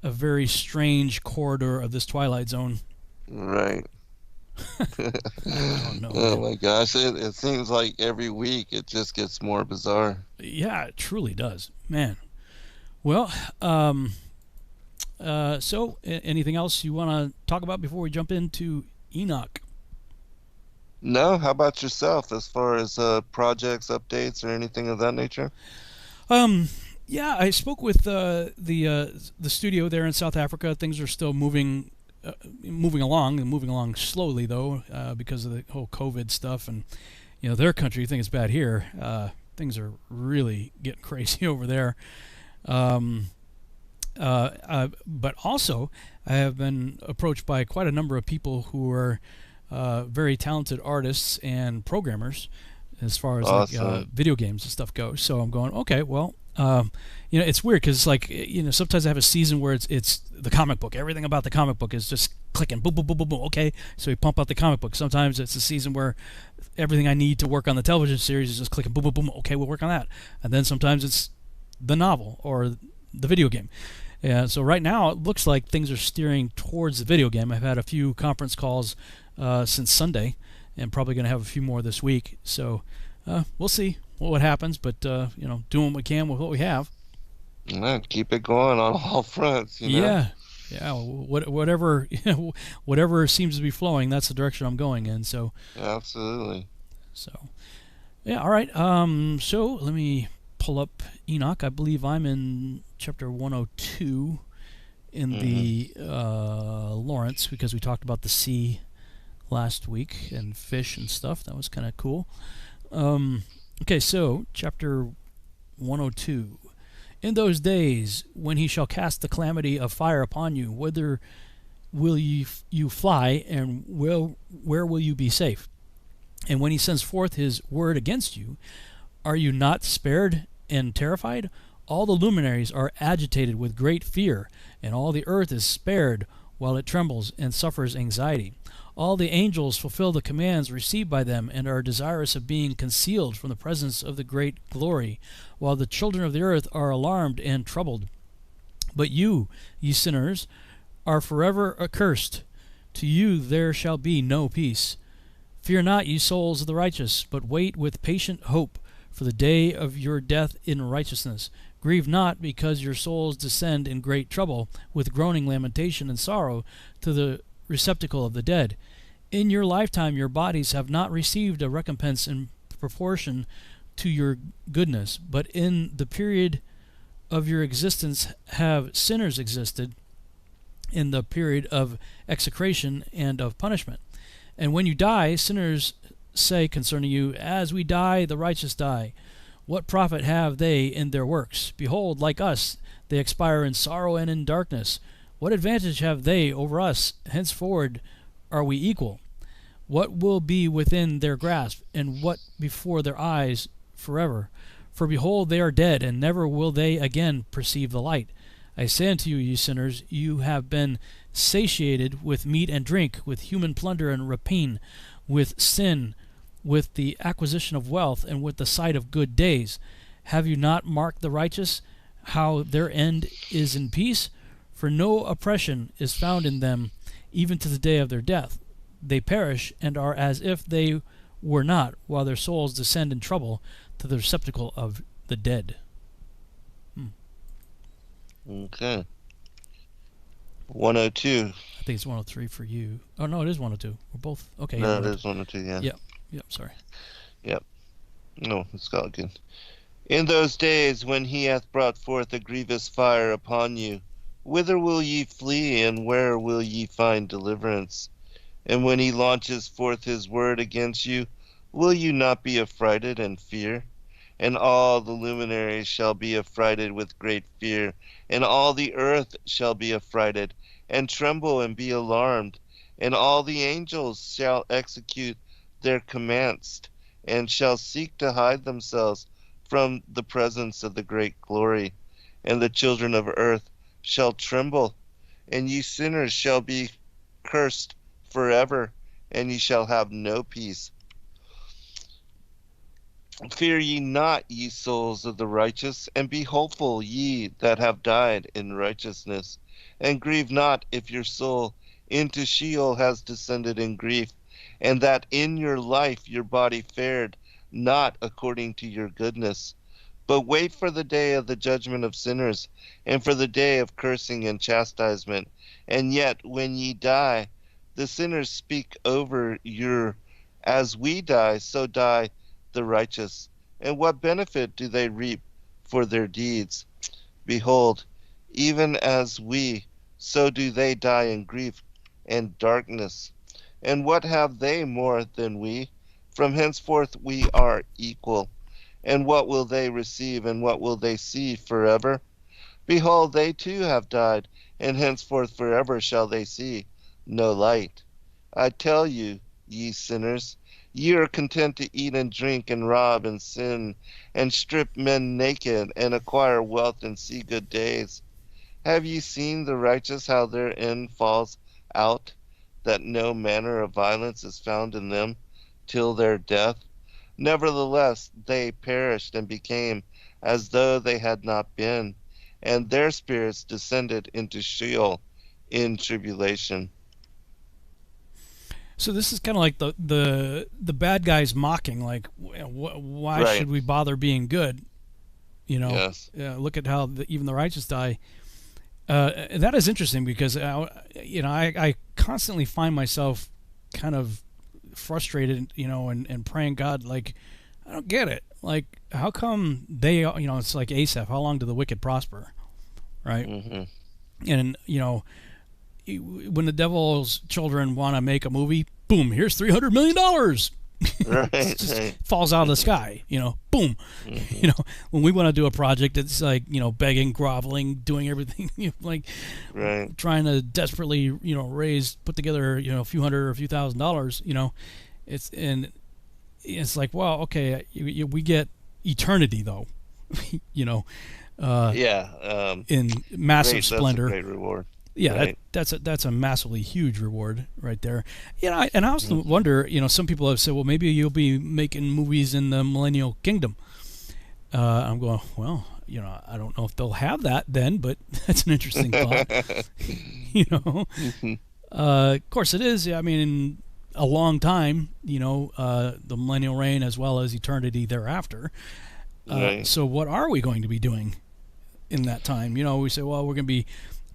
very strange corridor of this Twilight Zone. Right. don't know, Oh man. my gosh, it seems like every week it just gets more bizarre. Yeah, it truly does, man. Well, so anything else you want to talk about before we jump into Enoch? No, how about yourself as far as projects, updates, or anything of that nature? Yeah, I spoke with the studio there in South Africa. Things are still moving along slowly though, because of the whole COVID stuff, and their country. You think it's bad here. Things are really getting crazy over there. But also, I have been approached by quite a number of people who are very talented artists and programmers, as far as Awesome. video games and stuff goes. So I'm going, okay, well, it's weird because like sometimes I have a season where it's the comic book. Everything about the comic book is just clicking, boom, boom, boom, boom, boom. Okay, so we pump out the comic book. Sometimes it's a season where everything I need to work on the television series is just clicking, boom, boom, boom. Okay, we'll work on that. And then sometimes it's the novel or the video game. Yeah, so right now it looks like things are steering towards the video game. I've had a few conference calls since Sunday, and probably going to have a few more this week. So we'll see what happens, but doing what we can with what we have. Yeah, keep it going on all fronts. Yeah, whatever whatever seems to be flowing, that's the direction I'm going in. So Absolutely. So yeah, all right. So let me pull up Enoch. I believe I'm in chapter 102 in the Lawrence, because we talked about the sea last week and fish and stuff. That was kind of cool. Okay, so chapter 102. In those days, when he shall cast the calamity of fire upon you, whither will you fly, and where will you be safe? And when he sends forth his word against you, are you not spared and terrified? All the luminaries are agitated with great fear, and all the earth is spared while it trembles and suffers anxiety. All the angels fulfill the commands received by them and are desirous of being concealed from the presence of the great glory, while the children of the earth are alarmed and troubled. But you, ye sinners, are forever accursed. To you there shall be no peace. Fear not, ye souls of the righteous, but wait with patient hope for the day of your death in righteousness. Grieve not, because your souls descend in great trouble, with groaning, lamentation, and sorrow, to the receptacle of the dead. In your lifetime your bodies have not received a recompense in proportion to your goodness, but in the period of your existence have sinners existed, in the period of execration and of punishment. And when you die, sinners say concerning you, As we die, the righteous die. What profit have they in their works? Behold, like us, they expire in sorrow and in darkness. What advantage have they over us? Henceforward are we equal. What will be within their grasp, and what before their eyes forever? For behold, they are dead, and never will they again perceive the light. I say unto you, ye sinners, you have been satiated with meat and drink, with human plunder and rapine, with sin, with the acquisition of wealth, and with the sight of good days. Have you not marked the righteous, how their end is in peace? For no oppression is found in them, even to the day of their death. They perish, and are as if they were not, while their souls descend in trouble to the receptacle of the dead. Okay. 102. I think it's 103 for you. Oh, no, it is 102. We're both... Okay. No, yeah, it is 102, yeah. Yep, sorry. Yep. No, it's all good. In those days when he hath brought forth a grievous fire upon you, whither will ye flee, and where will ye find deliverance? And when he launches forth his word against you, will you not be affrighted and fear? And all the luminaries shall be affrighted with great fear, and all the earth shall be affrighted, and tremble and be alarmed, and all the angels shall execute their commands, and shall seek to hide themselves from the presence of the great glory. And the children of earth shall tremble, and ye sinners shall be cursed forever, and ye shall have no peace. Fear ye not, ye souls of the righteous, and be hopeful, ye that have died in righteousness. And grieve not if your soul into Sheol has descended in grief, and that in your life your body fared not according to your goodness. But wait for the day of the judgment of sinners, and for the day of cursing and chastisement. And yet when ye die, the sinners speak over your, As we die, so die the righteous. And what benefit do they reap for their deeds? Behold, even as we, so do they die in grief and darkness. And what have they more than we? From henceforth we are equal. And what will they receive, and what will they see forever? Behold, they too have died, and henceforth forever shall they see no light. I tell you, ye sinners, ye are content to eat and drink and rob and sin and strip men naked and acquire wealth and see good days. Have ye seen the righteous, how their end falls out, that no manner of violence is found in them till their death? Nevertheless, they perished and became as though they had not been, and their spirits descended into Sheol in tribulation. So this is kind of like the bad guys mocking, like, why Right. should we bother being good? You know, Yes. look at how even the righteous die. That is interesting because I constantly find myself kind of frustrated, and praying, God, like, I don't get it. Like, how come they, it's like Asaph, how long do the wicked prosper, right? Mm-hmm. And when the devil's children want to make a movie, boom, here's $300 million. Right, It just right. falls out of the sky, boom. Mm-hmm. When we want to do a project, it's like, begging, groveling, doing everything, like Right. trying to desperately, put together, a few hundred or a few $1,000s, it's like, well, okay, we get eternity though, Yeah. in massive That's a splendor. great reward. Yeah, Right. that's a massively huge reward right there. And I also wonder, some people have said, well, maybe you'll be making movies in the Millennial Kingdom. I'm going, well, I don't know if they'll have that then, but that's an interesting thought. Of course it is. I mean, in a long time, the millennial reign as well as eternity thereafter. Right. So what are we going to be doing in that time? We say, well, we're going to be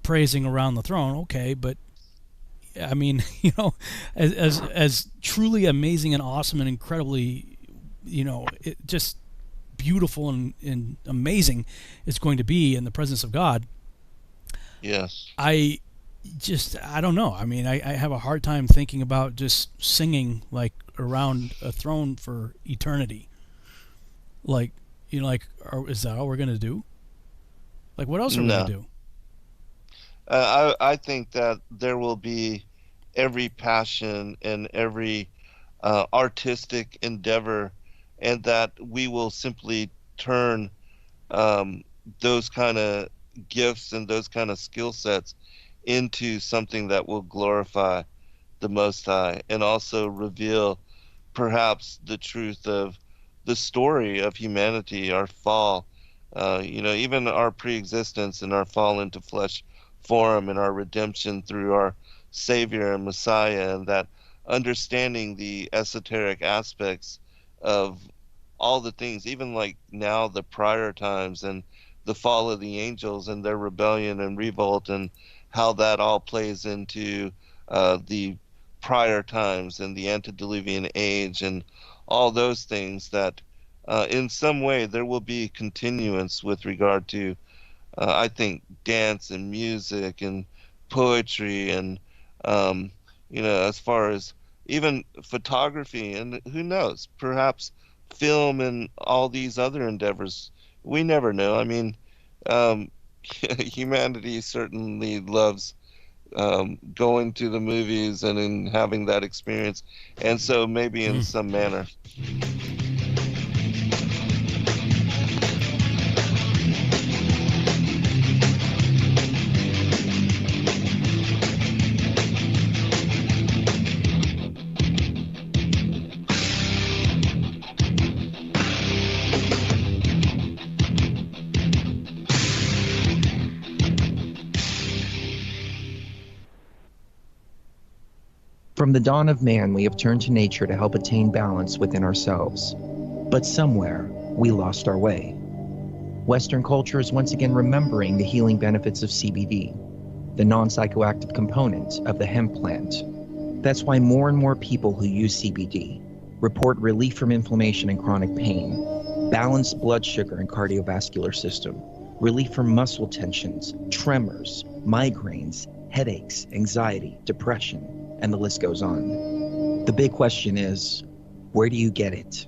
praising around the throne. Okay, but I mean, as truly amazing and awesome and incredibly, just beautiful and amazing it's going to be in the presence of God. Yes. I don't know. I mean, I have a hard time thinking about just singing like around a throne for eternity. Like, is that all we're going to do? Like, what else are we going to do? I think that there will be every passion and every artistic endeavor, and that we will simply turn those kind of gifts and those kind of skill sets into something that will glorify the Most High and also reveal perhaps the truth of the story of humanity, our fall, even our pre-existence and our fall into flesh form and our redemption through our Savior and Messiah, and that understanding the esoteric aspects of all the things, even like now the prior times and the fall of the angels and their rebellion and revolt, and how that all plays into the prior times and the antediluvian age and all those things, that in some way there will be continuance with regard to I think dance and music and poetry and as far as even photography, and who knows, perhaps film and all these other endeavors. We never know. I mean, humanity certainly loves going to the movies and in having that experience, and so maybe in some manner. From the dawn of man, we have turned to nature to help attain balance within ourselves. But somewhere, we lost our way. Western culture is once again remembering the healing benefits of CBD, the non-psychoactive component of the hemp plant. That's why more and more people who use CBD report relief from inflammation and chronic pain, balanced blood sugar and cardiovascular system, relief from muscle tensions, tremors, migraines, headaches, anxiety, depression, and the list goes on. The big question is, where do you get it?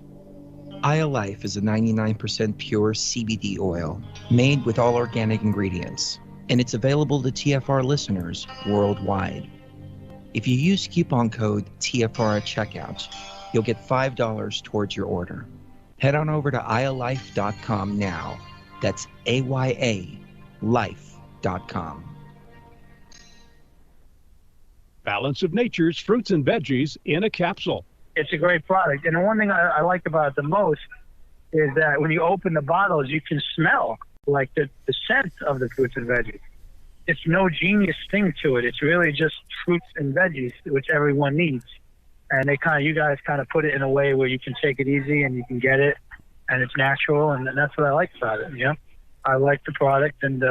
Life is a 99% pure CBD oil made with all organic ingredients, and it's available to TFR listeners worldwide. If you use coupon code TFR at checkout, you'll get $5 towards your order. Head on over to ialife.com now. That's AYA life.com. Balance of Nature's fruits and veggies in a capsule. It's a great product. And the one thing I like about it the most is that when you open the bottles, you can smell like the scent of the fruits and veggies. It's no genius thing to it. It's really just fruits and veggies, which everyone needs. And you guys kind of put it in a way where you can take it easy and you can get it, and it's natural, and that's what I like about it. I like the product, and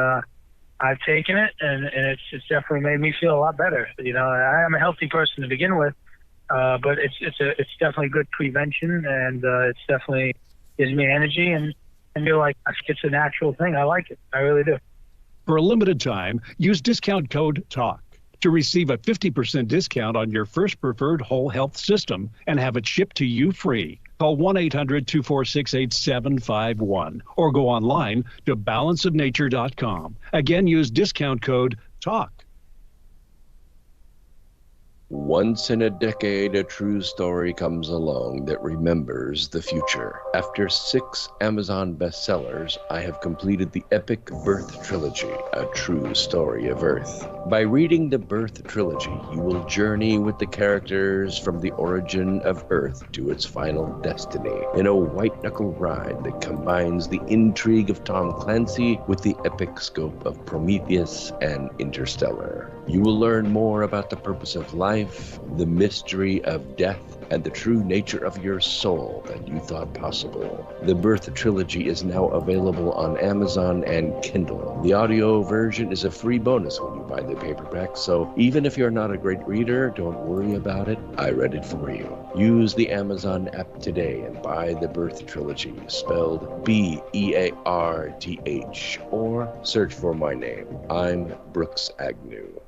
I've taken it, and it's definitely made me feel a lot better. I'm a healthy person to begin with, but it's definitely good prevention, and it's definitely gives me energy, and feel like it's a natural thing. I like it. I really do. For a limited time, use discount code TALK to receive a 50% discount on your first preferred whole health system and have it shipped to you free. Call 1-800-246-8751 or go online to balanceofnature.com. Again, use discount code TALK. Once in a decade, a true story comes along that remembers the future. After 6 Amazon bestsellers, I have completed the epic Birth trilogy, a true story of Earth. By reading the Birth Trilogy, you will journey with the characters from the origin of Earth to its final destiny in a white-knuckle ride that combines the intrigue of Tom Clancy with the epic scope of Prometheus and Interstellar. You will learn more about the purpose of life, the mystery of death, and the true nature of your soul than you thought possible. The Birth Trilogy is now available on Amazon and Kindle. The audio version is a free bonus when you buy the paperback, so even if you're not a great reader, don't worry about it. I read it for you. Use the Amazon app today and buy the Birth Trilogy, spelled Bearth, or search for my name. I'm Brooks Agnew.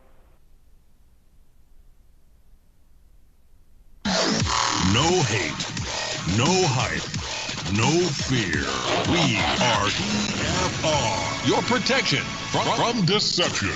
No hate, no hype, no fear. We are TFR. Your protection from deception.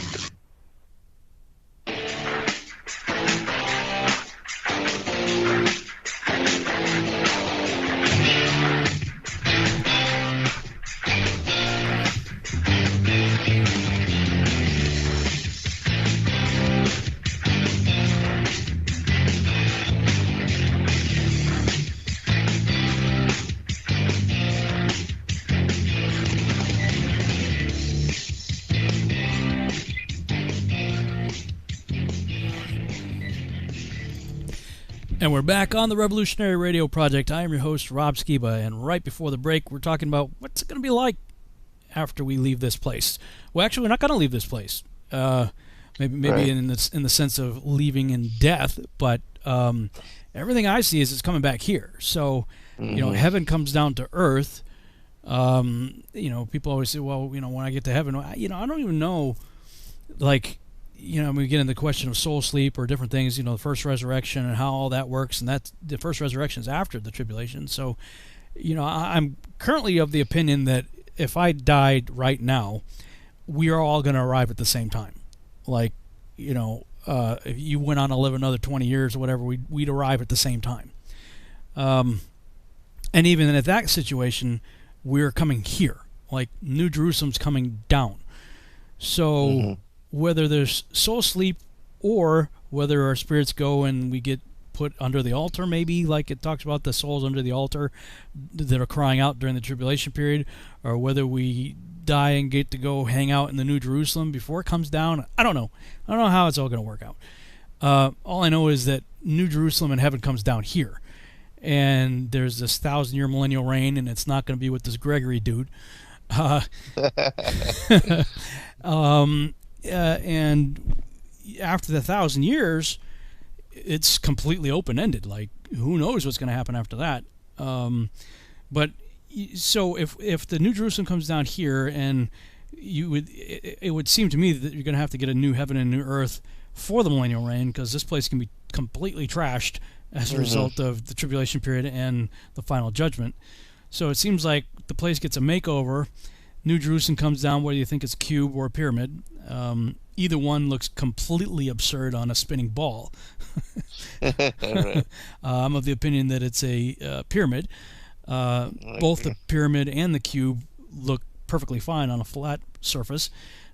And we're back on the Revolutionary Radio Project. I am your host, Rob Skiba, and right before the break, we're talking about what's it going to be like after we leave this place. Well, actually, we're not going to leave this place. Maybe Right. in the sense of leaving in death, but everything I see is it's coming back here. So, heaven comes down to earth. People always say, well, when I get to heaven, I don't even know, like, we get into the question of soul sleep or different things, the first resurrection and how all that works, and that the first resurrection is after the tribulation. So, I'm currently of the opinion that if I died right now, we are all going to arrive at the same time. Like, if you went on to live another 20 years or whatever, we'd arrive at the same time. And even at that situation, we're coming here. Like, New Jerusalem's coming down. So whether there's soul sleep or whether our spirits go and we get put under the altar, maybe, like it talks about the souls under the altar that are crying out during the tribulation period, or whether we die and get to go hang out in the New Jerusalem before it comes down. I don't know. I don't know how it's all going to work out. All I know is that New Jerusalem and heaven comes down here. And there's this 1,000-year millennial reign, and it's not going to be with this Gregory dude. And after the 1,000 years, it's completely open-ended. Like, who knows what's going to happen after that? But so if the New Jerusalem comes down here, and it would seem to me that you're going to have to get a new heaven and new earth for the millennial reign, because this place can be completely trashed as a result of the tribulation period and the final judgment. So it seems like the place gets a makeover. New Jerusalem comes down, whether you think it's a cube or a pyramid. Either one looks completely absurd on a spinning ball. I'm of the opinion that it's a pyramid. Both the pyramid and the cube look perfectly fine on a flat surface.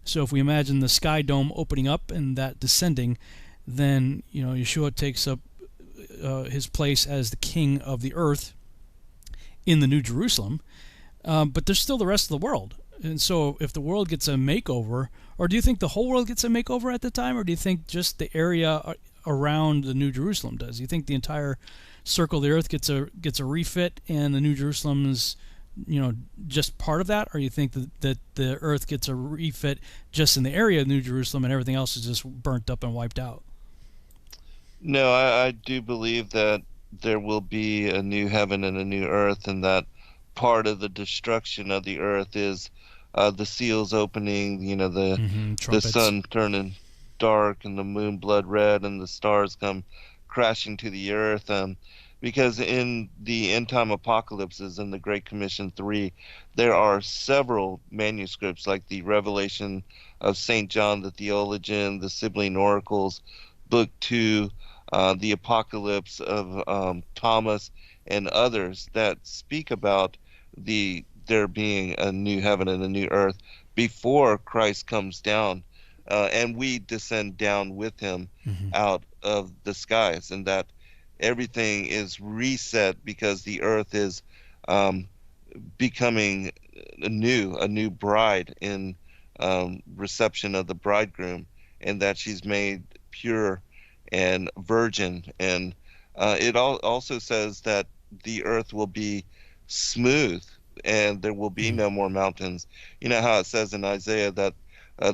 So if we imagine the sky dome opening up and that descending, then Yeshua takes up his place as the king of the earth in the New Jerusalem. But there's still the rest of the world. And so if the world gets a makeover, or do you think the whole world gets a makeover at the time, or do you think just the area around the New Jerusalem does? Do you think the entire circle of the earth gets a refit and the New Jerusalem is just part of that, or you think that the earth gets a refit just in the area of New Jerusalem and everything else is just burnt up and wiped out? No, I do believe that there will be a new heaven and a new earth, and that part of the destruction of the earth is the seals opening, the sun turning dark and the moon blood red and the stars come crashing to the earth. Because in the end time apocalypses in the Great Commission 3, there are several manuscripts like the Revelation of St. John the Theologian, the Sibylline Oracles, Book 2, the Apocalypse of Thomas, and others that speak about there being a new heaven and a new earth before Christ comes down and we descend down with him out of the skies, and that everything is reset because the earth is becoming a new bride in reception of the bridegroom, and that she's made pure and virgin. And it also says that the earth will be smooth and there will be no more mountains. You know how it says in Isaiah that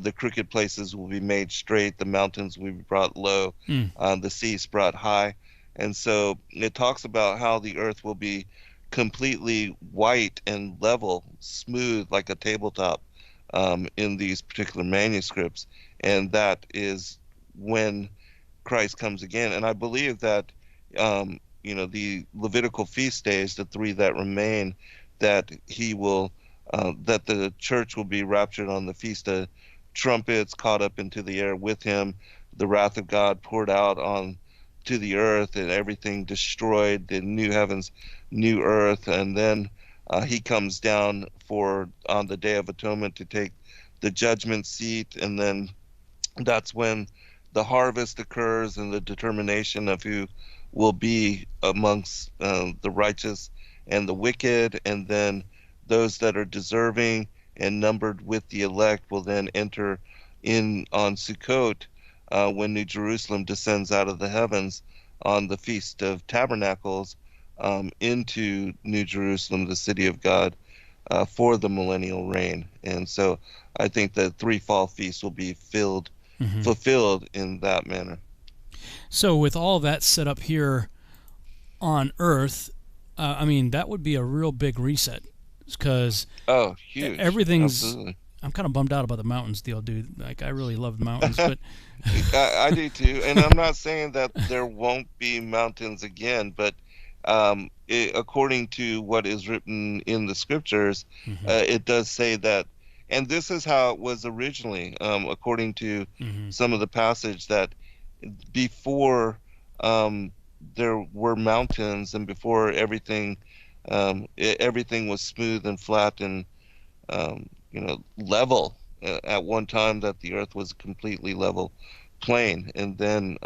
the crooked places will be made straight, the mountains will be brought low, the seas brought high. And so it talks about how the earth will be completely white and level, smooth like a tabletop in these particular manuscripts. And that is when Christ comes again. And I believe that, the Levitical feast days, the 3 that remain, that he will, that the church will be raptured on the Feast of Trumpets, caught up into the air with him, the wrath of God poured out on to the earth and everything destroyed, the new heavens, new earth. And then he comes down on the Day of Atonement to take the judgment seat. And then that's when the harvest occurs and the determination of who will be amongst the righteous and the wicked. And then those that are deserving and numbered with the elect will then enter in on Sukkot, when New Jerusalem descends out of the heavens on the Feast of Tabernacles, into New Jerusalem, the city of God, for the millennial reign. And so I think the 3 fall feasts will be fulfilled in that manner. So with all that set up here on Earth, that would be a real big reset, because huge. Everything's. Absolutely. I'm kind of bummed out about the mountains deal, dude. Like, I really love the mountains, but I do too. And I'm not saying that there won't be mountains again, but according to what is written in the scriptures, it does say that, and this is how it was originally, according to some of the passage, that before there were mountains and before everything was smooth and flat and level, at one time, that the earth was a completely level plain. And then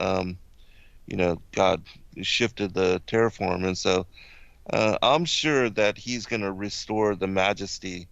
God shifted the terraform. And so I'm sure that he's going to restore the majesty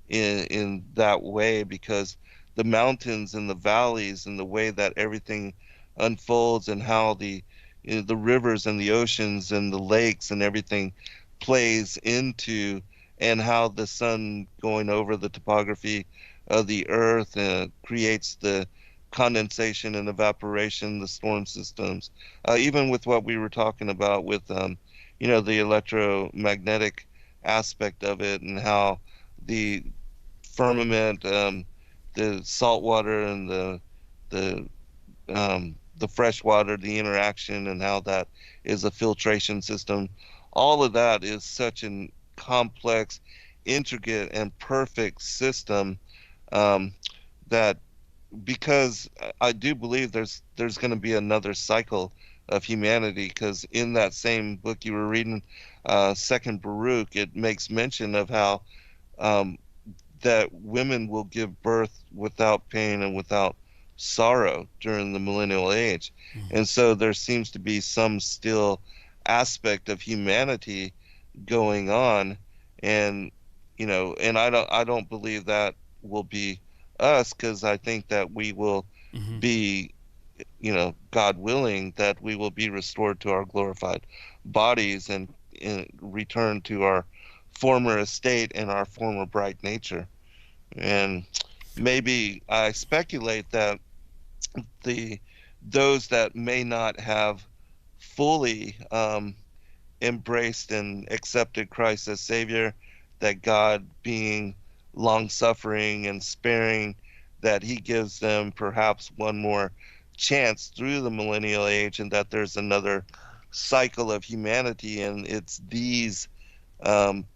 in that way, because the mountains and the valleys and the way that everything unfolds, and how the rivers and the oceans and the lakes and everything plays into, and how the sun going over the topography of the earth creates the condensation and evaporation, the storm systems, even with what we were talking about with the electromagnetic aspect of it, and how the firmament, the salt water and the fresh water, the interaction, and how that is a filtration system. All of that is such an complex, intricate, and perfect system, that, because I do believe there's going to be another cycle of humanity, because in that same book you were reading, Second Baruch, it makes mention of how that women will give birth without pain and without sorrow during the millennial age. And so there seems to be some still aspect of humanity going on, and and I don't believe that will be us, because I think that we will be, God willing, that we will be restored to our glorified bodies and return to our former estate and our former bright nature. And maybe I speculate that those that may not have fully embraced and accepted Christ as Savior, that God, being long-suffering and sparing, that he gives them perhaps one more chance through the millennial age, and that there's another cycle of humanity, and it's these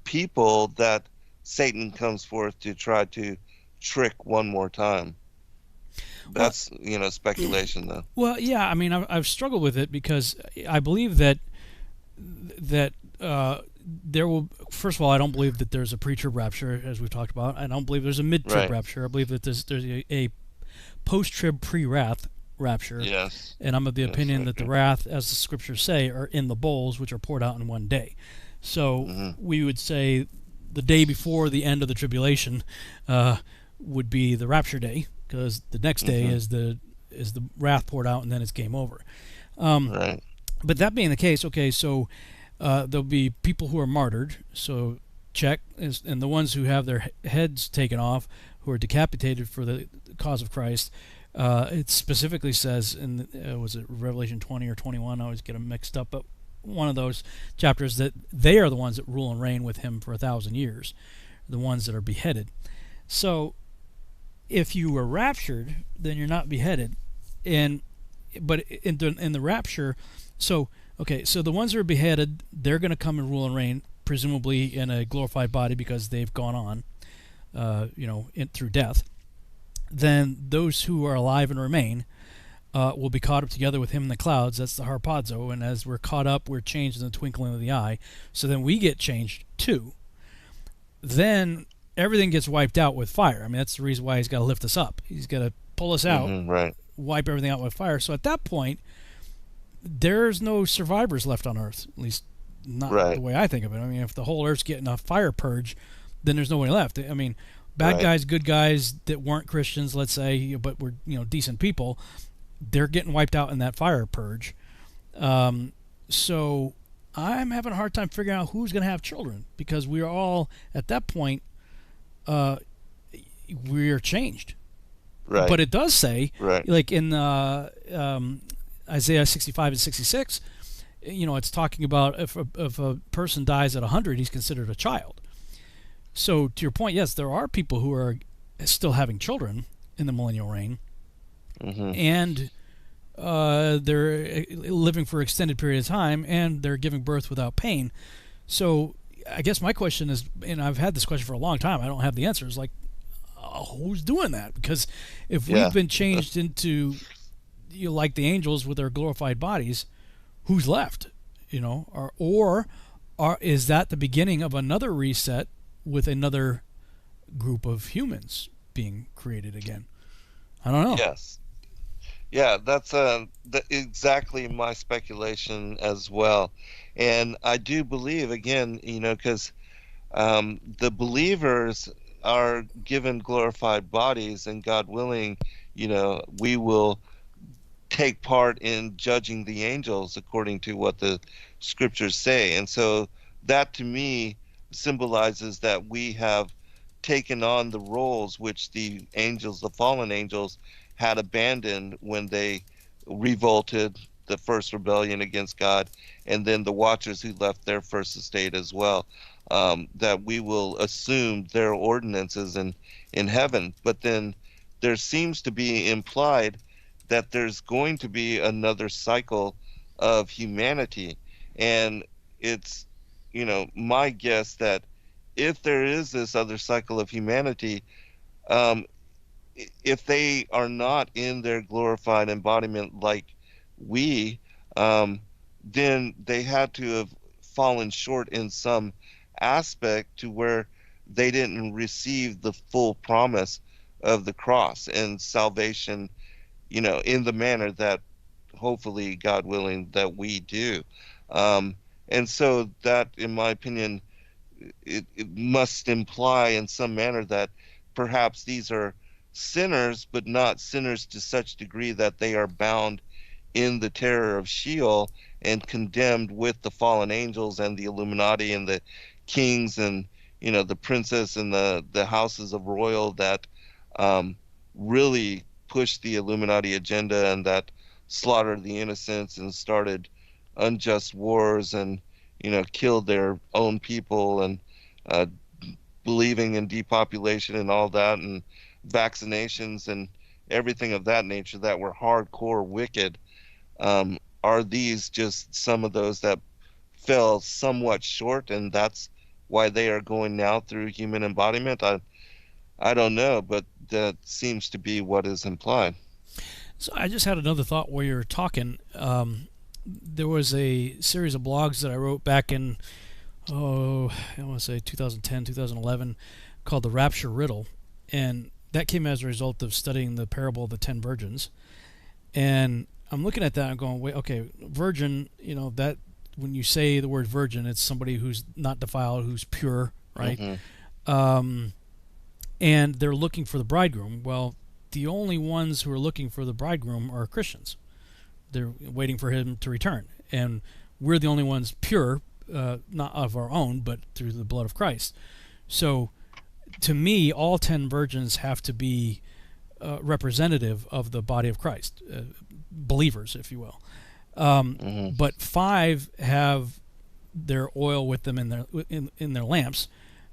people that Satan comes forth to try to trick one more time. That's speculation, though. Well, yeah, I've struggled with it, because I believe that there will. First of all, I don't believe that there's a pre-trib rapture, as we've talked about. I don't believe there's a mid-trib rapture. I believe that there's post-trib, pre-wrath rapture. Yes. And I'm of the Yes, opinion I that the agree. wrath, as the scriptures say, are in the bowls, which are poured out in one day. So we would say the day before the end of the tribulation would be the rapture day, because the next day is the wrath poured out, and then it's game over. Right. But that being the case, okay, so there'll be people who are martyred, so check, and the ones who have their heads taken off, who are decapitated for the cause of Christ. It specifically says in was it Revelation 20 or 21? I always get them mixed up, but one of those chapters that they are the ones that rule and reign with him for 1,000 years, the ones that are beheaded. So if you were raptured, then you're not beheaded, but in the rapture, so okay, so the ones that are beheaded, they're going to come and rule and reign, presumably in a glorified body because they've gone on, through death. Then those who are alive and remain will be caught up together with him in the clouds. That's the harpazo. And as we're caught up, we're changed in the twinkling of the eye. So then we get changed too. Then everything gets wiped out with fire. I mean, that's the reason why he's got to lift us up. He's got to pull us out, Right. wipe everything out with fire. So at that point, there's no survivors left on Earth, at least not the way I think of it. I mean, if the whole Earth's getting a fire purge, then there's nobody left. I mean, bad guys, good guys that weren't Christians, let's say, but were decent people, they're getting wiped out in that fire purge. So I'm having a hard time figuring out who's going to have children, because we are all at that point we are changed. Right. But it does say, right, like in Isaiah 65 and 66, it's talking about if a person dies at 100, he's considered a child. So to your point, yes, there are people who are still having children in the millennial reign, and they're living for an extended period of time, and they're giving birth without pain. So I guess my question is, and I've had this question for a long time, I don't have the answers, like, who's doing that? Because if we've been changed into like the angels with their glorified bodies, who's left? Or is that the beginning of another reset with another group of humans being created again? I don't know. Yes. Yeah, that's exactly my speculation as well. And I do believe, again, because the believers are given glorified bodies, and God willing, we will take part in judging the angels according to what the scriptures say. And so that to me symbolizes that we have taken on the roles which the angels, the fallen angels, had abandoned when they revolted, the first rebellion against God, and then the watchers who left their first estate as well, that we will assume their ordinances in heaven. But then there seems to be implied that there's going to be another cycle of humanity. And it's, my guess that if there is this other cycle of humanity, if they are not in their glorified embodiment like we, then they had to have fallen short in some aspect to where they didn't receive the full promise of the cross and salvation, in the manner that hopefully, God willing, that we do. And so that, in my opinion, it must imply in some manner that perhaps these are sinners, but not sinners to such degree that they are bound in the terror of Sheol and condemned with the fallen angels and the Illuminati and the kings and the princess and the houses of royal that really pushed the Illuminati agenda and that slaughtered the innocents and started unjust wars and killed their own people and believing in depopulation and all that and vaccinations and everything of that nature that were hardcore wicked. Are these just some of those that fell somewhat short, and that's why they are going now through human embodiment? I don't know, but that seems to be what is implied. So I just had another thought while you were talking. There was a series of blogs that I wrote back in, I want to say 2010, 2011, called The Rapture Riddle. And that came as a result of studying the parable of the 10 virgins. And I'm looking at that and going, wait, okay, virgin, that when you say the word virgin, it's somebody who's not defiled, who's pure, right? And they're looking for the bridegroom. Well, the only ones who are looking for the bridegroom are Christians. They're waiting for him to return. And we're the only ones pure, not of our own, but through the blood of Christ. So, to me, all 10 virgins have to be representative of the body of Christ, believers, if you will. But 5 have their oil with them in their lamps,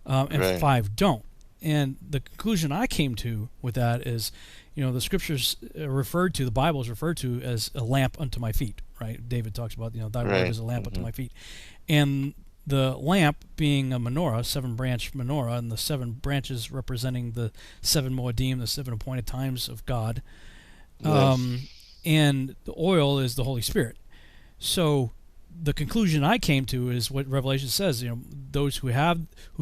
and 5 don't. And the conclusion I came to with that is, the scriptures the Bible is referred to as a lamp unto my feet, right? David talks about, thy word is a lamp unto my feet. And the lamp being a menorah, 7-branch menorah, and the 7 branches representing the 7 Moedim, the 7 appointed times of God. And the oil is the Holy Spirit. So the conclusion I came to is what Revelation says, those who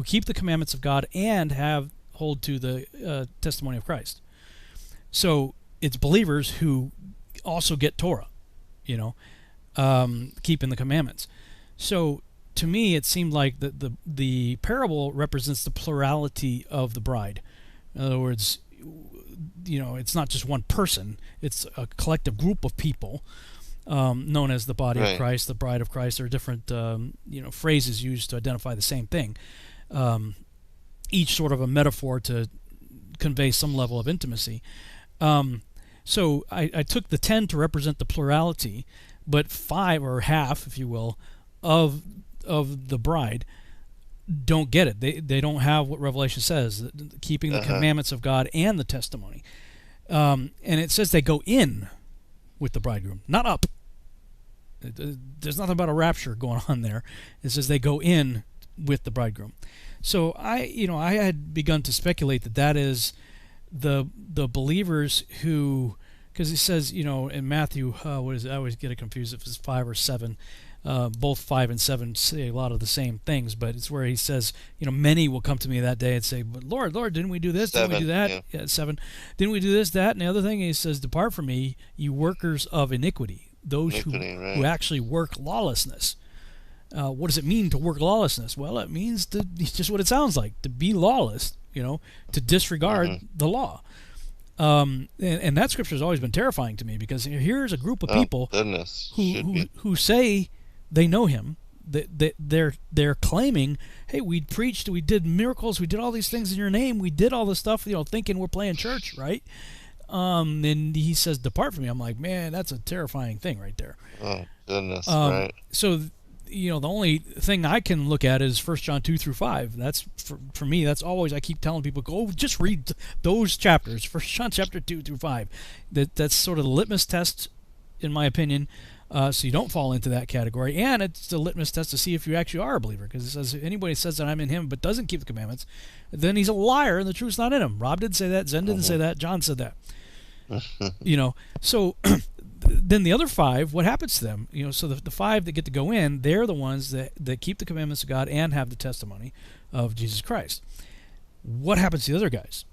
keep the commandments of God and hold to the testimony of Christ. So it's believers who also get Torah, keeping the commandments. So to me, it seemed like the parable represents the plurality of the bride. In other words, it's not just one person; it's a collective group of people known as the body of Christ, the bride of Christ. There are different phrases used to identify the same thing. Each sort of a metaphor to convey some level of intimacy. So I took the 10 to represent the plurality, but 5, or half, if you will, of the bride don't get it. They don't have what Revelation says, keeping the commandments of God and the testimony. And it says they go in with the bridegroom, not up. There's nothing about a rapture going on there. It says they go in with the bridegroom. So I had begun to speculate that is the believers who, because he says, in Matthew, what is it? I always get it confused if it's 5 or 7. Both 5 and 7 say a lot of the same things, but it's where he says, many will come to me that day and say, but Lord, didn't we do this? 7, didn't we do that? Yeah, 7. Didn't we do this, that, and the other thing? He says, depart from me, you workers of iniquity, those who actually work lawlessness. What does it mean to work lawlessness? Well, it means it's just what it sounds like, to be lawless, to disregard the law. And that scripture has always been terrifying to me, because here's a group of people who say they know him. They're claiming, hey, we preached, we did miracles, we did all these things in your name, we did all this stuff, thinking we're playing church, right? And he says, depart from me. I'm like, man, that's a terrifying thing right there. Oh, goodness, right. So, the only thing I can look at is 1 John 2 through 5. That's, for me, that's always, I keep telling people, go just read those chapters, 1 John chapter 2 through 5. That's sort of the litmus test, in my opinion, so you don't fall into that category. And it's the litmus test to see if you actually are a believer, because it says, if anybody says that I'm in him but doesn't keep the commandments, then he's a liar and the truth's not in him. Rob didn't say that, Zen didn't say that, John said that. So then the other 5, what happens to them? So the 5 that get to go in, they're the ones that keep the commandments of God and have the testimony of Jesus Christ. What happens to the other guys?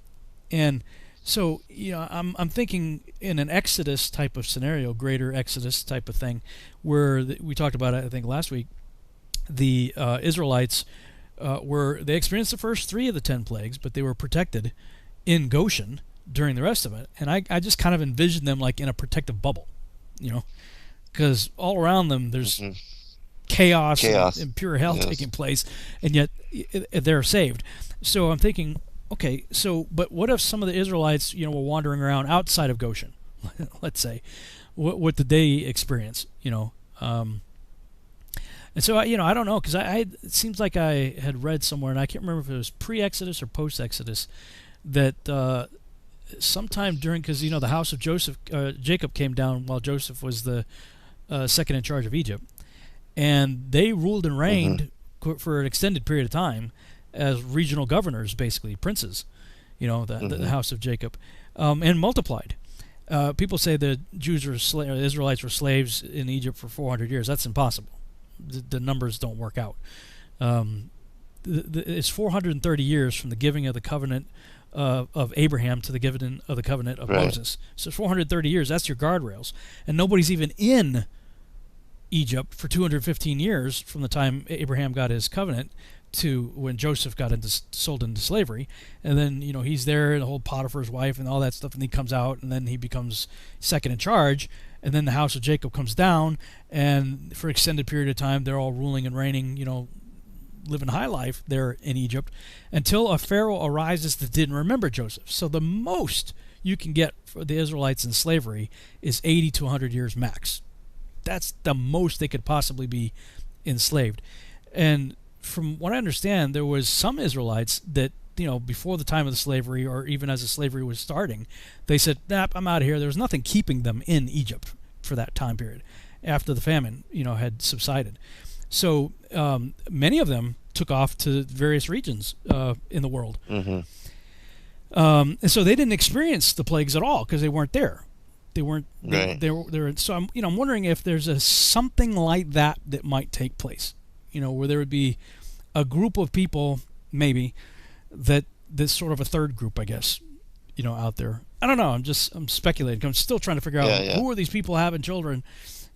And so, I'm thinking in an Exodus type of scenario, greater Exodus type of thing, where we talked about it, I think, last week. The Israelites they experienced the first 3 of the 10 plagues, but they were protected in Goshen during the rest of it. And I just kind of envisioned them like in a protective bubble, because all around them there's chaos. And pure hell taking place, and yet they're saved. So I'm thinking, okay, but what if some of the Israelites, were wandering around outside of Goshen, let's say? What did they experience, And so, I don't know, because it seems like I had read somewhere, and I can't remember if it was pre-Exodus or post-Exodus, that sometime during, because, the house of Jacob came down while Joseph was the second in charge of Egypt, and they ruled and reigned for an extended period of time as regional governors, basically princes, the house of Jacob, and multiplied. People say the the Israelites were slaves in Egypt for 400 years. That's impossible. The numbers don't work out. it's 430 years from the giving of the covenant of Abraham to the giving of the covenant of Moses. So 430 years, that's your guardrails. And nobody's even in Egypt for 215 years from the time Abraham got his covenant to when Joseph got sold into slavery. And then, he's there, the whole Potiphar's wife and all that stuff, and he comes out, and then he becomes second in charge. And then the house of Jacob comes down, and for an extended period of time, they're all ruling and reigning, living high life there in Egypt, until a Pharaoh arises that didn't remember Joseph. So the most you can get for the Israelites in slavery is 80 to 100 years max. That's the most they could possibly be enslaved. And from what I understand, there was some Israelites that, before the time of the slavery, or even as the slavery was starting, they said, "Nah, I'm out of here." There was nothing keeping them in Egypt for that time period after the famine, had subsided. So many of them took off to various regions in the world. And so they didn't experience the plagues at all because they weren't there. They weren't. They were. So I'm wondering if there's something like that might take place. Where there would be a group of people, maybe, that this sort of a third group, I guess, out there. I don't know. I'm speculating. I'm still trying to figure out who are these people having children.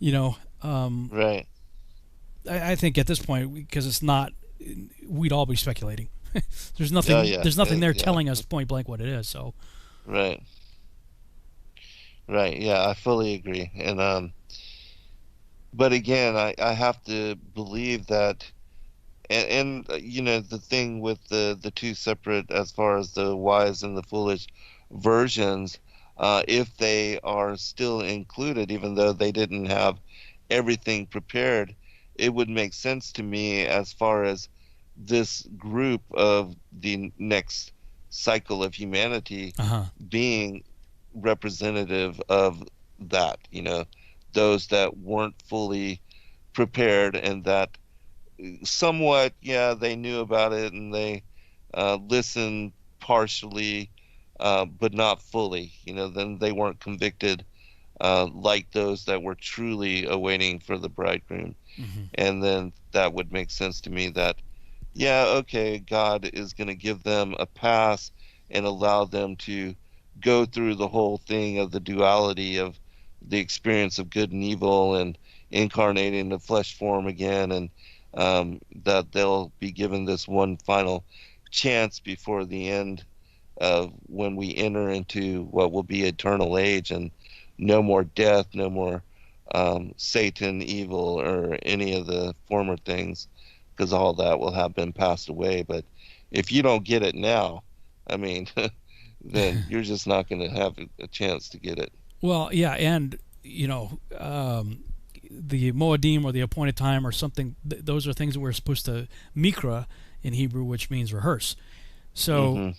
Right. I think at this point, because it's not, we'd all be speculating. There's nothing. There's nothing there telling us point blank what it is. So. Right. Right. Yeah, I fully agree. And but again, I have to believe that, and the thing with the two separate, as far as the wise and the foolish versions, if they are still included, even though they didn't have everything prepared, it would make sense to me as far as this group of the next cycle of humanity being representative of that, those that weren't fully prepared, and that somewhat, they knew about it and they listened partially, but not fully, then they weren't convicted like those that were truly awaiting for the bridegroom. And then that would make sense to me that, okay, God is going to give them a pass and allow them to go through the whole thing of the duality of the experience of good and evil and incarnating the flesh form again, and that they'll be given this one final chance before the end of when we enter into what will be eternal age, and no more death, no more Satan, evil, or any of the former things, because all that will have been passed away. But if you don't get it now, then you're just not going to have a chance to get it. Well, yeah, and the Moedim, or the appointed time, or something. Those are things that we're supposed to mikra in Hebrew, which means rehearse. So,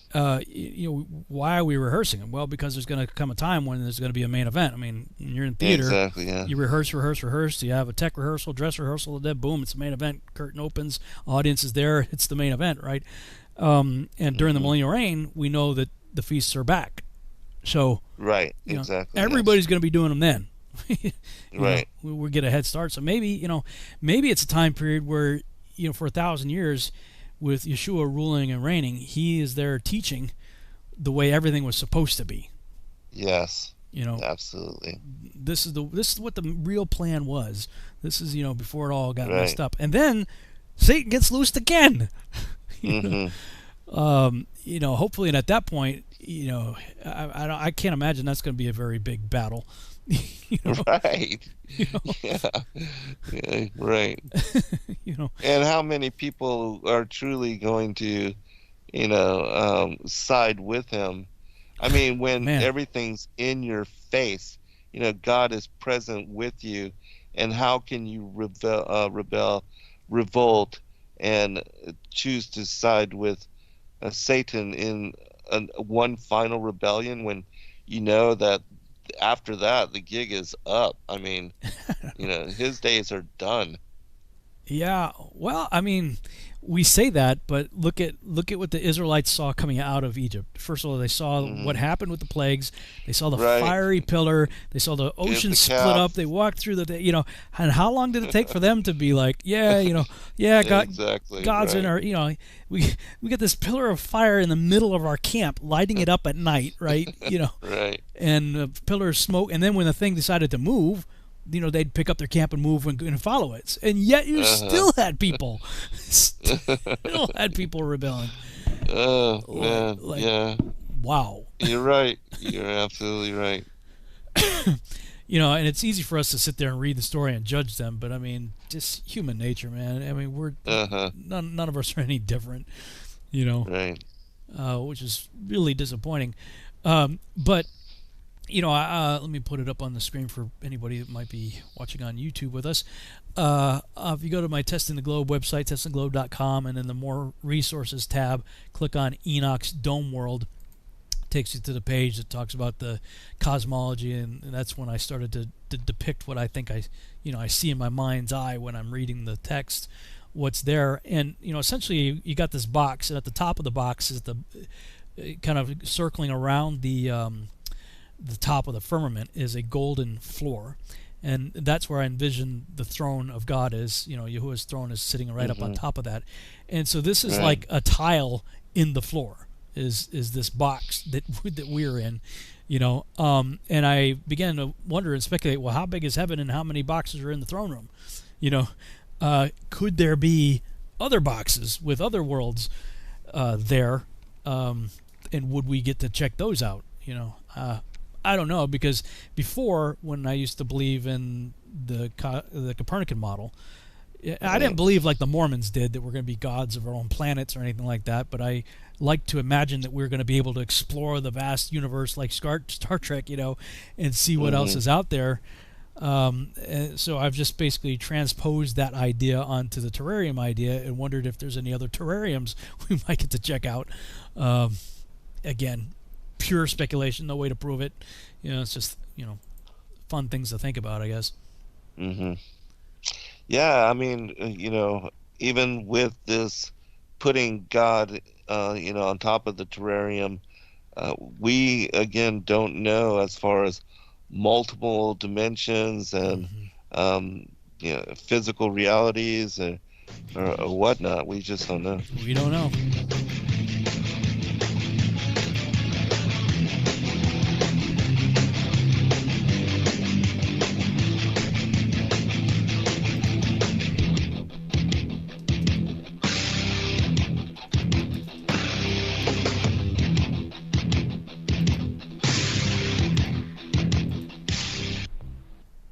why are we rehearsing them? Well, because there's going to come a time when there's going to be a main event. When you're in theater, you rehearse. You have a tech rehearsal, dress rehearsal, and then boom, it's the main event. Curtain opens, audience is there. It's the main event, right? And during the millennial reign, we know that the feasts are back. So, everybody's going to be doing them then. We get a head start. So maybe it's a time period where for 1,000 years, with Yeshua ruling and reigning, he is there teaching the way everything was supposed to be. Yes. Absolutely. This is what the real plan was. This is before it all got messed up, and then Satan gets loosed again. Hopefully, and at that point, I can't imagine that's going to be a very big battle. Right. Right. And how many people are truly going to, side with him? When everything's in your face, God is present with you, and how can you revolt, and choose to side with Satan in one final rebellion when you know that after that the gig is up? His days are done. Yeah, well, we say that, but look at what the Israelites saw coming out of Egypt. First of all, they saw what happened with the plagues. They saw the fiery pillar. They saw the ocean split up. They walked through the, and how long did it take for them to be like, God, exactly, God's in our, we get this pillar of fire in the middle of our camp, lighting it up at night, right? Right. And a pillar of smoke. And then when the thing decided to move, they'd pick up their camp and move and follow it. And yet you still had people rebelling. Oh, man. Yeah. Wow. You're right. You're absolutely right. And it's easy for us to sit there and read the story and judge them, but I mean, just human nature, man. I mean, we're none of us are any different, Right. Which is really disappointing. But let me put it up on the screen for anybody that might be watching on YouTube with us. If you go to my Testing the Globe website, testingtheglobe.com, and in the More Resources tab, click on Enoch's Dome World. It takes you to the page that talks about the cosmology, and that's when I started to depict what I think I see in my mind's eye when I'm reading the text, what's there. And, essentially you got this box, and at the top of the box is the kind of circling around the top of the firmament is a golden floor, and that's where I envision the throne of God is. Yahuwah's throne is sitting right up on top of that, and so this is like a tile in the floor. Is this box that we're in, and I began to wonder and speculate. Well, how big is heaven, and how many boxes are in the throne room? Could there be other boxes with other worlds there, and would we get to check those out? I don't know, because before, when I used to believe in the Copernican model, I didn't believe like the Mormons did that we're going to be gods of our own planets or anything like that, but I like to imagine that we're going to be able to explore the vast universe like Star Trek, and see what else is out there. So I've just basically transposed that idea onto the terrarium idea and wondered if there's any other terrariums we might get to check out. Again, pure speculation, no way to prove it. It's just, fun things to think about, I guess. Yeah, I mean, even with this putting God, on top of the terrarium, we, again, don't know as far as multiple dimensions and, physical realities or whatnot. We just don't know. We don't know.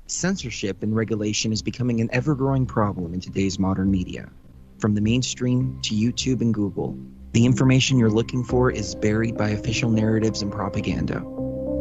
Censorship and regulation is becoming an ever-growing problem in today's modern media. From the mainstream to YouTube and Google, the information you're looking for is buried by official narratives and propaganda.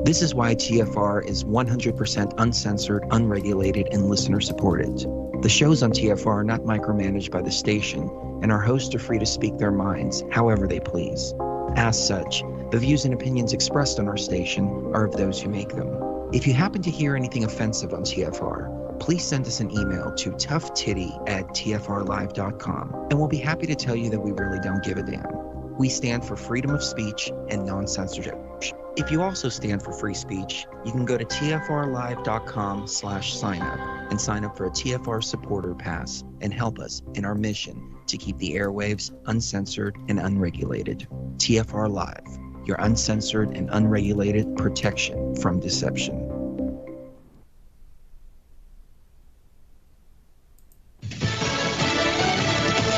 This is why TFR is 100% uncensored, unregulated, and listener-supported. The shows on TFR are not micromanaged by the station, and our hosts are free to speak their minds however they please. As such, the views and opinions expressed on our station are of those who make them. If you happen to hear anything offensive on TFR, please send us an email to toughtitty@tfrlive.com, and we'll be happy to tell you that we really don't give a damn. We stand for freedom of speech and non-censorship. If you also stand for free speech, you can go to tfrlive.com/sign-up and sign up for a TFR supporter pass and help us in our mission to keep the airwaves uncensored and unregulated. TFR Live, your uncensored and unregulated protection from deception.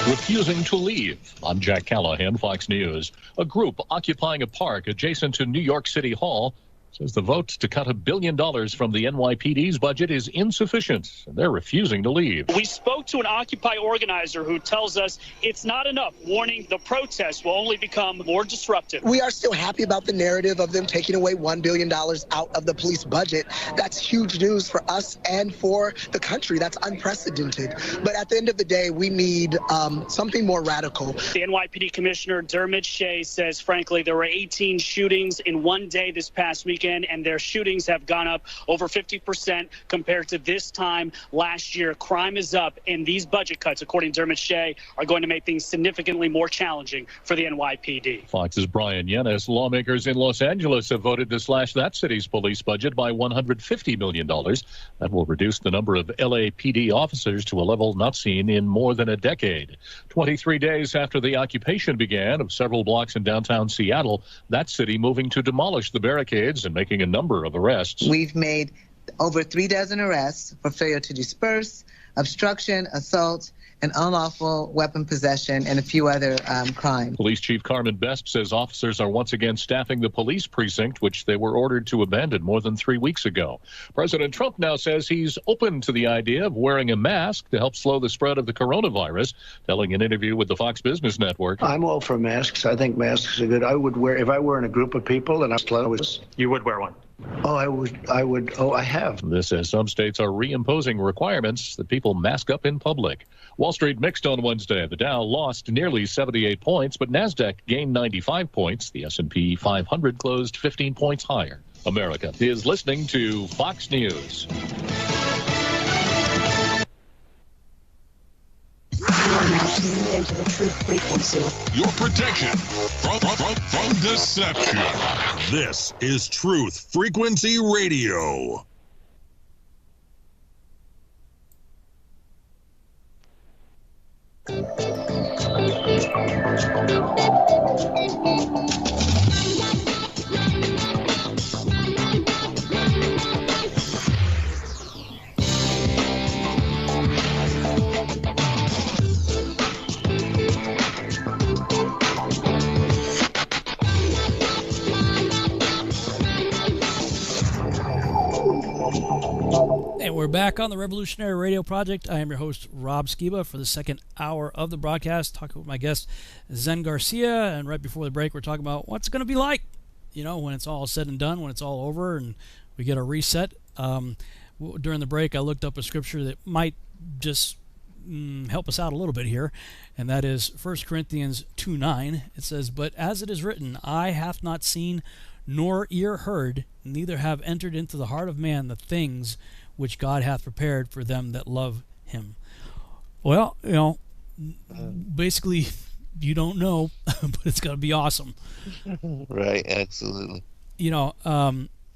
Refusing to leave. I'm Jack Callahan, Fox News. A group occupying a park adjacent to New York City Hall says the vote to cut $1 billion from the NYPD's budget is insufficient, and they're refusing to leave. We spoke to an Occupy organizer who tells us it's not enough, warning the protests will only become more disruptive. We are still happy about the narrative of them taking away $1 billion out of the police budget. That's huge news for us and for the country. That's unprecedented. But at the end of the day, we need something more radical. The NYPD Commissioner Dermot Shea says, frankly, there were 18 shootings in one day this past weekend weekend, and their shootings have gone up over 50% compared to this time last year. Crime is up, and these budget cuts, according to Dermot Shea, are going to make things significantly more challenging for the NYPD. Fox's Brian Yennes. Lawmakers in Los Angeles have voted to slash that city's police budget by $150 million. That will reduce the number of LAPD officers to a level not seen in more than a decade. 23 days after the occupation began of several blocks in downtown Seattle, that city moving to demolish the barricades and making a number of arrests. We've made over 36 arrests for failure to disperse, obstruction, assault, and unlawful weapon possession, and a few other crimes. Police Chief Carmen Best says officers are once again staffing the police precinct, which they were ordered to abandon more than 3 weeks ago. President Trump now says he's open to the idea of wearing a mask to help slow the spread of the coronavirus, telling an interview with the Fox Business Network. I'm all for masks. I think masks are good. I would wear, if I were in a group of people and I was... You would wear one? Oh, I would. Oh, I have. This as some states are reimposing requirements that people mask up in public. Wall Street mixed on Wednesday. The Dow lost nearly 78 points, but NASDAQ gained 95 points. The S&P 500 closed 15 points higher. America is listening to Fox News. Into the truth frequency. Your protection from deception. This is Truth Frequency Radio. And we're back on the Revolutionary Radio Project. I am your host, Rob Skiba, for the second hour of the broadcast, talking with my guest, Zen Garcia. And right before the break, we're talking about what's it going to be like, you know, when it's all said and done, when it's all over and we get a reset. During the break, I looked up a scripture that might just help us out a little bit here, and that is 1 Corinthians 2:9. It says, "But as it is written, eye hath not seen, nor ear heard, neither have entered into the heart of man the things which God hath prepared for them that love him." Well, you know, basically, you don't know, but it's going to be awesome. Right, absolutely. You know,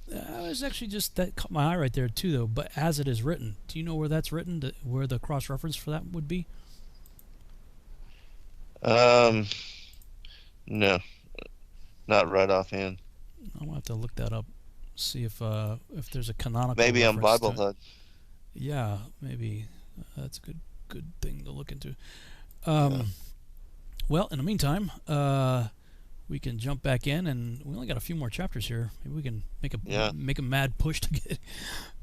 it was actually just that caught my eye right there, too, though. But as it is written, do you know where that's written, where the cross-reference for that would be? No, not right offhand. I'll have to look that up, see if there's a canonical. Maybe on Bible Hut. Yeah, maybe that's a good thing to look into. Well, in the meantime, we can jump back in, and we only got a few more chapters here. Maybe we can make a mad push to get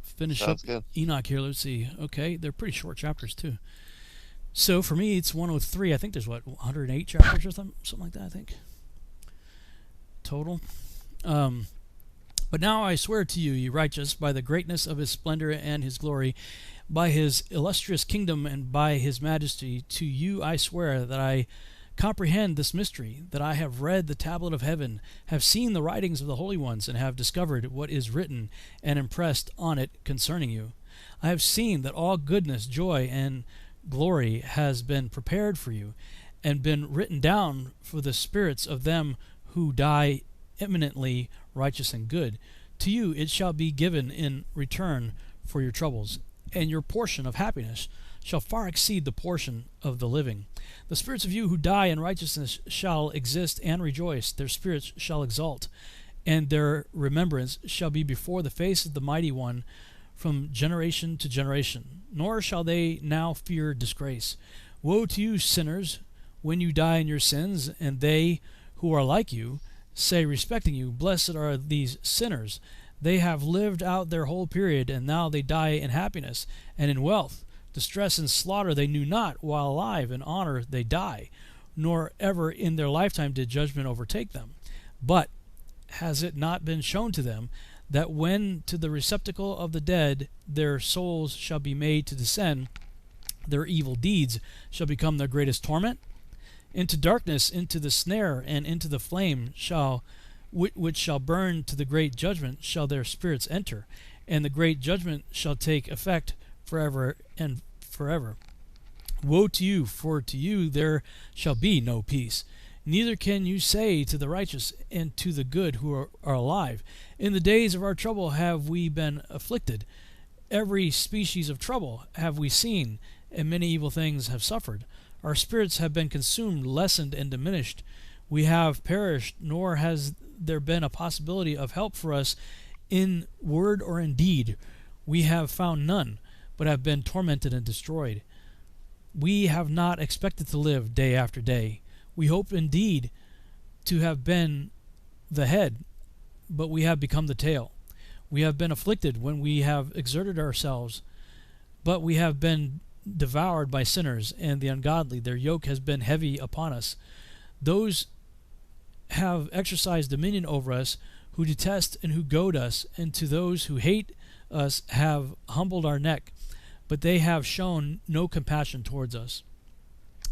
finish up Enoch here. Let's see. Okay, they're pretty short chapters too. So for me, it's 103. I think there's 108 chapters or something like that. I think total. But now I swear to you, ye righteous, by the greatness of his splendor and his glory, by his illustrious kingdom and by his majesty, to you I swear that I comprehend this mystery, that I have read the tablet of heaven, have seen the writings of the holy ones, and have discovered what is written and impressed on it concerning you. I have seen that all goodness, joy, and glory has been prepared for you, and been written down for the spirits of them who die eminently righteous and good. To you it shall be given in return for your troubles, and your portion of happiness shall far exceed the portion of the living. The spirits of you who die in righteousness shall exist and rejoice. Their spirits shall exult, and their remembrance shall be before the face of the Mighty One from generation to generation. Nor shall they now fear disgrace. Woe to you, sinners, when you die in your sins, and they who are like you say respecting you, blessed are these sinners. They have lived out their whole period, and now they die in happiness and in wealth. Distress and slaughter they knew not while alive, in honor they die, nor ever in their lifetime did judgment overtake them. But has it not been shown to them that when to the receptacle of the dead their souls shall be made to descend, their evil deeds shall become their greatest torment? Into darkness, into the snare, and into the flame shall which shall burn to the great judgment, shall their spirits enter, and the great judgment shall take effect forever and forever. Woe to you, for to you there shall be no peace. Neither can you say to the righteous and to the good who are alive, in the days of our trouble have we been afflicted. Every species of trouble have we seen, and many evil things have suffered. Our spirits have been consumed, lessened, and diminished. We have perished, nor has there been a possibility of help for us in word or in deed. We have found none, but have been tormented and destroyed. We have not expected to live day after day. We hope indeed to have been the head, but we have become the tail. We have been afflicted when we have exerted ourselves, but we have been devoured by sinners and the ungodly. Their yoke has been heavy upon us. Those have exercised dominion over us who detest and who goad us, and to those who hate us have humbled our neck, but they have shown no compassion towards us.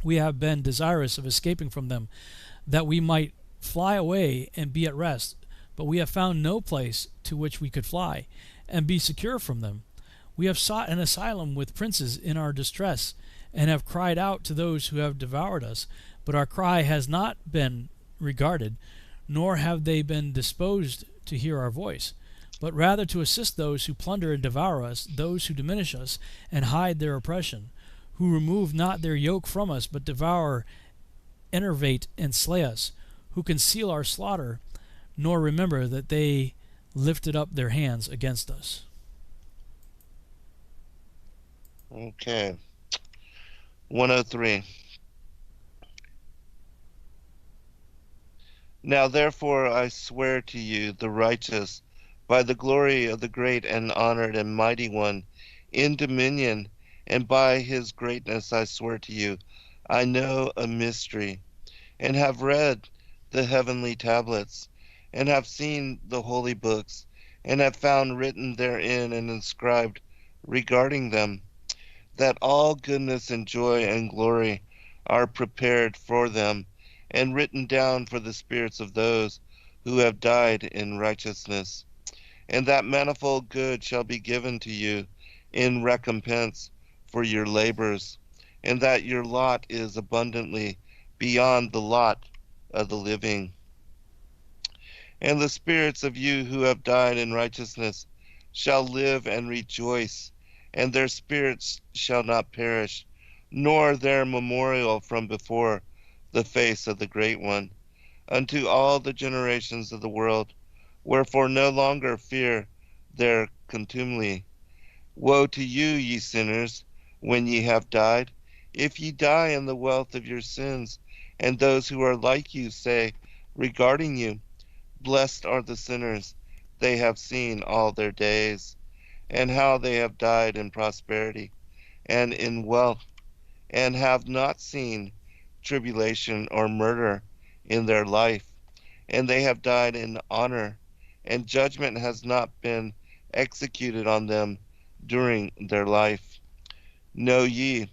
We have been desirous of escaping from them, that we might fly away and be at rest, but we have found no place to which we could fly and be secure from them. We have sought an asylum with princes in our distress, and have cried out to those who have devoured us, but our cry has not been regarded, nor have they been disposed to hear our voice, but rather to assist those who plunder and devour us, those who diminish us and hide their oppression, who remove not their yoke from us, but devour, enervate, and slay us, who conceal our slaughter, nor remember that they lifted up their hands against us. Okay. 103. Now therefore I swear to you, the righteous, by the glory of the great and honored and mighty one, in dominion, and by his greatness I swear to you, I know a mystery, and have read the heavenly tablets, and have seen the holy books, and have found written therein and inscribed regarding them, that all goodness and joy and glory are prepared for them, and written down for the spirits of those who have died in righteousness. And that manifold good shall be given to you in recompense for your labors, and that your lot is abundantly beyond the lot of the living. And the spirits of you who have died in righteousness shall live and rejoice, and their spirits shall not perish, nor their memorial from before the face of the Great One, unto all the generations of the world. Wherefore no longer fear their contumely. Woe to you, ye sinners, when ye have died, if ye die in the wealth of your sins, and those who are like you say regarding you, blessed are the sinners, they have seen all their days, and how they have died in prosperity and in wealth, and have not seen tribulation or murder in their life, and they have died in honor, and judgment has not been executed on them during their life. Know ye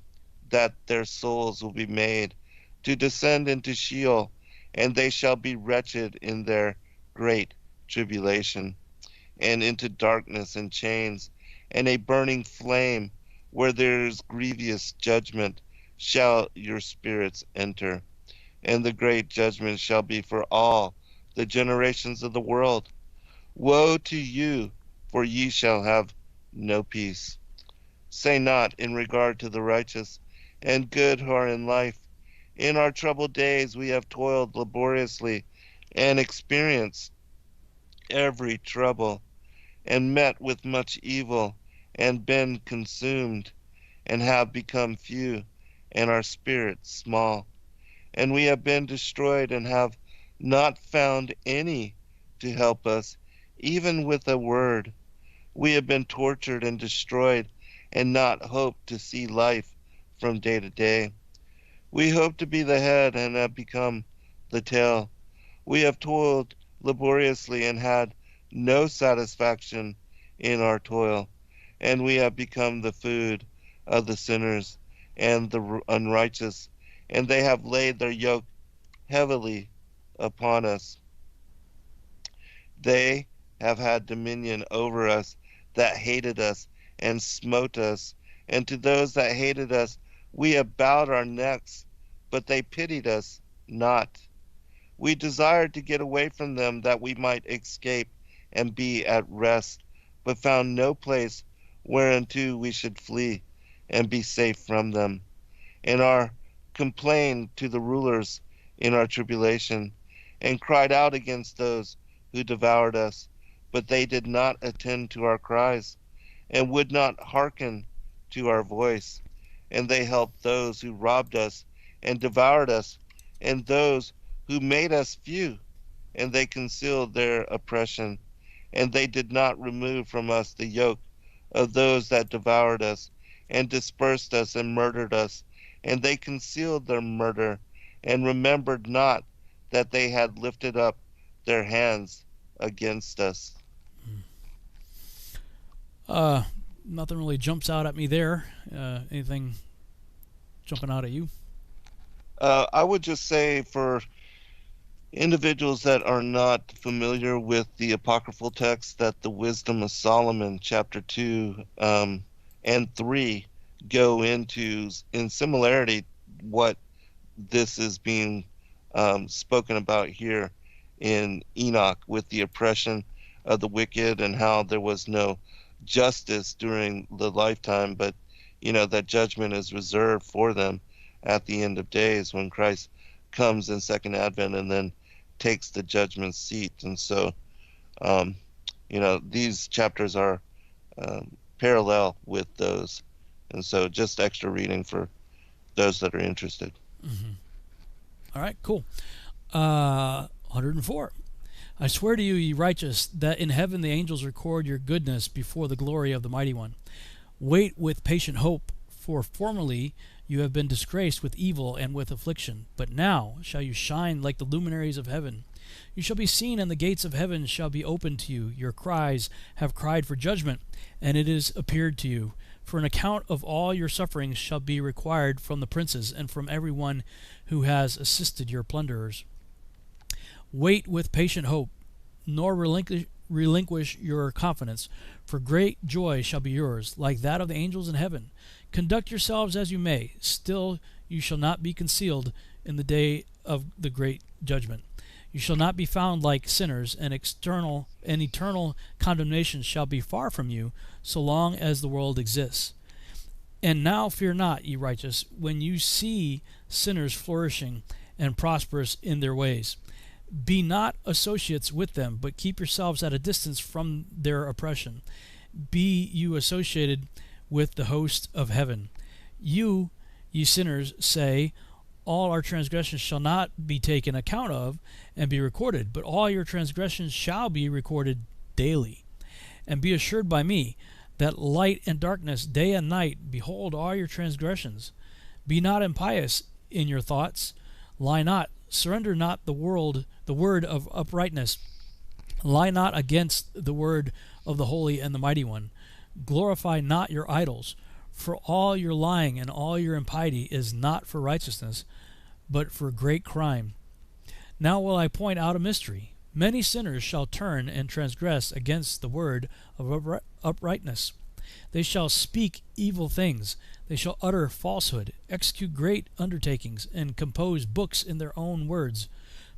that their souls will be made to descend into Sheol, and they shall be wretched in their great tribulation, and into darkness and chains, and a burning flame, where there is grievous judgment, shall your spirits enter. And the great judgment shall be for all the generations of the world. Woe to you, for ye shall have no peace. Say not in regard to the righteous and good who are in life, in our troubled days we have toiled laboriously and experienced every trouble, and met with much evil, and been consumed, and have become few, and our spirits small. And we have been destroyed, and have not found any to help us, even with a word. We have been tortured and destroyed, and not hoped to see life from day to day. We hoped to be the head, and have become the tail. We have toiled laboriously, and had no satisfaction in our toil, and we have become the food of the sinners and the unrighteous, and they have laid their yoke heavily upon us. They have had dominion over us that hated us and smote us. And to those that hated us, we have bowed our necks, but they pitied us not. We desired to get away from them that we might escape and be at rest, but found no place whereunto we should flee and be safe from them. And our complained to the rulers in our tribulation, and cried out against those who devoured us. But they did not attend to our cries, and would not hearken to our voice. And they helped those who robbed us and devoured us, and those who made us few, and they concealed their oppression. And they did not remove from us the yoke of those that devoured us, and dispersed us and murdered us. And they concealed their murder, and remembered not that they had lifted up their hands against us. Nothing really jumps out at me there. Anything jumping out at you? I would just say for individuals that are not familiar with the apocryphal text, that the Wisdom of Solomon, chapter 2 and 3, go into, in similarity, what this is being spoken about here in Enoch, with the oppression of the wicked and how there was no justice during the lifetime, but that judgment is reserved for them at the end of days when Christ comes in second advent and then takes the judgment seat. And so these chapters are parallel with those, and so just extra reading for those that are interested. Mm-hmm. All right, cool. 104. I swear to you, ye righteous, that in heaven the angels record your goodness before the glory of the Mighty One. Wait with patient hope, for formerly you have been disgraced with evil and with affliction, but now shall you shine like the luminaries of heaven. You shall be seen, and the gates of heaven shall be opened to you. Your cries have cried for judgment, and it is appeared to you. For an account of all your sufferings shall be required from the princes, and from every one who has assisted your plunderers. Wait with patient hope, nor relinquish your confidence, for great joy shall be yours, like that of the angels in heaven. Conduct yourselves as you may, still you shall not be concealed in the day of the great judgment. You shall not be found like sinners, and eternal condemnation shall be far from you, so long as the world exists. And now fear not, ye righteous, when you see sinners flourishing and prosperous in their ways. Be not associates with them, but keep yourselves at a distance from their oppression. Be you associated with the host of heaven. You, ye sinners, say, all our transgressions shall not be taken account of and be recorded, but all your transgressions shall be recorded daily. And be assured by me that light and darkness, day and night, behold all your transgressions. Be not impious in your thoughts, lie not, surrender not the word of uprightness, lie not against the word of the Holy and the Mighty One. Glorify not your idols, for all your lying and all your impiety is not for righteousness, but for great crime. Now will I point out a mystery. Many sinners shall turn and transgress against the word of uprightness. They shall speak evil things. They shall utter falsehood, execute great undertakings, and compose books in their own words.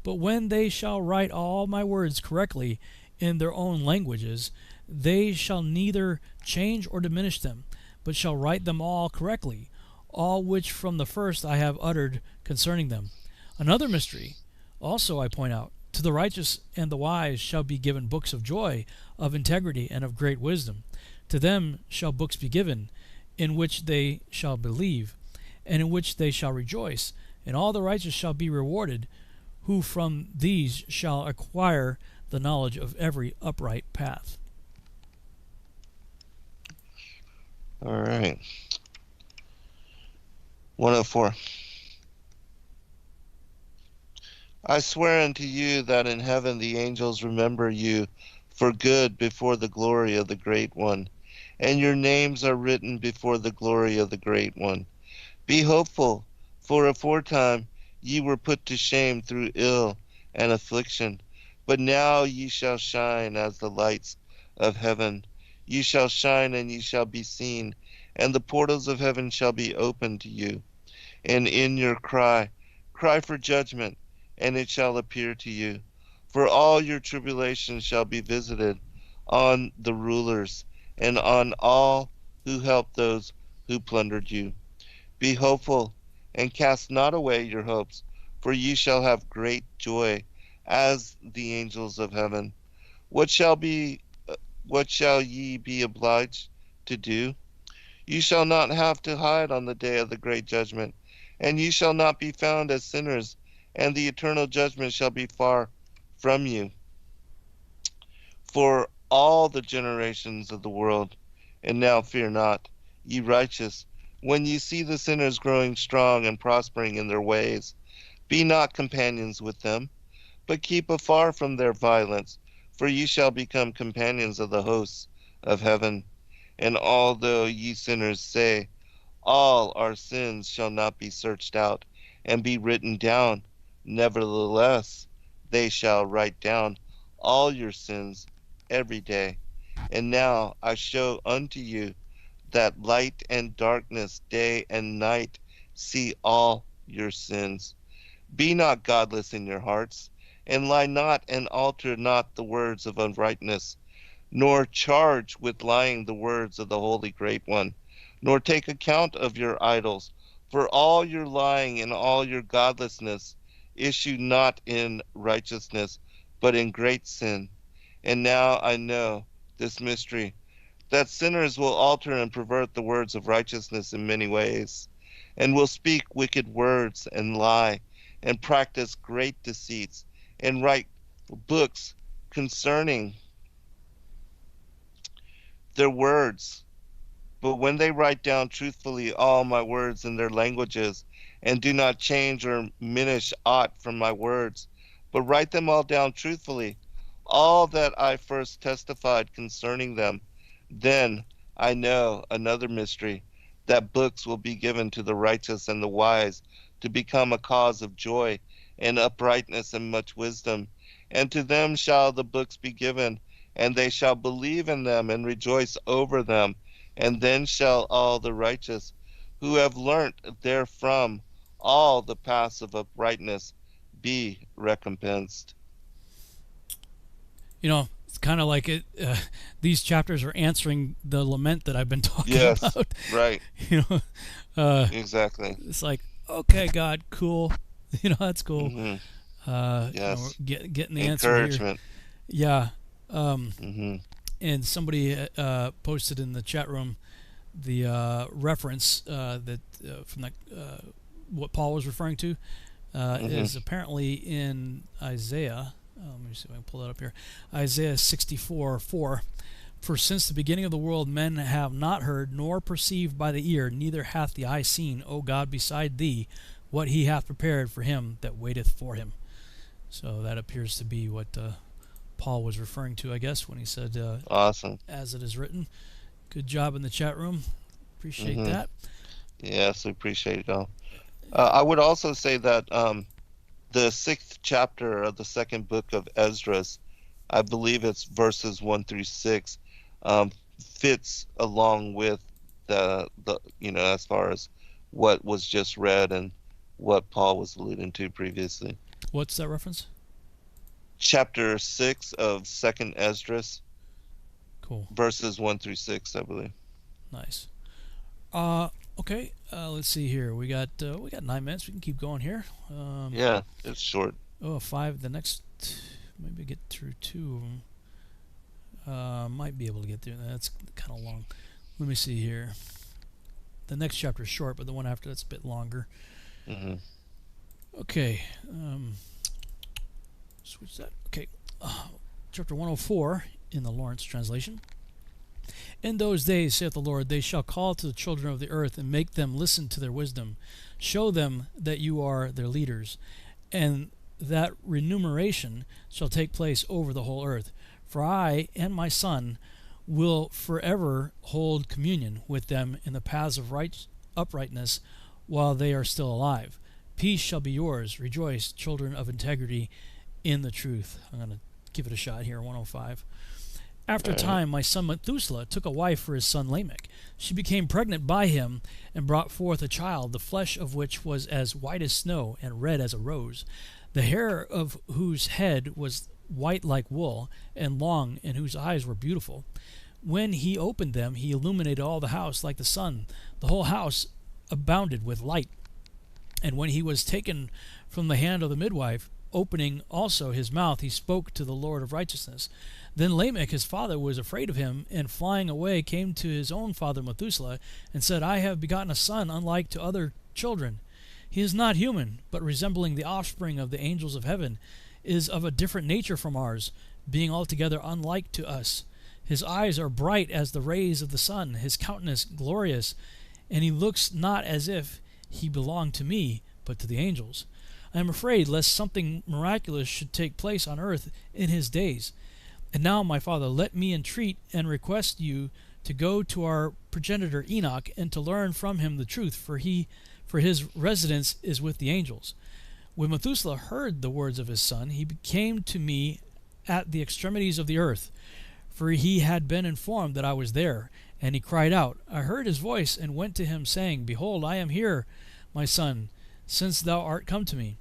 But when they shall write all my words correctly in their own languages, they shall neither change or diminish them, but shall write them all correctly, all which from the first I have uttered concerning them. Another mystery also I point out. To the righteous and the wise shall be given books of joy, of integrity, and of great wisdom. To them shall books be given, in which they shall believe, and in which they shall rejoice, and all the righteous shall be rewarded, who from these shall acquire the knowledge of every upright path. All right. 104. I swear unto you that in heaven the angels remember you for good before the glory of the Great One, and your names are written before the glory of the Great One. Be hopeful, for aforetime ye were put to shame through ill and affliction, But now ye shall shine as the lights of heaven. Ye shall shine, and ye shall be seen, and the portals of heaven shall be opened to you. And in your cry for judgment, and it shall appear to you. For all your tribulations shall be visited on the rulers, and on all who help those who plundered you. Be hopeful, and cast not away your hopes, for ye shall have great joy, as the angels of heaven. What shall ye be obliged to do? You shall not have to hide on the day of the great judgment, and ye shall not be found as sinners, and the eternal judgment shall be far from you. For all the generations of the world, and now fear not, ye righteous, when ye see the sinners growing strong and prospering in their ways. Be not companions with them, but keep afar from their violence, for ye shall become companions of the hosts of heaven. And although ye sinners say, all our sins shall not be searched out and be written down, nevertheless they shall write down all your sins every day. And now I show unto you that light and darkness, day and night, see all your sins. Be not godless in your hearts, and lie not and alter not the words of uprightness, nor charge with lying the words of the Holy Great One, nor take account of your idols. For all your lying and all your godlessness issue not in righteousness, but in great sin. And now I know this mystery, that sinners will alter and pervert the words of righteousness in many ways, and will speak wicked words and lie, and practice great deceits, and write books concerning their words. But when they write down truthfully all my words in their languages, and do not change or diminish aught from my words, but write them all down truthfully, all that I first testified concerning them, then I know another mystery, that books will be given to the righteous and the wise to become a cause of joy and uprightness and much wisdom. And to them shall the books be given, and they shall believe in them and rejoice over them. And then shall all the righteous who have learnt therefrom all the paths of uprightness be recompensed. You know, it's kind of like it. These chapters are answering the lament that I've been talking about. Right. You know, exactly. It's like, okay, God, cool. You know, that's cool. Mm-hmm. Yes. You know, getting the answer Encouragement. Here. Yeah. Mm-hmm. And somebody posted in the chat room the reference that from that what Paul was referring to is apparently in Isaiah. Let me see if I can pull that up here. Isaiah 64:4. For since the beginning of the world men have not heard, nor perceived by the ear, neither hath the eye seen, O God, beside thee, what he hath prepared for him that waiteth for him. So that appears to be what Paul was referring to, I guess, when he said, awesome, as it is written. Good job in the chat room. Appreciate that. Yes, we appreciate it all. I would also say that the 6th chapter of the 2nd book of Esdras, I believe it's verses 1 through 6, fits along with the you know, as far as what was just read and what Paul was alluding to previously. What's that reference? Chapter 6 of 2nd Esdras. Cool. Verses 1 through 6, I believe. Nice. Okay. Let's see here. We got 9 minutes. We can keep going here. Yeah, it's short. Oh, 5. The next, maybe get through 2 of them. Might be able to get through. That's kind of long. Let me see here. The next chapter is short, but the one after that's a bit longer. Mm-hmm. Okay. Switch that. Okay. Chapter 104 in the Lawrence translation. In those days, saith the Lord, they shall call to the children of the earth and make them listen to their wisdom. Show them that you are their leaders, and that remuneration shall take place over the whole earth. For I and my Son will forever hold communion with them in the paths of uprightness while they are still alive. Peace shall be yours. Rejoice, children of integrity, in the truth. I'm going to give it a shot here, 105. After a time, my son Methuselah took a wife for his son Lamech. She became pregnant by him and brought forth a child, the flesh of which was as white as snow and red as a rose, the hair of whose head was white like wool and long, and whose eyes were beautiful. When he opened them, he illuminated all the house like the sun. The whole house abounded with light. And when he was taken from the hand of the midwife, opening also his mouth, he spoke to the Lord of righteousness. Then Lamech his father was afraid of him, and flying away came to his own father Methuselah, and said, I have begotten a son unlike to other children. He is not human, but resembling the offspring of the angels of heaven, is of a different nature from ours, being altogether unlike to us. His eyes are bright as the rays of the sun, his countenance glorious, and he looks not as if he belonged to me, but to the angels. I am afraid lest something miraculous should take place on earth in his days. And now, my father, let me entreat and request you to go to our progenitor Enoch, and to learn from him the truth, for his residence is with the angels. When Methuselah heard the words of his son, he came to me at the extremities of the earth, for he had been informed that I was there. And he cried out. I heard his voice, and went to him, saying, Behold, I am here, my son, since thou art come to me.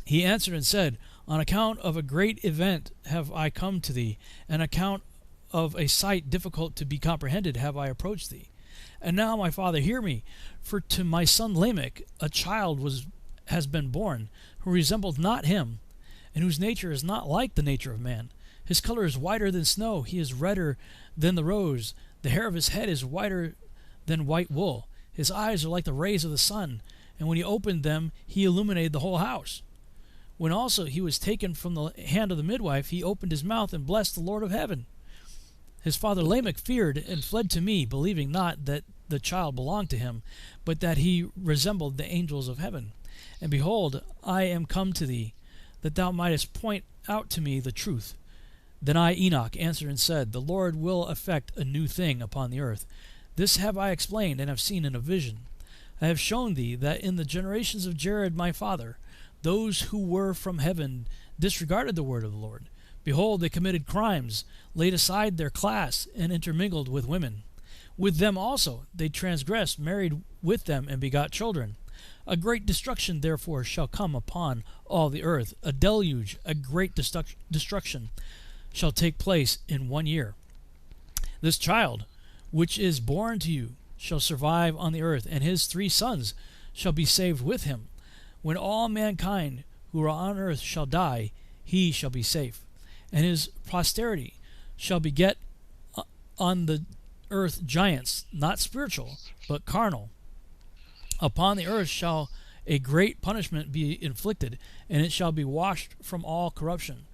He answered and said, On account of a great event have I come to thee, an account of a sight difficult to be comprehended have I approached thee. And now, my father, hear me, for to my son Lamech a child has been born, who resembled not him, and whose nature is not like the nature of man. His color is whiter than snow, he is redder than the rose, the hair of his head is whiter than white wool. His eyes are like the rays of the sun, and when he opened them, he illuminated the whole house. When also he was taken from the hand of the midwife, he opened his mouth and blessed the Lord of heaven. His father Lamech feared and fled to me, believing not that the child belonged to him, but that he resembled the angels of heaven. And behold, I am come to thee, that thou mightest point out to me the truth. Then I, Enoch, answered and said, The Lord will effect a new thing upon the earth. This have I explained and have seen in a vision. I have shown thee that in the generations of Jared my father, those who were from heaven disregarded the word of the Lord. Behold, they committed crimes, laid aside their class, and intermingled with women. With them also they transgressed, married with them, and begot children. A great destruction therefore shall come upon all the earth, a deluge, a great destruction shall take place in 1 year. This child, which is born to you, shall survive on the earth, and his 3 sons shall be saved with him. When all mankind who are on earth shall die, he shall be safe. And his posterity shall beget on the earth giants, not spiritual, but carnal. Upon the earth shall a great punishment be inflicted, and it shall be washed from all corruption.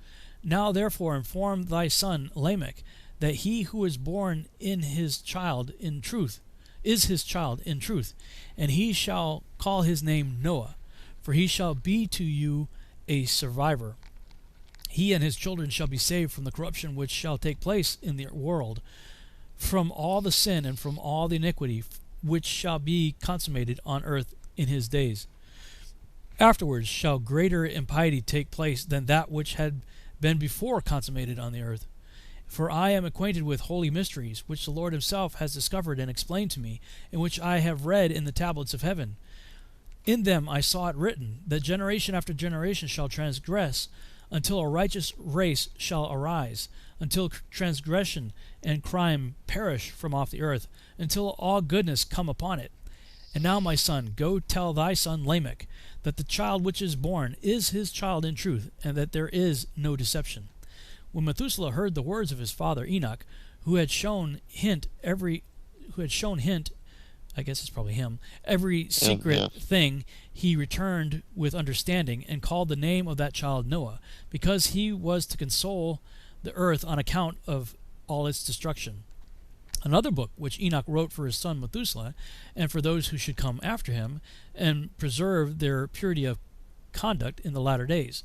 Now therefore inform thy son Lamech that he who is born in his child in truth is his child in truth, and he shall call his name Noah, for he shall be to you a survivor. He and his children shall be saved from the corruption which shall take place in the world, from all the sin and from all the iniquity which shall be consummated on earth in his days. Afterwards shall greater impiety take place than that which had been before consummated on the earth. For I am acquainted with holy mysteries, which the Lord himself has discovered and explained to me, and which I have read in the tablets of heaven. In them I saw it written, that generation after generation shall transgress, until a righteous race shall arise, until transgression and crime perish from off the earth, until all goodness come upon it. And now, my son, go tell thy son Lamech that the child which is born is his child in truth, and that there is no deception. When Methuselah heard the words of his father Enoch, who had shown hint, I guess it's probably him, every secret thing, he returned with understanding, and called the name of that child Noah, because he was to console the earth on account of all its destruction. Another book which Enoch wrote for his son Methuselah, and for those who should come after him, and preserve their purity of conduct in the latter days.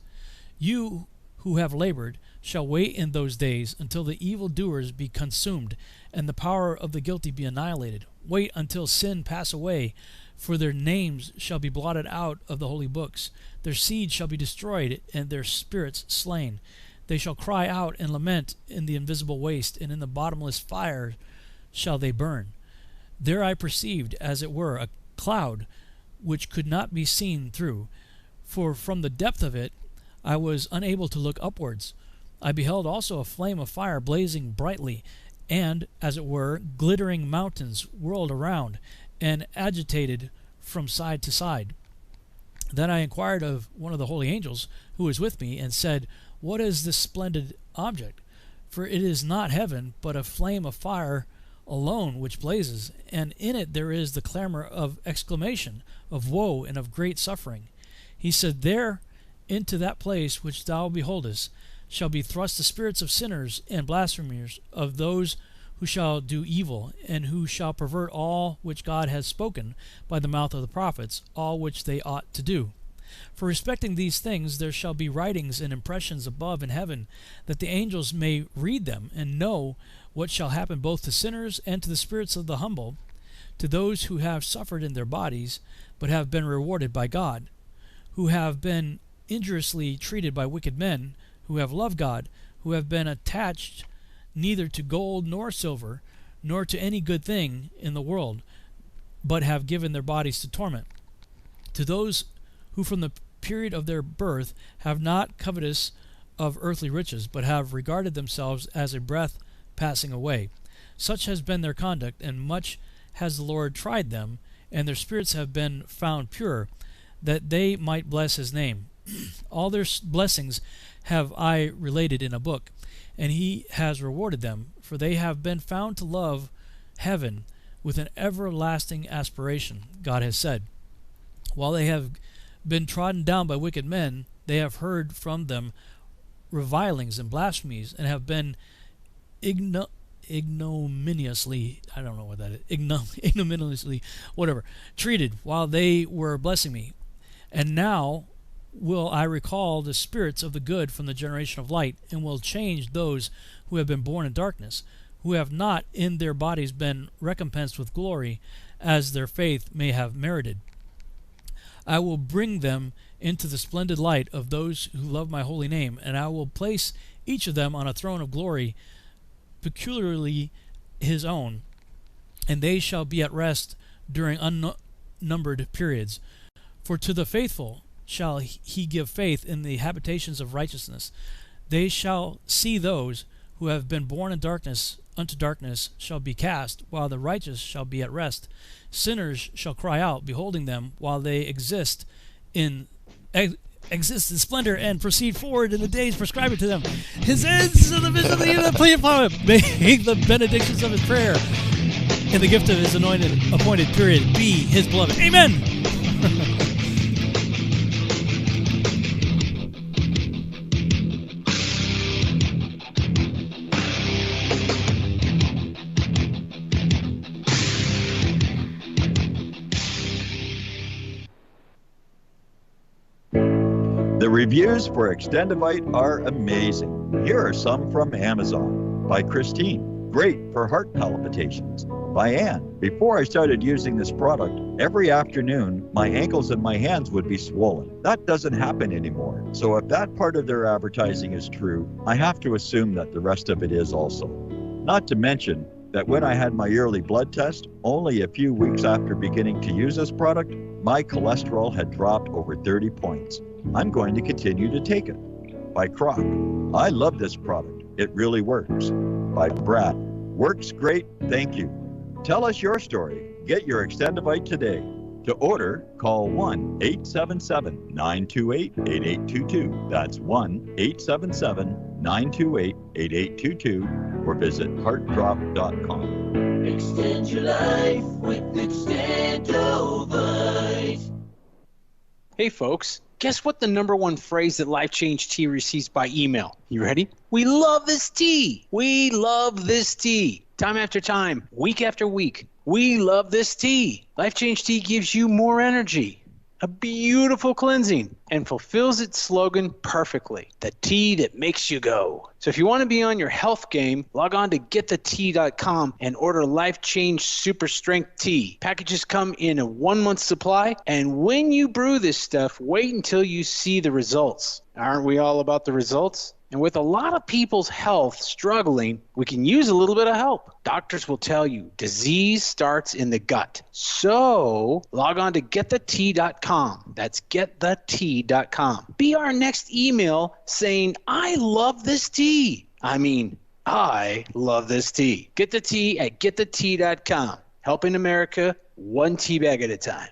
You who have labored shall wait in those days until the evildoers be consumed, and the power of the guilty be annihilated. Wait until sin pass away, for their names shall be blotted out of the holy books. Their seed shall be destroyed, and their spirits slain. They shall cry out and lament in the invisible waste, and in the bottomless fire shall they burn. There I perceived, as it were, a cloud which could not be seen through, for from the depth of it I was unable to look upwards. I beheld also a flame of fire blazing brightly, and, as it were, glittering mountains whirled around, and agitated from side to side. Then I inquired of one of the holy angels who was with me, and said, What is this splendid object? For it is not heaven, but a flame of fire alone which blazes, and in it there is the clamor of exclamation, of woe, and of great suffering. He said, There, into that place which thou beholdest, shall be thrust the spirits of sinners and blasphemers, of those who shall do evil, and who shall pervert all which God has spoken by the mouth of the prophets, all which they ought to do. For respecting these things there shall be writings and impressions above in heaven, that the angels may read them, and know what shall happen both to sinners and to the spirits of the humble, to those who have suffered in their bodies, but have been rewarded by God, who have been injuriously treated by wicked men, who have loved God, who have been attached neither to gold nor silver, nor to any good thing in the world, but have given their bodies to torment. To those who from the period of their birth have not covetous of earthly riches, but have regarded themselves as a breath passing away. Such has been their conduct, and much has the Lord tried them, and their spirits have been found pure, that they might bless his name. All their blessings have I related in a book, and he has rewarded them, for they have been found to love heaven with an everlasting aspiration, God has said. While they have been trodden down by wicked men, they have heard from them revilings and blasphemies, and have been ignominiously, I don't know what that is, ignominiously, whatever, treated while they were blessing me. And now will I recall the spirits of the good from the generation of light, and will change those who have been born in darkness, who have not in their bodies been recompensed with glory, as their faith may have merited. I will bring them into the splendid light of those who love my holy name, and I will place each of them on a throne of glory, peculiarly his own, and they shall be at rest during unnumbered periods. For to the faithful shall he give faith in the habitations of righteousness. They shall see those who have been born in darkness unto darkness shall be cast, while the righteous shall be at rest. Sinners shall cry out, beholding them, while they exist in splendor, and proceed forward in the days prescribed to them. His ends of the vision of the year that play upon him. May the benedictions of his prayer and the gift of his appointed period be his beloved. Amen. The reviews for Extendivite are amazing. Here are some from Amazon. By Christine, great for heart palpitations. By Anne, before I started using this product, every afternoon my ankles and my hands would be swollen. That doesn't happen anymore. So if that part of their advertising is true, I have to assume that the rest of it is also. Not to mention that when I had my yearly blood test, only a few weeks after beginning to use this product, my cholesterol had dropped over 30 points. I'm going to continue to take it. By Croc, I love this product. It really works. By Brad, works great, thank you. Tell us your story. Get your Extendivite today. To order, call 1-877-928-8822. That's 1-877-928-8822, or visit heartdrop.com. Extend your life with Extendivite. Hey folks, guess what the #1 phrase that Life Change Tea receives by email? You ready? We love this tea. We love this tea. Time after time, week after week, we love this tea. Life Change Tea gives you more energy, a beautiful cleansing, and fulfills its slogan perfectly. The tea that makes you go. So if you want to be on your health game, log on to getthetea.com and order Life Change Super Strength Tea. Packages come in a 1-month supply, and when you brew this stuff, wait until you see the results. Aren't we all about the results? And with a lot of people's health struggling, we can use a little bit of help. Doctors will tell you disease starts in the gut. So log on to getthetea.com. That's getthetea.com. Be our next email saying, I love this tea. I love this tea. Get the tea at getthetea.com. Helping America one tea bag at a time.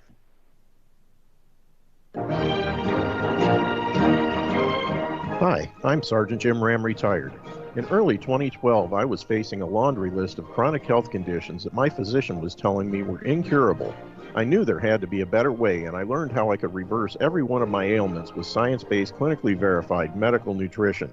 Hi, I'm Sergeant Jim Ram, retired. In early 2012, I was facing a laundry list of chronic health conditions that my physician was telling me were incurable. I knew there had to be a better way, and I learned how I could reverse every one of my ailments with science-based, clinically verified medical nutrition.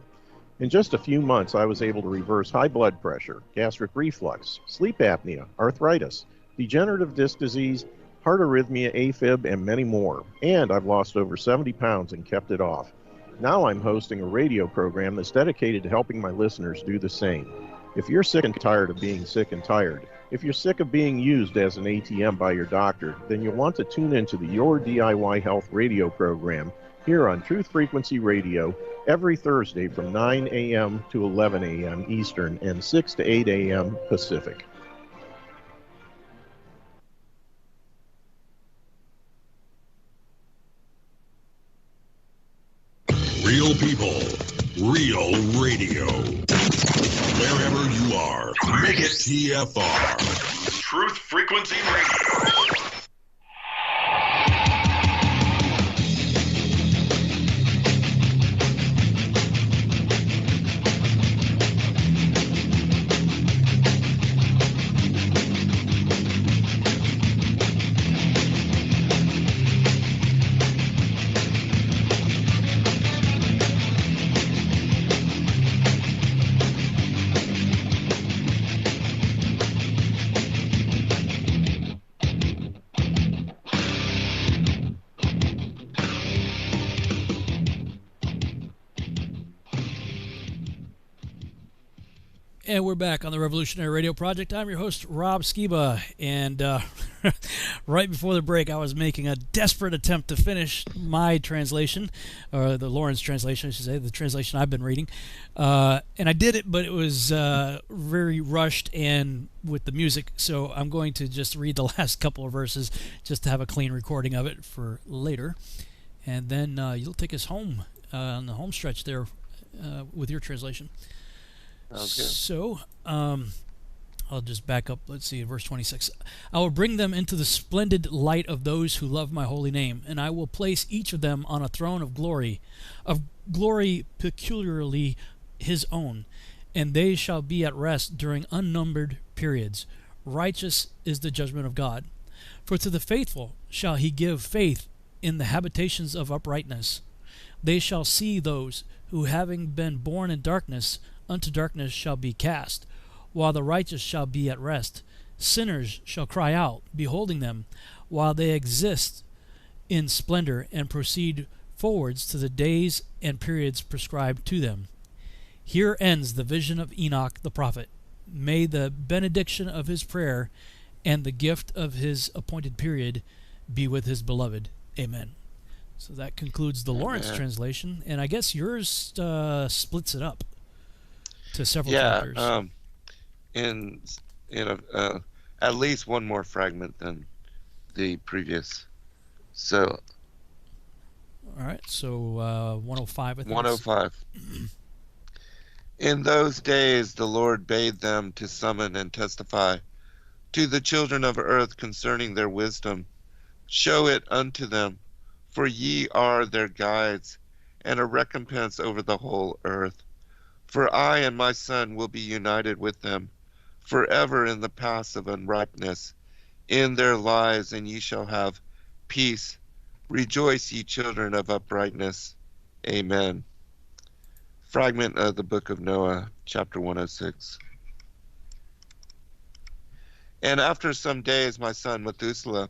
In just a few months, I was able to reverse high blood pressure, gastric reflux, sleep apnea, arthritis, degenerative disc disease, heart arrhythmia, AFib, and many more. And I've lost over 70 pounds and kept it off. Now I'm hosting a radio program that's dedicated to helping my listeners do the same. If you're sick and tired of being sick and tired, if you're sick of being used as an ATM by your doctor, then you'll want to tune into the Your DIY Health radio program here on Truth Frequency Radio every Thursday from 9 a.m. to 11 a.m. Eastern and 6 to 8 a.m. Pacific. Real people, real radio. Wherever you are, make it TFR. Truth Frequency Radio. And we're back on the Revolutionary Radio Project. I'm your host, Rob Skiba, and right before the break, I was making a desperate attempt to finish my translation, or the Lawrence translation, I should say, the translation I've been reading, and I did it, but it was very rushed and with the music, so I'm going to just read the last couple of verses just to have a clean recording of it for later, and then you'll take us home on the home stretch there with your translation. Okay. So, I'll just back up. Let's see, verse 26. I will bring them into the splendid light of those who love my holy name, and I will place each of them on a throne of glory peculiarly his own, and they shall be at rest during unnumbered periods. Righteous is the judgment of God. For to the faithful shall he give faith in the habitations of uprightness. They shall see those who, having been born in darkness, unto darkness shall be cast, while the righteous shall be at rest. Sinners shall cry out, beholding them, while they exist in splendor, and proceed forwards to the days and periods prescribed to them. Here ends the vision of Enoch the prophet. May the benediction of his prayer and the gift of his appointed period be with his beloved. Amen. So that concludes the Lawrence translation, and I guess yours splits it up to several chapters. In at least one more fragment than the previous. So. All right. So 105. I think 105. In those days the Lord bade them to summon and testify to the children of earth concerning their wisdom. Show it unto them, for ye are their guides, and a recompense over the whole earth. For I and my son will be united with them forever in the paths of unripeness, in their lives, and ye shall have peace. Rejoice, ye children of uprightness. Amen. Fragment of the Book of Noah, chapter 106. And after some days my son Methuselah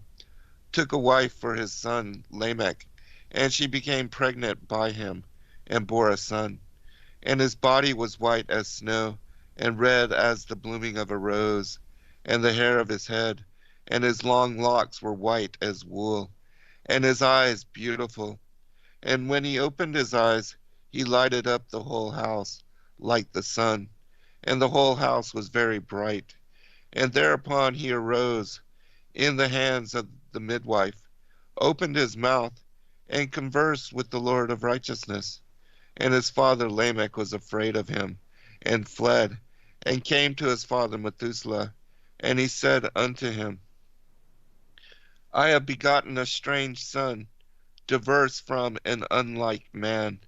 took a wife for his son Lamech, and she became pregnant by him, and bore a son. And his body was white as snow, and red as the blooming of a rose, and the hair of his head, and his long locks were white as wool, and his eyes beautiful. And when he opened his eyes, he lighted up the whole house like the sun, and the whole house was very bright. And thereupon he arose in the hands of the midwife, opened his mouth, and conversed with the Lord of righteousness. And his father Lamech was afraid of him, and fled, and came to his father Methuselah. And he said unto him, I have begotten a strange son, diverse from and unlike man,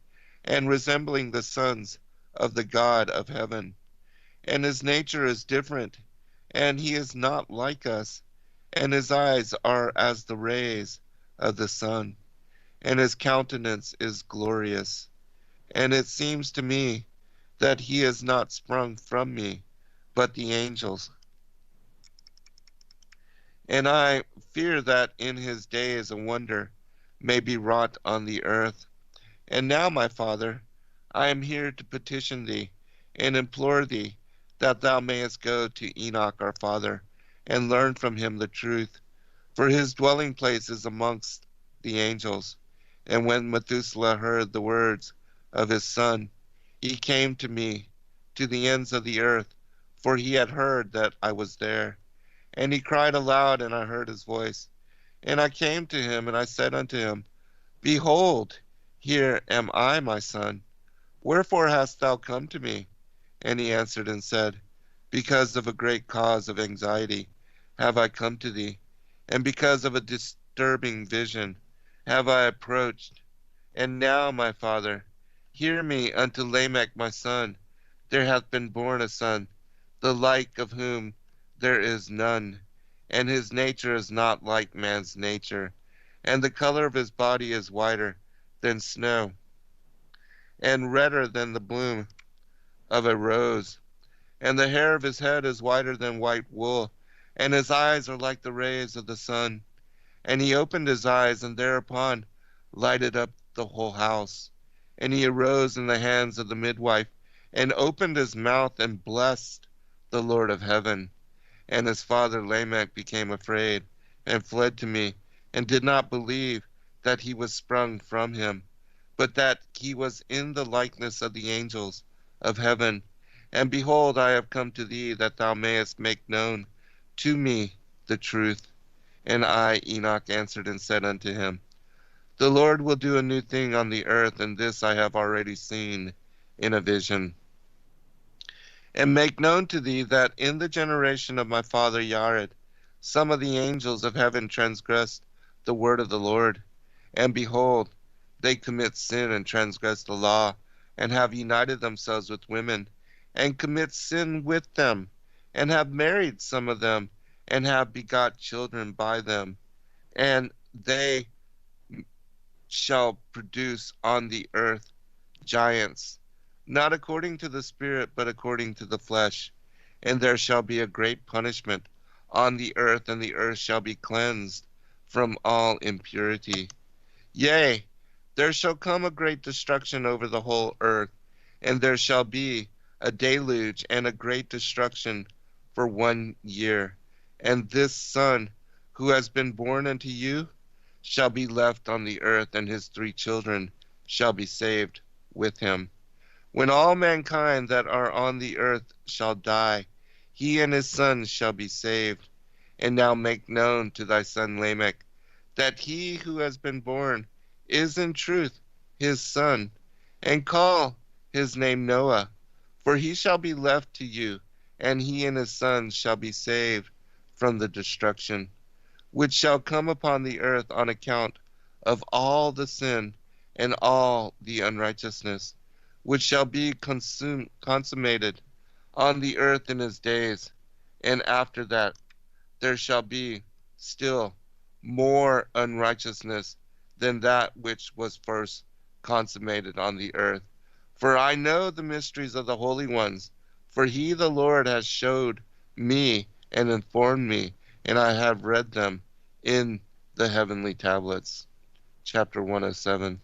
and resembling the sons of the God of heaven. And his nature is different, and he is not like us, and his eyes are as the rays of the sun, and his countenance is glorious. And it seems to me that he is not sprung from me, but the angels. And I fear that in his days a wonder may be wrought on the earth. And now, my father, I am here to petition thee and implore thee that thou mayest go to Enoch our father, and learn from him the truth, for his dwelling place is amongst the angels. And when Methuselah heard the words of his son, he came to me to the ends of the earth, for he had heard that I was there. And he cried aloud, and I heard his voice. And I came to him, and I said unto him, Behold, here am I, my son. Wherefore hast thou come to me? And he answered and said, Because of a great cause of anxiety have I come to thee, and because of a disturbing vision have I approached. And now, my father, hear me unto Lamech my son. There hath been born a son, the like of whom there is none, and his nature is not like man's nature, and the color of his body is whiter than snow, and redder than the bloom of a rose, and the hair of his head is whiter than white wool, and his eyes are like the rays of the sun. And he opened his eyes, and thereupon lighted up the whole house. And he arose in the hands of the midwife, and opened his mouth, and blessed the Lord of heaven. And his father Lamech became afraid, and fled to me, and did not believe that he was sprung from him, but that he was in the likeness of the angels of heaven. And behold, I have come to thee, that thou mayest make known to me the truth. And I, Enoch, answered and said unto him, The Lord will do a new thing on the earth, and this I have already seen in a vision. And make known to thee that in the generation of my father Yared, some of the angels of heaven transgressed the word of the Lord. And behold, they commit sin and transgress the law, and have united themselves with women, and commit sin with them, and have married some of them, and have begot children by them. And they shall produce on the earth giants, not according to the Spirit, but according to the flesh. And there shall be a great punishment on the earth, and the earth shall be cleansed from all impurity. Yea, there shall come a great destruction over the whole earth, and there shall be a deluge and a great destruction for 1 year. And this son who has been born unto you shall be left on the earth, and his 3 children shall be saved with him. When all mankind that are on the earth shall die, he and his sons shall be saved. And now make known to thy son Lamech that he who has been born is in truth his son, and call his name Noah, for he shall be left to you, and he and his sons shall be saved from the destruction which shall come upon the earth on account of all the sin and all the unrighteousness, which shall be consummated on the earth in his days. And after that there shall be still more unrighteousness than that which was first consummated on the earth. For I know the mysteries of the holy ones, for he, the Lord, has showed me and informed me, and I have read them in the heavenly tablets. Chapter 107.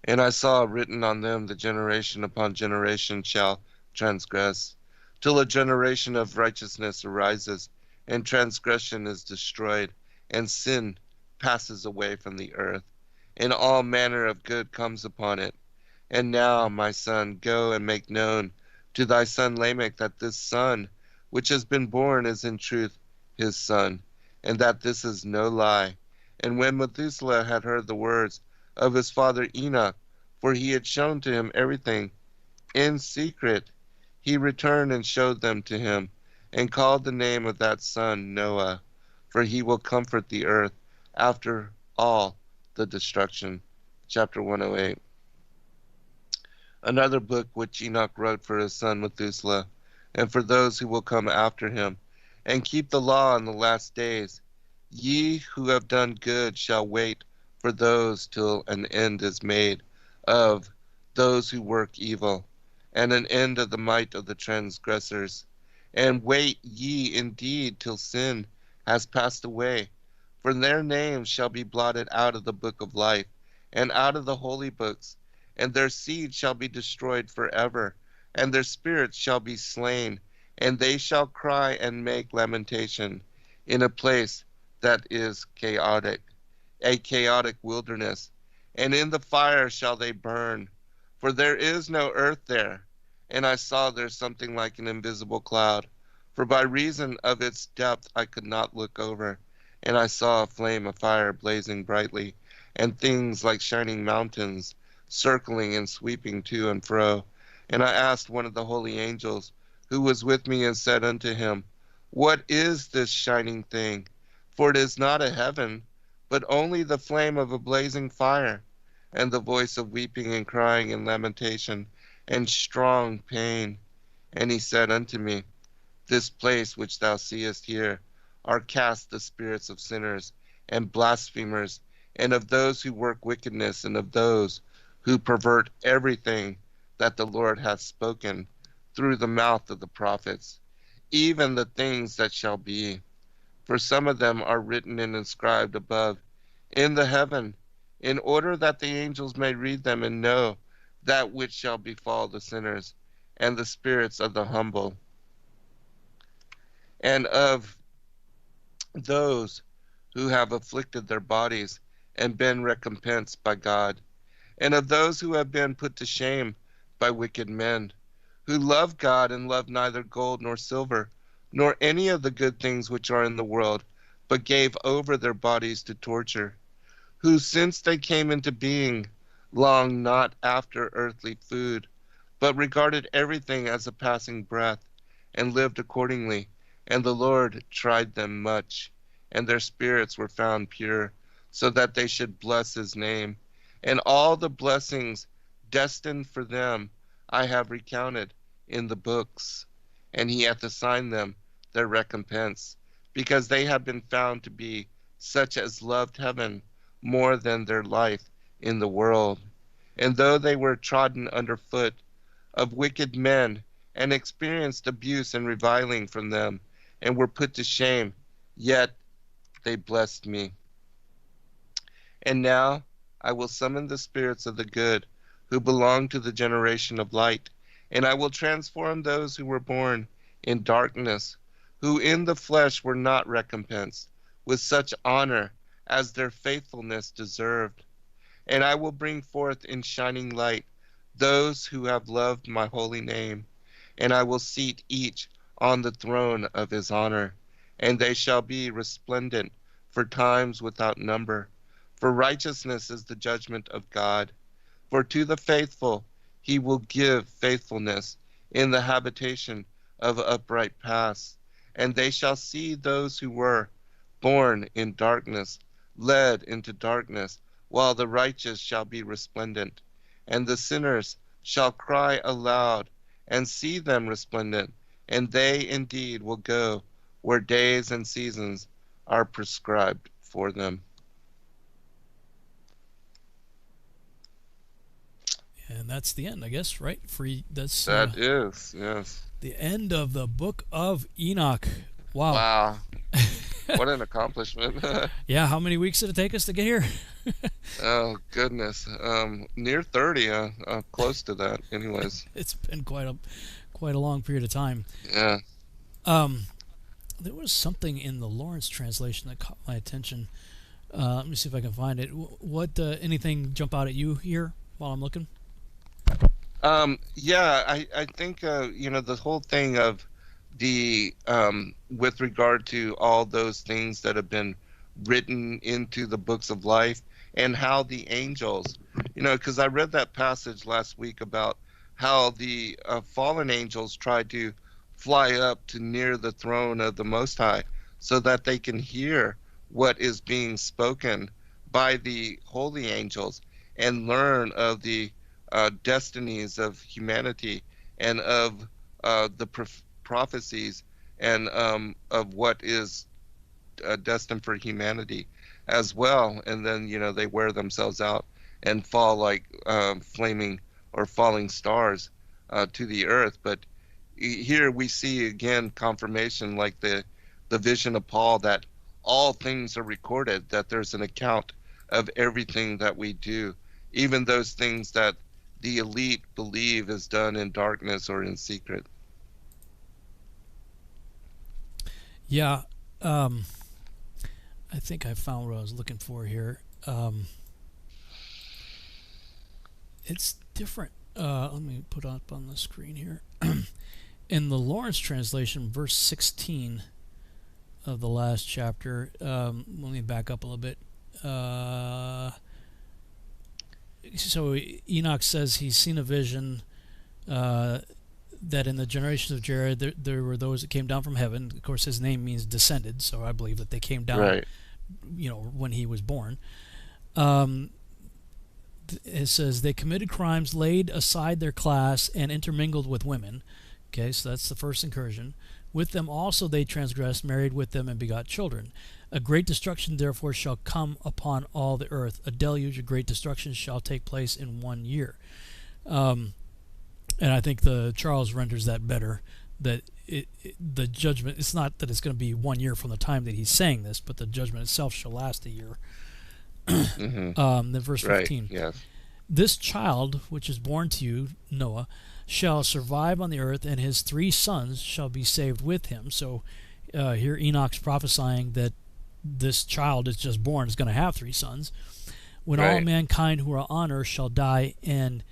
And I saw written on them, the generation upon generation shall transgress, till a generation of righteousness arises, and transgression is destroyed, and sin passes away from the earth. and all manner of good comes upon it. And now, my son, go and make known to thy son Lamech that this son which has been born is in truth his son, and that this is no lie. And when Methuselah had heard the words of his father Enoch, for he had shown to him everything in secret, he returned and showed them to him, and called the name of that son Noah, for he will comfort the earth after all the destruction. Chapter 108. Another book which Enoch wrote for his son Methuselah, and for those who will come after him, and keep the law in the last days. Ye who have done good shall wait for those till an end is made of those who work evil, and an end of the might of the transgressors. And wait ye indeed till sin has passed away, for their names shall be blotted out of the book of life, and out of the holy books, and their seed shall be destroyed forever, and their spirits shall be slain, and they shall cry and make lamentation in a place that is chaotic, a chaotic wilderness, and in the fire shall they burn, for there is no earth there. And I saw there something like an invisible cloud, for by reason of its depth I could not look over. And I saw a flame of fire blazing brightly, and things like shining mountains, circling and sweeping to and fro. And I asked one of the holy angels who was with me, and said unto him, What is this shining thing? For it is not a heaven, but only the flame of a blazing fire, and the voice of weeping and crying and lamentation, and strong pain. And he said unto me, This place which thou seest here are cast the spirits of sinners and blasphemers, and of those who work wickedness, and of those who pervert everything that the Lord hath spoken through the mouth of the prophets, even the things that shall be. For some of them are written and inscribed above in the heaven, in order that the angels may read them and know that which shall befall the sinners and the spirits of the humble, and of those who have afflicted their bodies and been recompensed by God, and of those who have been put to shame by wicked men, who love God and love neither gold nor silver, nor any of the good things which are in the world, but gave over their bodies to torture, who since they came into being longed not after earthly food, but regarded everything as a passing breath, and lived accordingly. And the Lord tried them much, and their spirits were found pure, so that they should bless his name. And all the blessings destined for them I have recounted in the books, and he hath assigned them their recompense, because they have been found to be such as loved heaven more than their life in the world. And though they were trodden under foot of wicked men, and experienced abuse and reviling from them, and were put to shame, yet they blessed me. And now I will summon the spirits of the good, who belong to the generation of light, and I will transform those who were born in darkness, who in the flesh were not recompensed with such honor as their faithfulness deserved. And I will bring forth in shining light those who have loved my holy name, and I will seat each on the throne of his honor, and they shall be resplendent for times without number. For righteousness is the judgment of God. For to the faithful he will give faithfulness in the habitation of upright paths, and they shall see those who were born in darkness led into darkness, while the righteous shall be resplendent, and the sinners shall cry aloud and see them resplendent, and they indeed will go where days and seasons are prescribed for them. And that's the end, I guess, right? That's yes. The end of the book of Enoch. Wow. What an accomplishment. Yeah, how many weeks did it take us to get here? Oh, goodness. Near 30, close to that, anyways. It's been quite a long period of time. Yeah. There was something in the Lawrence translation that caught my attention. Let me see if I can find it. What anything jump out at you here while I'm looking? Yeah, I think the whole thing of the with regard to all those things that have been written into the books of life, and how the angels, because I read that passage last week about how the fallen angels tried to fly up to near the throne of the Most High so that they can hear what is being spoken by the holy angels and learn of the destinies of humanity and of the prophecies and of what is destined for humanity as well. And then, they wear themselves out and fall like flaming or falling stars to the earth. But here we see again confirmation, like the vision of Paul, that all things are recorded, that there's an account of everything that we do, even those things that the elite believe is done in darkness or in secret. Yeah, I think I found what I was looking for here. It's different. Let me put up on the screen here. In the Lawrence translation, verse 16 of the last chapter, let me back up a little bit. So Enoch says he's seen a vision that in the generations of Jared there were those that came down from heaven. Of course, his name means descended, so I believe that they came down, right, when he was born. It says they committed crimes, laid aside their class, and intermingled with women. Okay, so that's the first incursion. With them also they transgressed, married with them, and begot children. A great destruction therefore shall come upon all the earth. A deluge, a great destruction, shall take place in 1 year. And I think the Charles renders that better. That the judgment, it's not that it's going to be 1 year from the time that he's saying this, but the judgment itself shall last a year. Mm-hmm. Then verse 15. Right, yes. This child, which is born to you, Noah, shall survive on the earth, and his 3 sons shall be saved with him. So here Enoch's prophesying that this child is just born is going to have 3 sons. When all mankind who are on earth shall die, and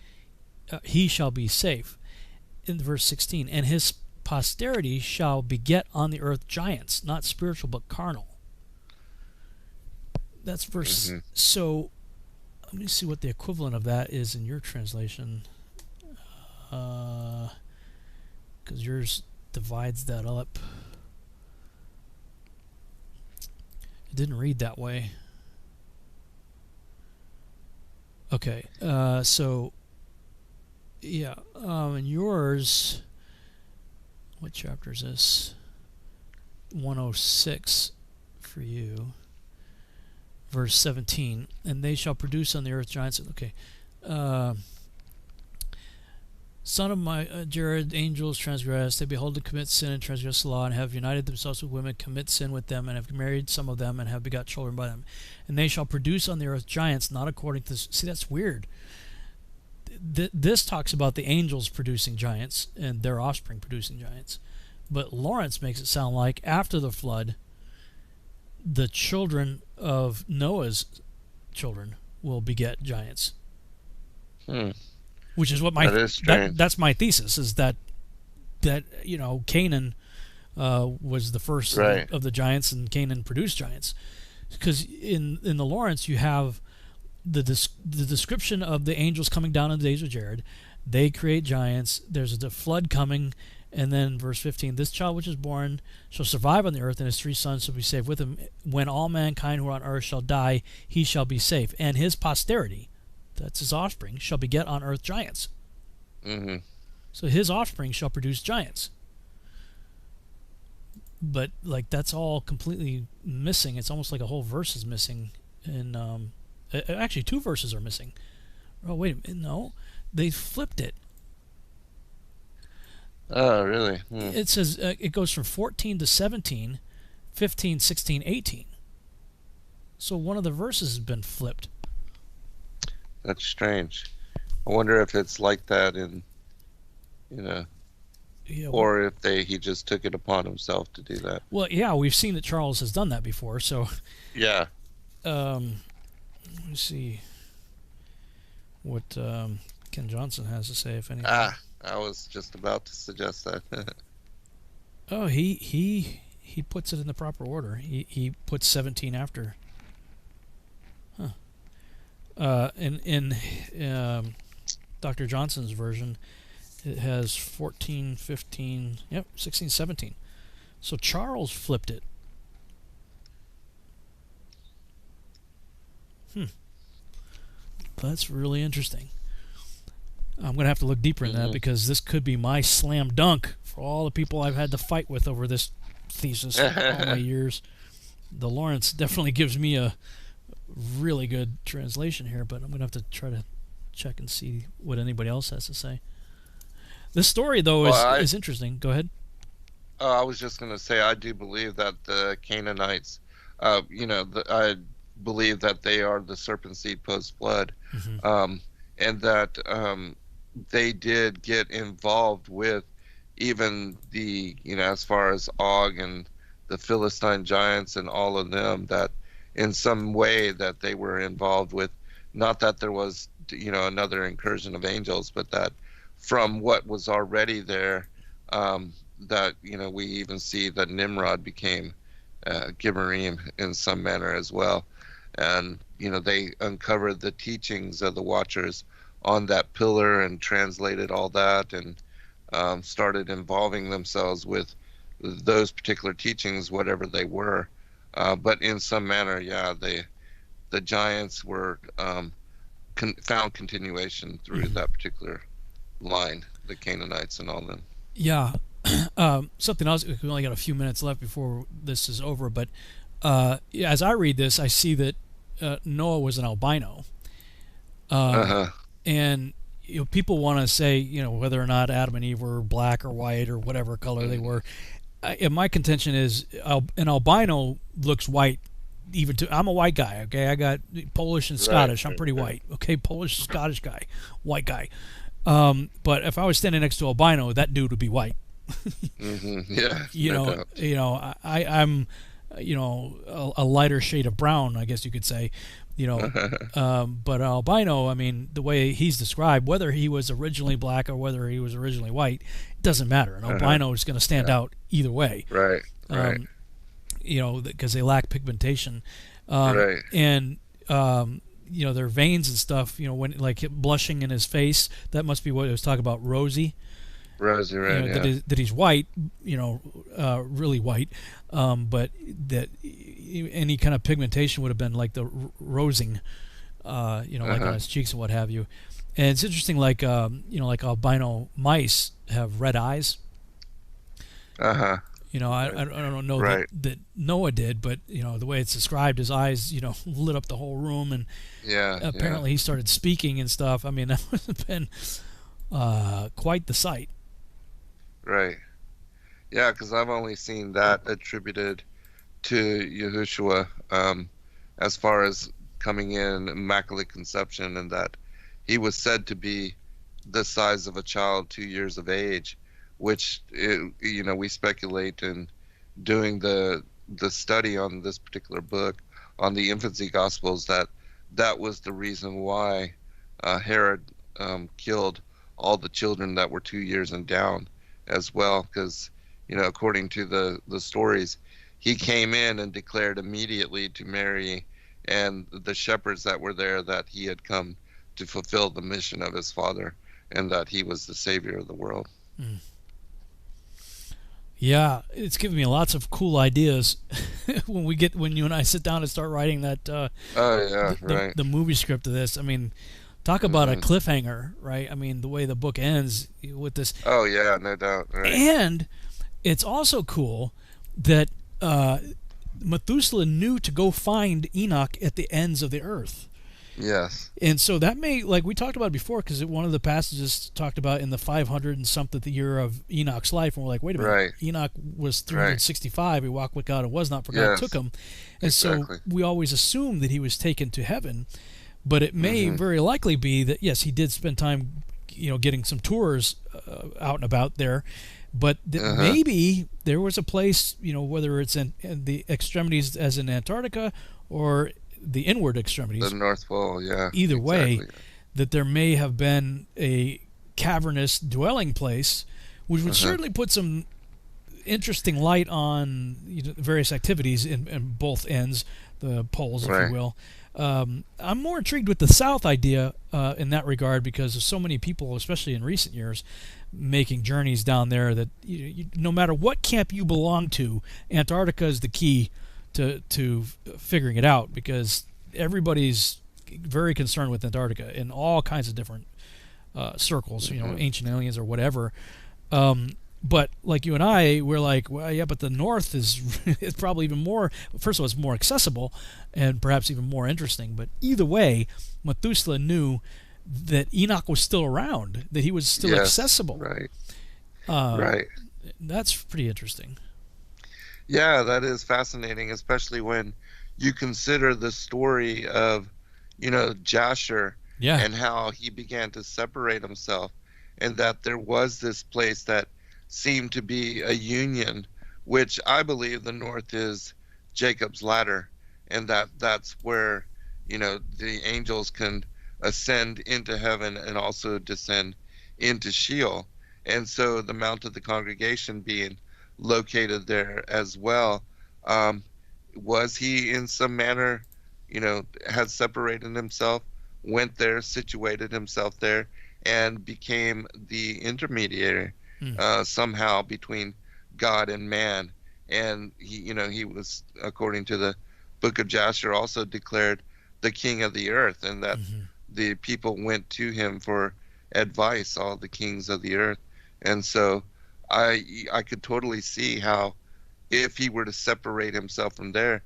he shall be safe. In verse 16, and his posterity shall beget on the earth giants, not spiritual but carnal. That's verse. Mm-hmm. So let me see what the equivalent of that is in your translation, because yours divides that up. It didn't read that way. Okay, so yeah, in yours, what chapter is this? 106 for you. Verse 17, and they shall produce on the earth giants. Okay. Son of my Jared, angels transgress. They behold to commit sin and transgress the law, and have united themselves with women, commit sin with them, and have married some of them, and have begot children by them. And they shall produce on the earth giants, not according to... See, that's weird. This talks about the angels producing giants, and their offspring producing giants. But Lawrence makes it sound like after the flood, the children of Noah's children will beget giants. Which is what that's my thesis, is that Canaan was the first of the giants, and Canaan produced giants. Because in the Lawrence you have the description of the angels coming down in the days of Jared. They create giants. There's the flood coming. And then verse 15, this child which is born shall survive on the earth, and his 3 sons shall be saved with him. When all mankind who are on earth shall die, he shall be safe. And his posterity, that's his offspring, shall beget on earth giants. Mm-hmm. So his offspring shall produce giants. But that's all completely missing. It's almost like a whole verse is missing. And actually 2 verses are missing. Oh, wait a minute. No, they flipped it. Oh, really? It says it goes from 14 to 17, 15, 16, 18. So one of the verses has been flipped. That's strange. I wonder if it's like that in, or if he just took it upon himself to do that. Well, yeah, we've seen that Charles has done that before, so... Yeah. Let me see what Ken Johnson has to say, if anything. I was just about to suggest that. Oh, he puts it in the proper order. He puts 17 after. Huh. In Dr. Johnson's version, it has 14, 15, 16, 17. So Charles flipped it. That's really interesting. I'm going to have to look deeper in that, because this could be my slam dunk for all the people I've had to fight with over this thesis all my years. The Lawrence definitely gives me a really good translation here, but I'm going to have to try to check and see what anybody else has to say. This story, though, is interesting. Go ahead. I was just going to say, I do believe that the Canaanites, I believe that they are the serpent seed post-flood, and that they did get involved with even the, as far as Og and the Philistine giants and all of them, that in some way that they were involved with, not that there was, another incursion of angels, but that from what was already there, that, we even see that Nimrod became Gibberim in some manner as well. And, they uncovered the teachings of the Watchers on that pillar and translated all that, and started involving themselves with those particular teachings, whatever they were. But in some manner, the giants were found continuation through that particular line, the Canaanites and all them. Yeah. Something else, we only got a few minutes left before this is over, but as I read this, I see that Noah was an albino. And people want to say, whether or not Adam and Eve were black or white or whatever color they were. And my contention is an albino looks white. I'm a white guy, okay? I got Polish and Scottish. I'm pretty white, okay? Polish, Scottish guy, white guy. But if I was standing next to albino, that dude would be white. Yeah. I'm a lighter shade of brown, I guess you could say. But albino, I mean, the way he's described, whether he was originally black or whether he was originally white, it doesn't matter. An albino is going to stand out either way. Right. Because they lack pigmentation. Right. And their veins and stuff, when like blushing in his face, that must be what it was talking about, rosy. Rosy, right? That he's white, really white, but that any kind of pigmentation would have been like the rosing, like on his cheeks and what have you. And it's interesting, like like albino mice have red eyes. I don't know that Noah did, but the way it's described, his eyes lit up the whole room, and apparently he started speaking and stuff. I mean, that would have been quite the sight. Right. Yeah, because I've only seen that attributed to Yahushua, as far as coming in immaculate conception, and that he was said to be the size of a child 2 years of age, which we speculate in doing the study on this particular book on the infancy gospels, that was the reason why Herod killed all the children that were 2 years and down as well, because according to the stories, he came in and declared immediately to Mary and the shepherds that were there that he had come to fulfill the mission of his father, and that he was the savior of the world. Yeah, it's given me lots of cool ideas when you and I sit down and start writing that the movie script of this. I mean, talk about a cliffhanger, right? I mean, the way the book ends with this. Oh yeah, no doubt. Right. And it's also cool that Methuselah knew to go find Enoch at the ends of the earth. Yes. And so that may, like we talked about before, because one of the passages talked about in the 500 and something the year of Enoch's life, and we're like, wait a minute, Enoch was 365, he walked with God and was not, for God took him. And so we always assume that he was taken to heaven, but it may very likely be that, yes, he did spend time, getting some tours out and about there, but that maybe there was a place, whether it's in the extremities as in Antarctica or the inward extremities. The North Pole, yeah. Either way, exactly. that there may have been a cavernous dwelling place, which would certainly put some interesting light on various activities in both ends, the poles, if you will. I'm more intrigued with the south idea in that regard because there's so many people, especially in recent years, making journeys down there that no matter what camp you belong to, Antarctica is the key to figuring it out, because everybody's very concerned with Antarctica in all kinds of different circles, ancient aliens or whatever. But like you and I, we're like, well, yeah, but the North is probably even more. First of all, it's more accessible and perhaps even more interesting. But either way, Methuselah knew that Enoch was still around, that he was still accessible. Right. Right. That's pretty interesting. Yeah, that is fascinating, especially when you consider the story of, Jasher and how he began to separate himself, and that there was this place that seemed to be a union, which I believe the North is Jacob's ladder, and that's where, the angels can ascend into heaven and also descend into Sheol. And so the Mount of the Congregation being located there as well, was he in some manner, had separated himself, went there, situated himself there, and became the intermediary somehow between God and man. And he was, according to the book of Jasher, also declared the king of the earth, and that the people went to him for advice, all the kings of the earth. And so I could totally see how, if he were to separate himself from there,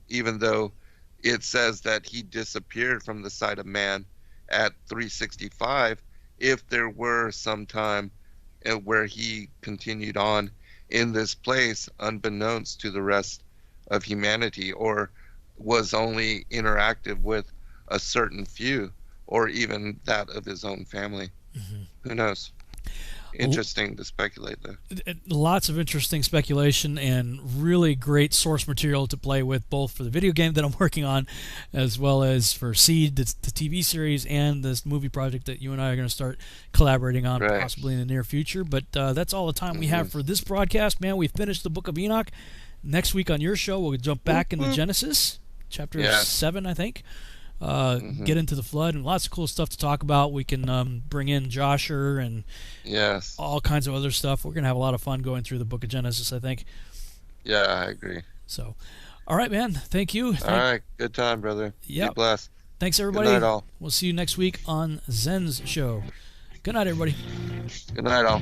even though it says that he disappeared from the sight of man at 365, if there were some time where he continued on in this place unbeknownst to the rest of humanity, or was only interactive with a certain few, or even that of his own family. Who knows? Interesting to speculate there. Lots of interesting speculation and really great source material to play with, both for the video game that I'm working on, as well as for Seed, the TV series, and this movie project that you and I are going to start collaborating on possibly in the near future. But that's all the time we have for this broadcast, man. We finished the Book of Enoch. Next week on your show, we'll jump back into Genesis, chapter 7, I think. Get into the flood, and lots of cool stuff to talk about. We can bring in Josher and all kinds of other stuff. We're going to have a lot of fun going through the book of Genesis, I think. Yeah, I agree. So, all right, man. Thank you. All right. Good time, brother. Yep. Be blessed. Thanks, everybody. Good night, all. We'll see you next week on Zen's show. Good night, everybody. Good night, all.